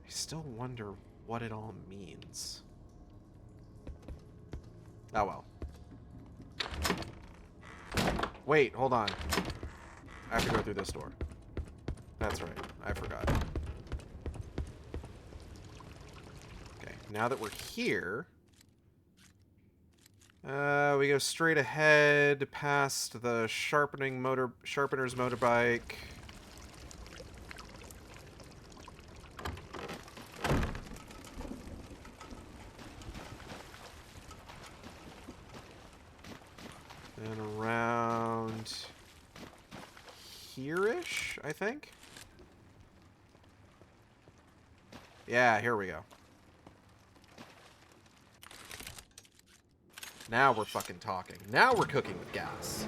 Speaker 1: still wonder what it all means. Oh well. Wait, hold on. I have to go through this door. That's right. I forgot. Okay, now that we're here... we go straight ahead past the sharpener's motorbike. And around here-ish, I think? Yeah, here we go. Now we're fucking talking. Now we're cooking with gas.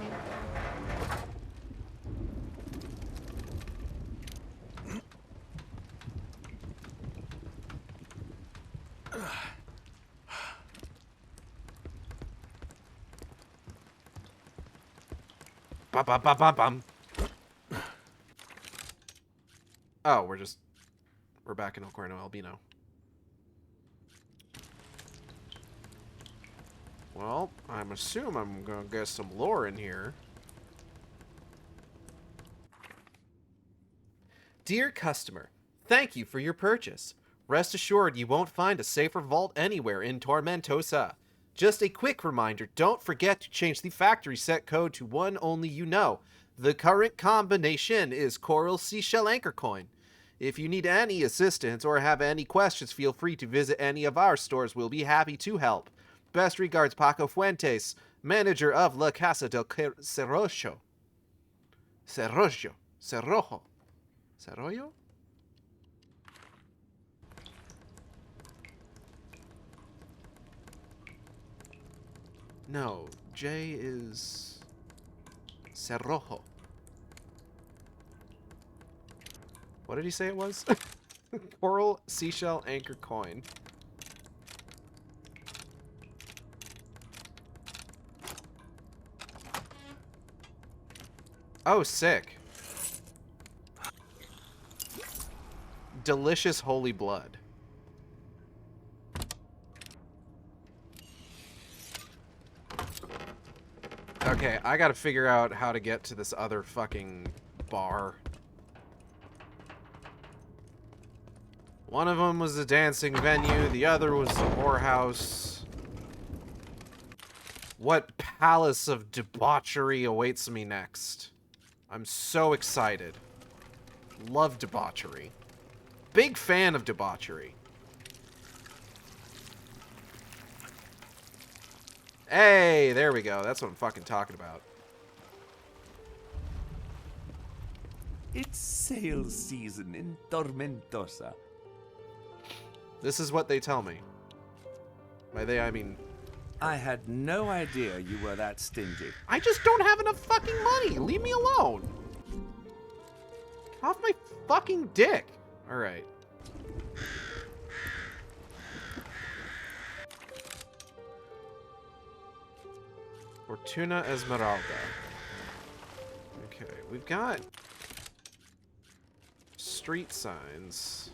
Speaker 1: Bum. Oh, we're back in El Cuerno Albino. Well, I'm assuming I'm gonna get some lore in here. Dear customer, thank you for your purchase. Rest assured you won't find a safer vault anywhere in Tormentosa. Just a quick reminder, don't forget to change the factory set code to one only you know. The current combination is Coral Seashell Anchor Coin. If you need any assistance or have any questions, feel free to visit any of our stores. We'll be happy to help. Best regards, Paco Fuentes, manager of La Casa del Cerrocho. Cerrojo. Cerrojo. Cerrojo? No, J is Cerrojo. What did he say it was? Coral, seashell, anchor, coin. Oh, sick. Delicious holy blood. Okay, I gotta figure out how to get to this other fucking bar. One of them was a dancing venue, the other was the whorehouse. What palace of debauchery awaits me next? I'm so excited. Love debauchery. Big fan of debauchery. Hey, there we go. That's what I'm fucking talking about.
Speaker 11: It's sale season in Tormentosa.
Speaker 1: This is what they tell me. By they, I mean...
Speaker 11: I had no idea you were that stingy.
Speaker 1: I just don't have enough fucking money. Leave me alone. Get off my fucking dick. Alright. Fortuna Esmeralda. Okay, we've got street signs.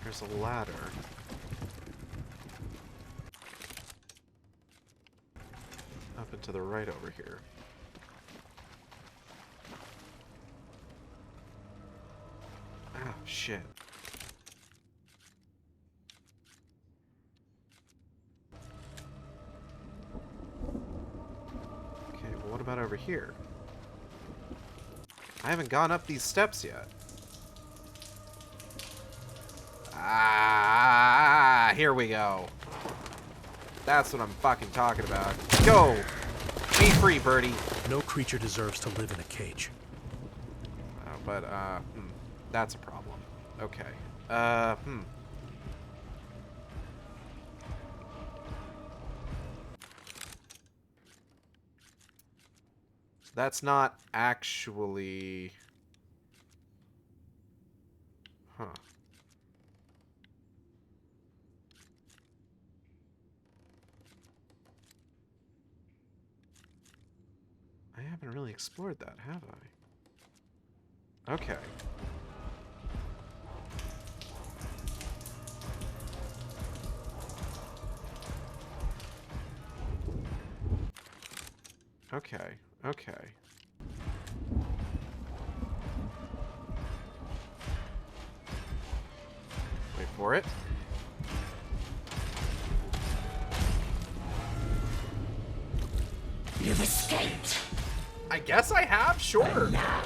Speaker 1: There's a ladder. Up and to the right over here. Ah, shit. Okay, well what about over here? I haven't gone up these steps yet. Ah, here we go. That's what I'm fucking talking about. Go! Be free, birdie.
Speaker 2: No creature deserves to live in a cage.
Speaker 1: That's a problem. Okay. That's not actually... Huh. I haven't really explored that, have I? Okay. Okay, okay. Wait for it.
Speaker 4: You've escaped.
Speaker 1: I guess I have, sure.
Speaker 4: Now.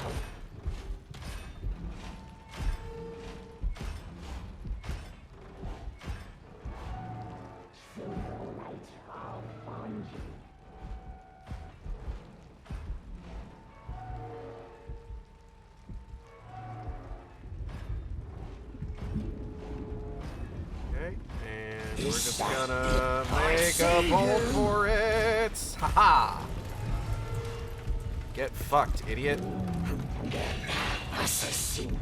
Speaker 1: Okay, and we're just gonna make a bolt for it. Haha! Get fucked, idiot.
Speaker 4: Assassin.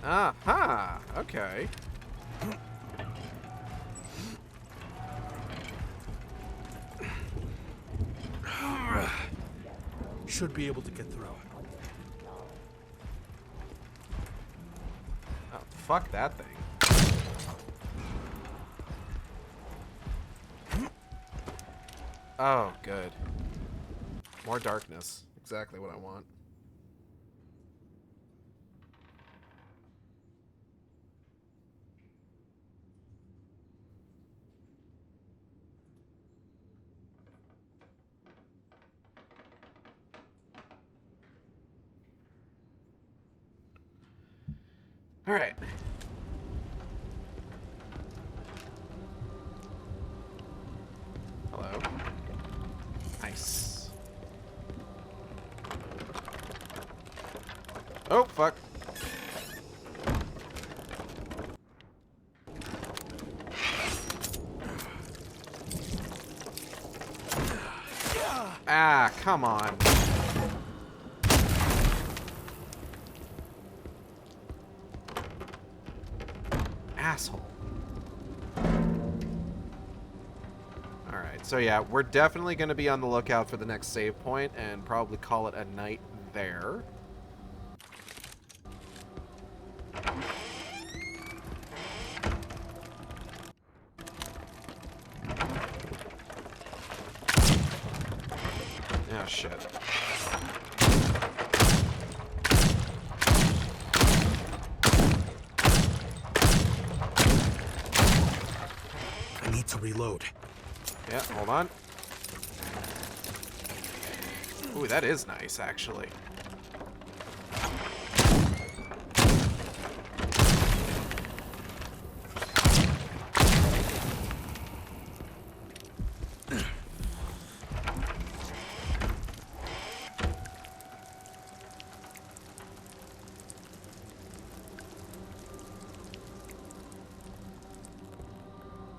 Speaker 1: Aha! Okay.
Speaker 2: should be able to get through.
Speaker 1: Oh, fuck that thing. Oh, good. More darkness. Exactly what I want. All right. Hello. Nice. Oh, fuck. Ah, come on. Asshole. Alright, so yeah, we're definitely going to be on the lookout for the next save point and probably call it a night there. Oh, shit.
Speaker 2: I need to reload.
Speaker 1: Yeah, hold on. Ooh, that is nice, actually.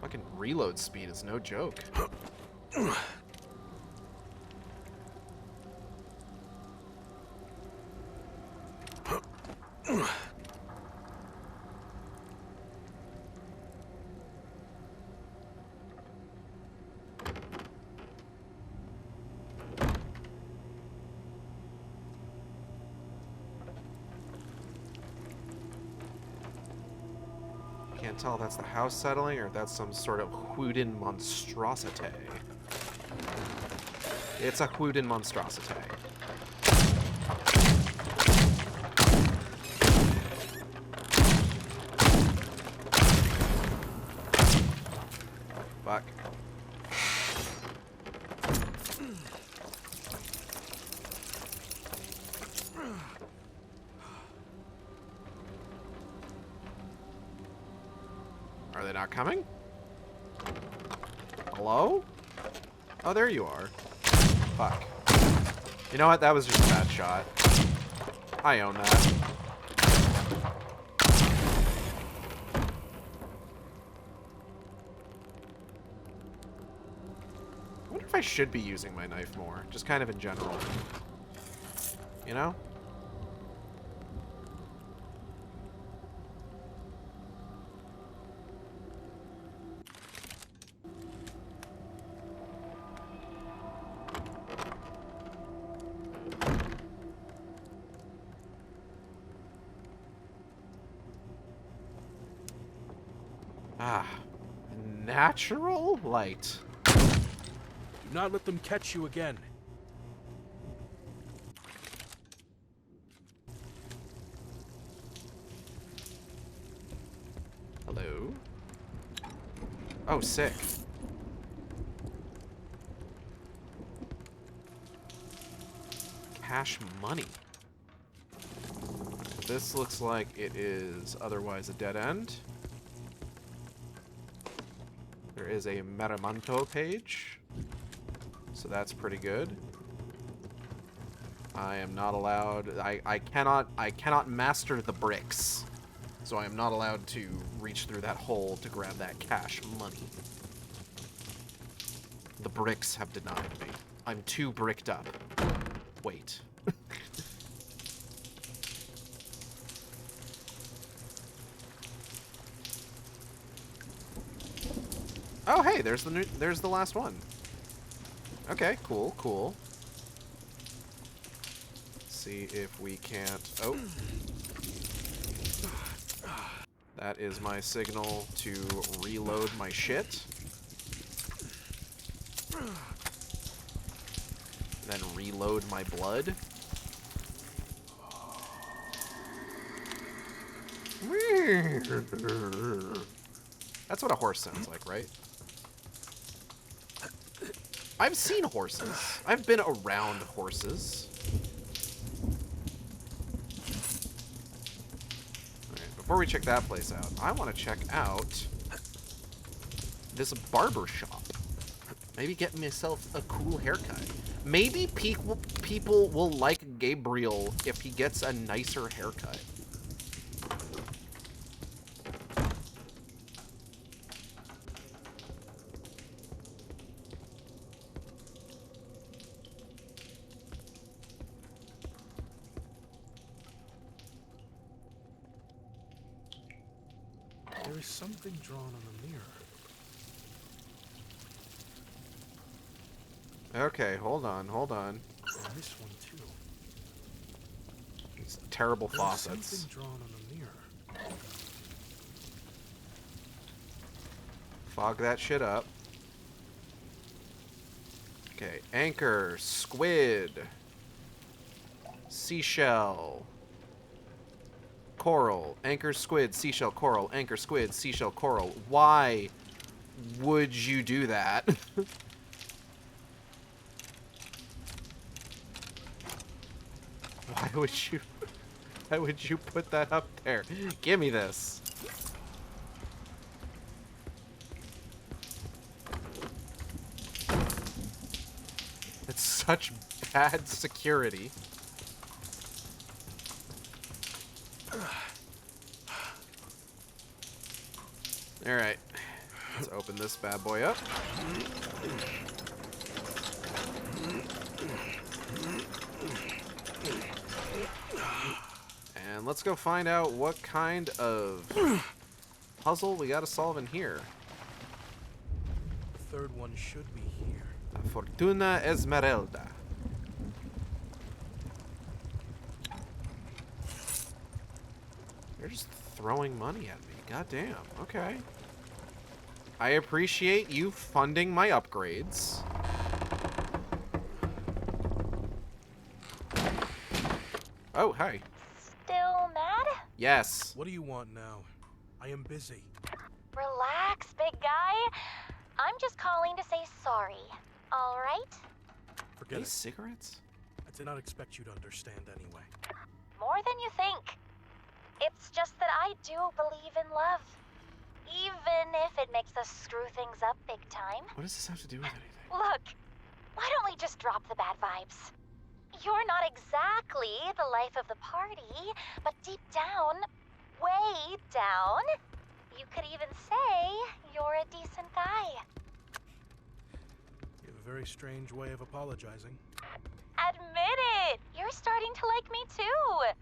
Speaker 1: Fucking reload speed is no joke. Can't tell if that's the house settling or if that's some sort of wooden monstrosity. It's a wooden monstrosity. Fuck. Are they not coming? Hello? Oh, there you are. Fuck. You know what? That was just a bad shot. I own that. I wonder if I should be using my knife more. Just kind of in general. You know? Ah, natural light.
Speaker 2: Do not let them catch you again.
Speaker 1: Hello? Oh, sick. Cash money. This looks like it is otherwise a dead end. There is a Meramanto page, so that's pretty good. I am not allowed. I cannot master the bricks, so I am not allowed to reach through that hole to grab that cash money. The bricks have denied me. I'm too bricked up. Wait. Oh, hey, there's the last one. Okay, cool, cool. see if we can't... Oh. That is my signal to reload my shit. Then reload my blood. That's what a horse sounds like, right? I've seen horses. I've been around horses. Alright, before we check that place out, I want to check out this barber shop. Maybe get myself a cool haircut. Maybe people will like Gabriel if he gets a nicer haircut.
Speaker 2: There is something drawn on the mirror.
Speaker 1: Okay, hold on.
Speaker 2: And this one too.
Speaker 1: These terrible
Speaker 2: There's
Speaker 1: faucets.
Speaker 2: something drawn on the mirror.
Speaker 1: Fog that shit up. Okay, anchor, squid, seashell, coral, anchor, squid, seashell, coral, anchor, squid, seashell, coral. Why would you do that? Why would you put that up there? Give me this. It's such bad security. All right, let's open this bad boy up. And let's go find out what kind of puzzle we gotta solve in here.
Speaker 2: The third one should be here.
Speaker 1: La Fortuna Esmeralda. They're just throwing money at me. Goddamn. Okay. I appreciate you funding my upgrades. Oh, hi.
Speaker 7: Still mad?
Speaker 1: Yes.
Speaker 2: What do you want now? I am busy.
Speaker 7: Relax, big guy. I'm just calling to say sorry. All right?
Speaker 2: Forget
Speaker 1: These
Speaker 2: it.
Speaker 1: cigarettes?
Speaker 2: I did not expect you to understand anyway.
Speaker 7: More than you think. It's just that I do believe in love. Even if it makes us screw things up big time.
Speaker 1: What does this have to do with anything?
Speaker 7: Look, why don't we just drop the bad vibes? You're not exactly the life of the party, but deep down, way down, you could even say you're a decent guy.
Speaker 2: You have a very strange way of apologizing.
Speaker 7: Admit it! You're starting to like me too,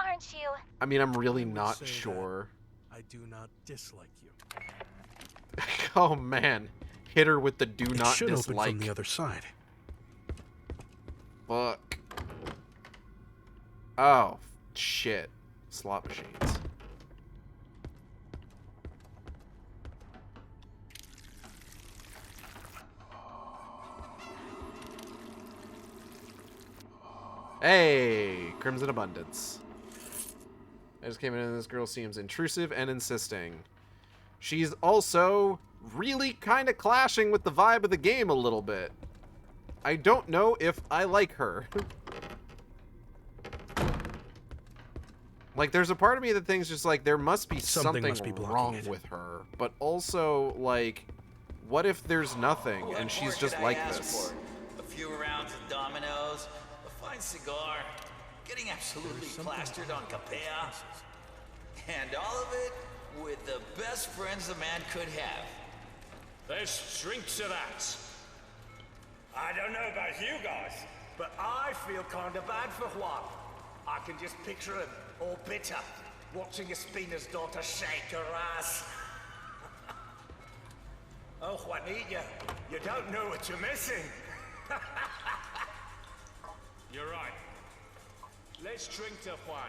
Speaker 7: aren't you?
Speaker 1: I mean, I'm really
Speaker 2: I would
Speaker 1: not
Speaker 2: say
Speaker 1: sure.
Speaker 2: that I do not dislike you.
Speaker 1: Oh man, hit her with the do
Speaker 2: It
Speaker 1: not
Speaker 2: should
Speaker 1: dislike.
Speaker 2: open from the other side.
Speaker 1: Fuck. Oh, shit. Slot machines. Hey, Crimson Abundance. I just came in and this girl seems intrusive and insisting. She's also really kind of clashing with the vibe of the game a little bit. I don't know if I like her. Like, there's a part of me that thinks just like there must be something
Speaker 2: must be blocking
Speaker 1: wrong
Speaker 2: it.
Speaker 1: with her. But also, like, what if there's nothing and
Speaker 6: What
Speaker 1: she's
Speaker 6: more
Speaker 1: just
Speaker 6: could I
Speaker 1: like
Speaker 6: ask
Speaker 1: this?
Speaker 6: for? A few rounds of dominoes, a fine cigar, getting absolutely plastered on Capella, and all of it with the best friends a man could have.
Speaker 3: There's drinks to that.
Speaker 5: I don't know about you guys, but I feel kind of bad for Juan. I can just picture him, all bitter, watching Espina's daughter shake her ass. Oh, Juanita, you don't know what you're missing.
Speaker 3: You're right. Let's drink to Juan.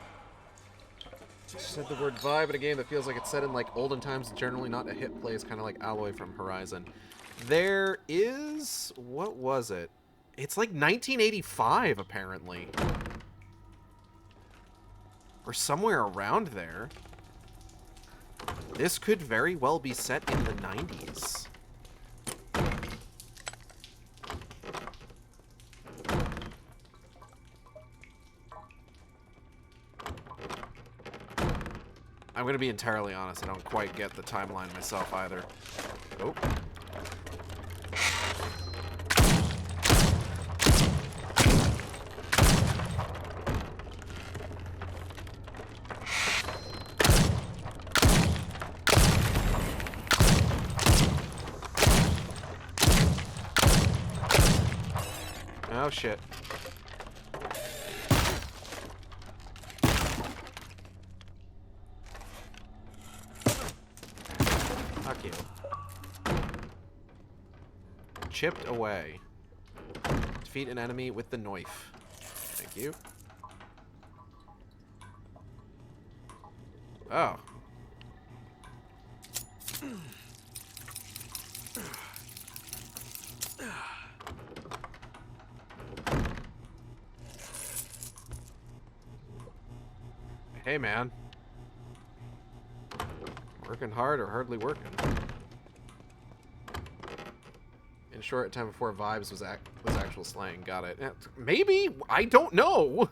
Speaker 1: Said the word vibe in a game that feels like it's set in like olden times, generally not a hit place, kind of like Alloy from Horizon. There is... what was it? It's like 1985, apparently. Or somewhere around there. This could very well be set in the 90s. I'm going to be entirely honest, I don't quite get the timeline myself either. Oh. Oh, shit. Fuck you. Chipped away. Defeat an enemy with the knife. Thank you. Oh. Hey, man. Working hard or hardly working? In short, time before vibes was actual slang. Got it. Maybe? I don't know.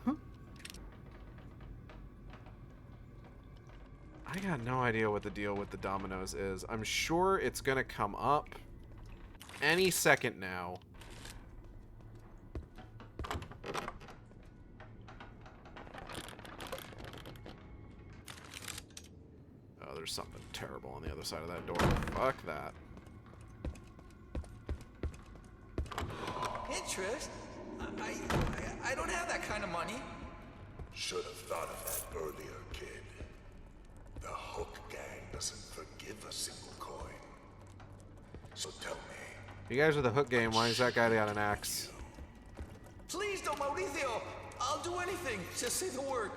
Speaker 1: I got no idea what the deal with the dominoes is. I'm sure it's gonna come up any second now. Oh, there's something terrible on the other side of that door. Fuck that.
Speaker 6: Interest? I don't have that kind of money.
Speaker 14: Should have thought of that earlier, kid. The Hook Gang doesn't forgive a single coin. So tell me.
Speaker 1: You guys are the Hook Game. Why is that guy got an axe?
Speaker 6: Please don't, Mauricio. I'll do anything. Just say the word.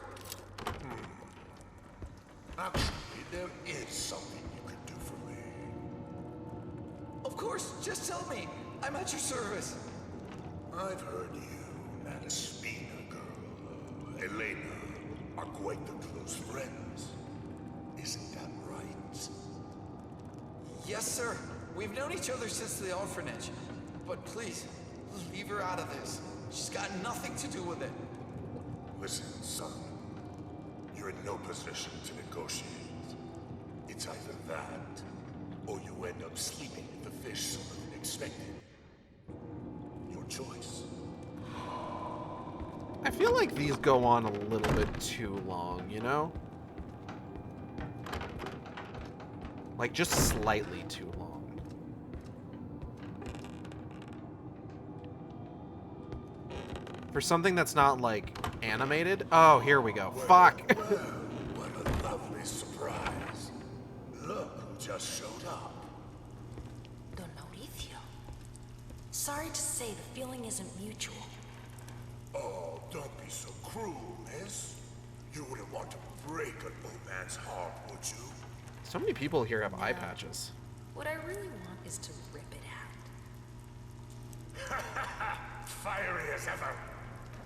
Speaker 14: Actually, there is something you could do for me.
Speaker 6: Of course. Just tell me. I'm at your service.
Speaker 14: I've heard you and Espina girl, Elena, are quite the close friends. Isn't that right?
Speaker 6: Yes, sir. We've known each other since the orphanage. But please, leave her out of this. She's got nothing to do with it.
Speaker 14: Listen, son. You're in no position to negotiate. It's either that, or you end up sleeping with the fish sooner than expected. Your choice.
Speaker 1: I feel like these go on a little bit too long, you know? Like, just slightly too long. For something that's not, like, animated? Oh, here we go.
Speaker 14: Well,
Speaker 1: Fuck!
Speaker 14: Well, what a lovely surprise. Look who just showed up.
Speaker 13: Don Mauricio. Sorry to say, the feeling isn't mutual.
Speaker 14: Oh, don't be so cruel, miss. You wouldn't want to break an old man's heart, would you?
Speaker 1: So many people here have eye patches.
Speaker 13: What I really want is to rip it out.
Speaker 14: Fiery as ever.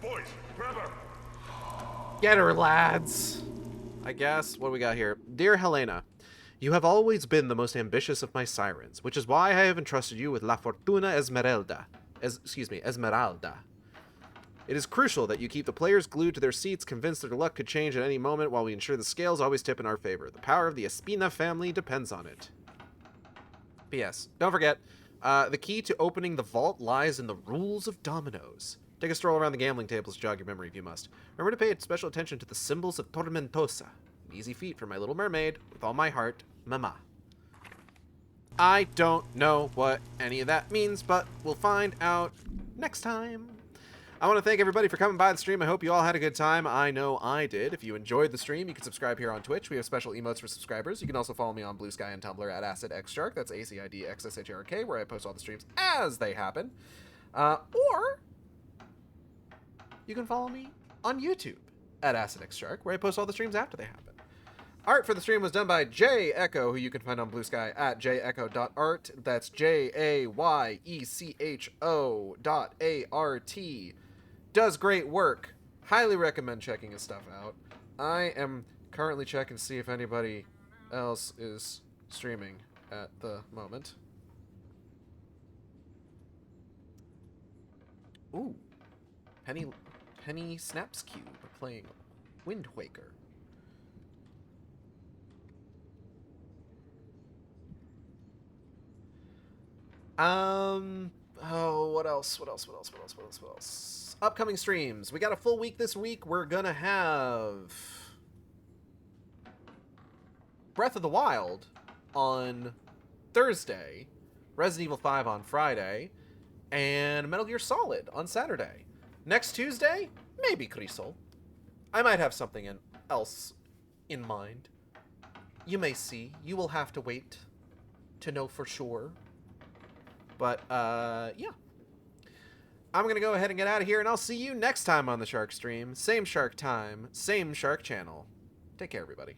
Speaker 14: Boys, grab her.
Speaker 1: Get her, lads! I guess. What do we got here? Dear Helena, you have always been the most ambitious of my sirens, which is why I have entrusted you with La Fortuna Esmeralda. Esmeralda. It is crucial that you keep the players glued to their seats, convinced that their luck could change at any moment, while we ensure the scales always tip in our favor. The power of the Espina family depends on it. P.S. Don't forget, the key to opening the vault lies in the rules of dominoes. Take a stroll around the gambling tables to jog your memory if you must. Remember to pay special attention to the symbols of Tormentosa. An easy feat for my little mermaid. With all my heart, Mama. I don't know what any of that means, but we'll find out next time. I want to thank everybody for coming by the stream. I hope you all had a good time. I know I did. If you enjoyed the stream, you can subscribe here on Twitch. We have special emotes for subscribers. You can also follow me on Blue Sky and Tumblr at AcidXShark. That's AcidXSHRK, where I post all the streams as they happen. Or you can follow me on YouTube at AcidXShark, where I post all the streams after they happen. Art for the stream was done by Jay Echo, who you can find on Blue Sky at jayecho.art. That's JAYECHO.ART. Does great work. Highly recommend checking his stuff out. I am currently checking to see if anybody else is streaming at the moment. Ooh. Penny Snaps Cube playing Wind Waker. Oh, what else? Upcoming streams. We got a full week this week. We're gonna have Breath of the Wild on Thursday, Resident Evil 5 on Friday, and Metal Gear Solid on Saturday. Next Tuesday, maybe Crisol. I might have something else in mind. You may see. You will have to wait to know for sure. But, yeah. I'm going to go ahead and get out of here, and I'll see you next time on the Shark Stream. Same Shark time, same Shark channel. Take care, everybody.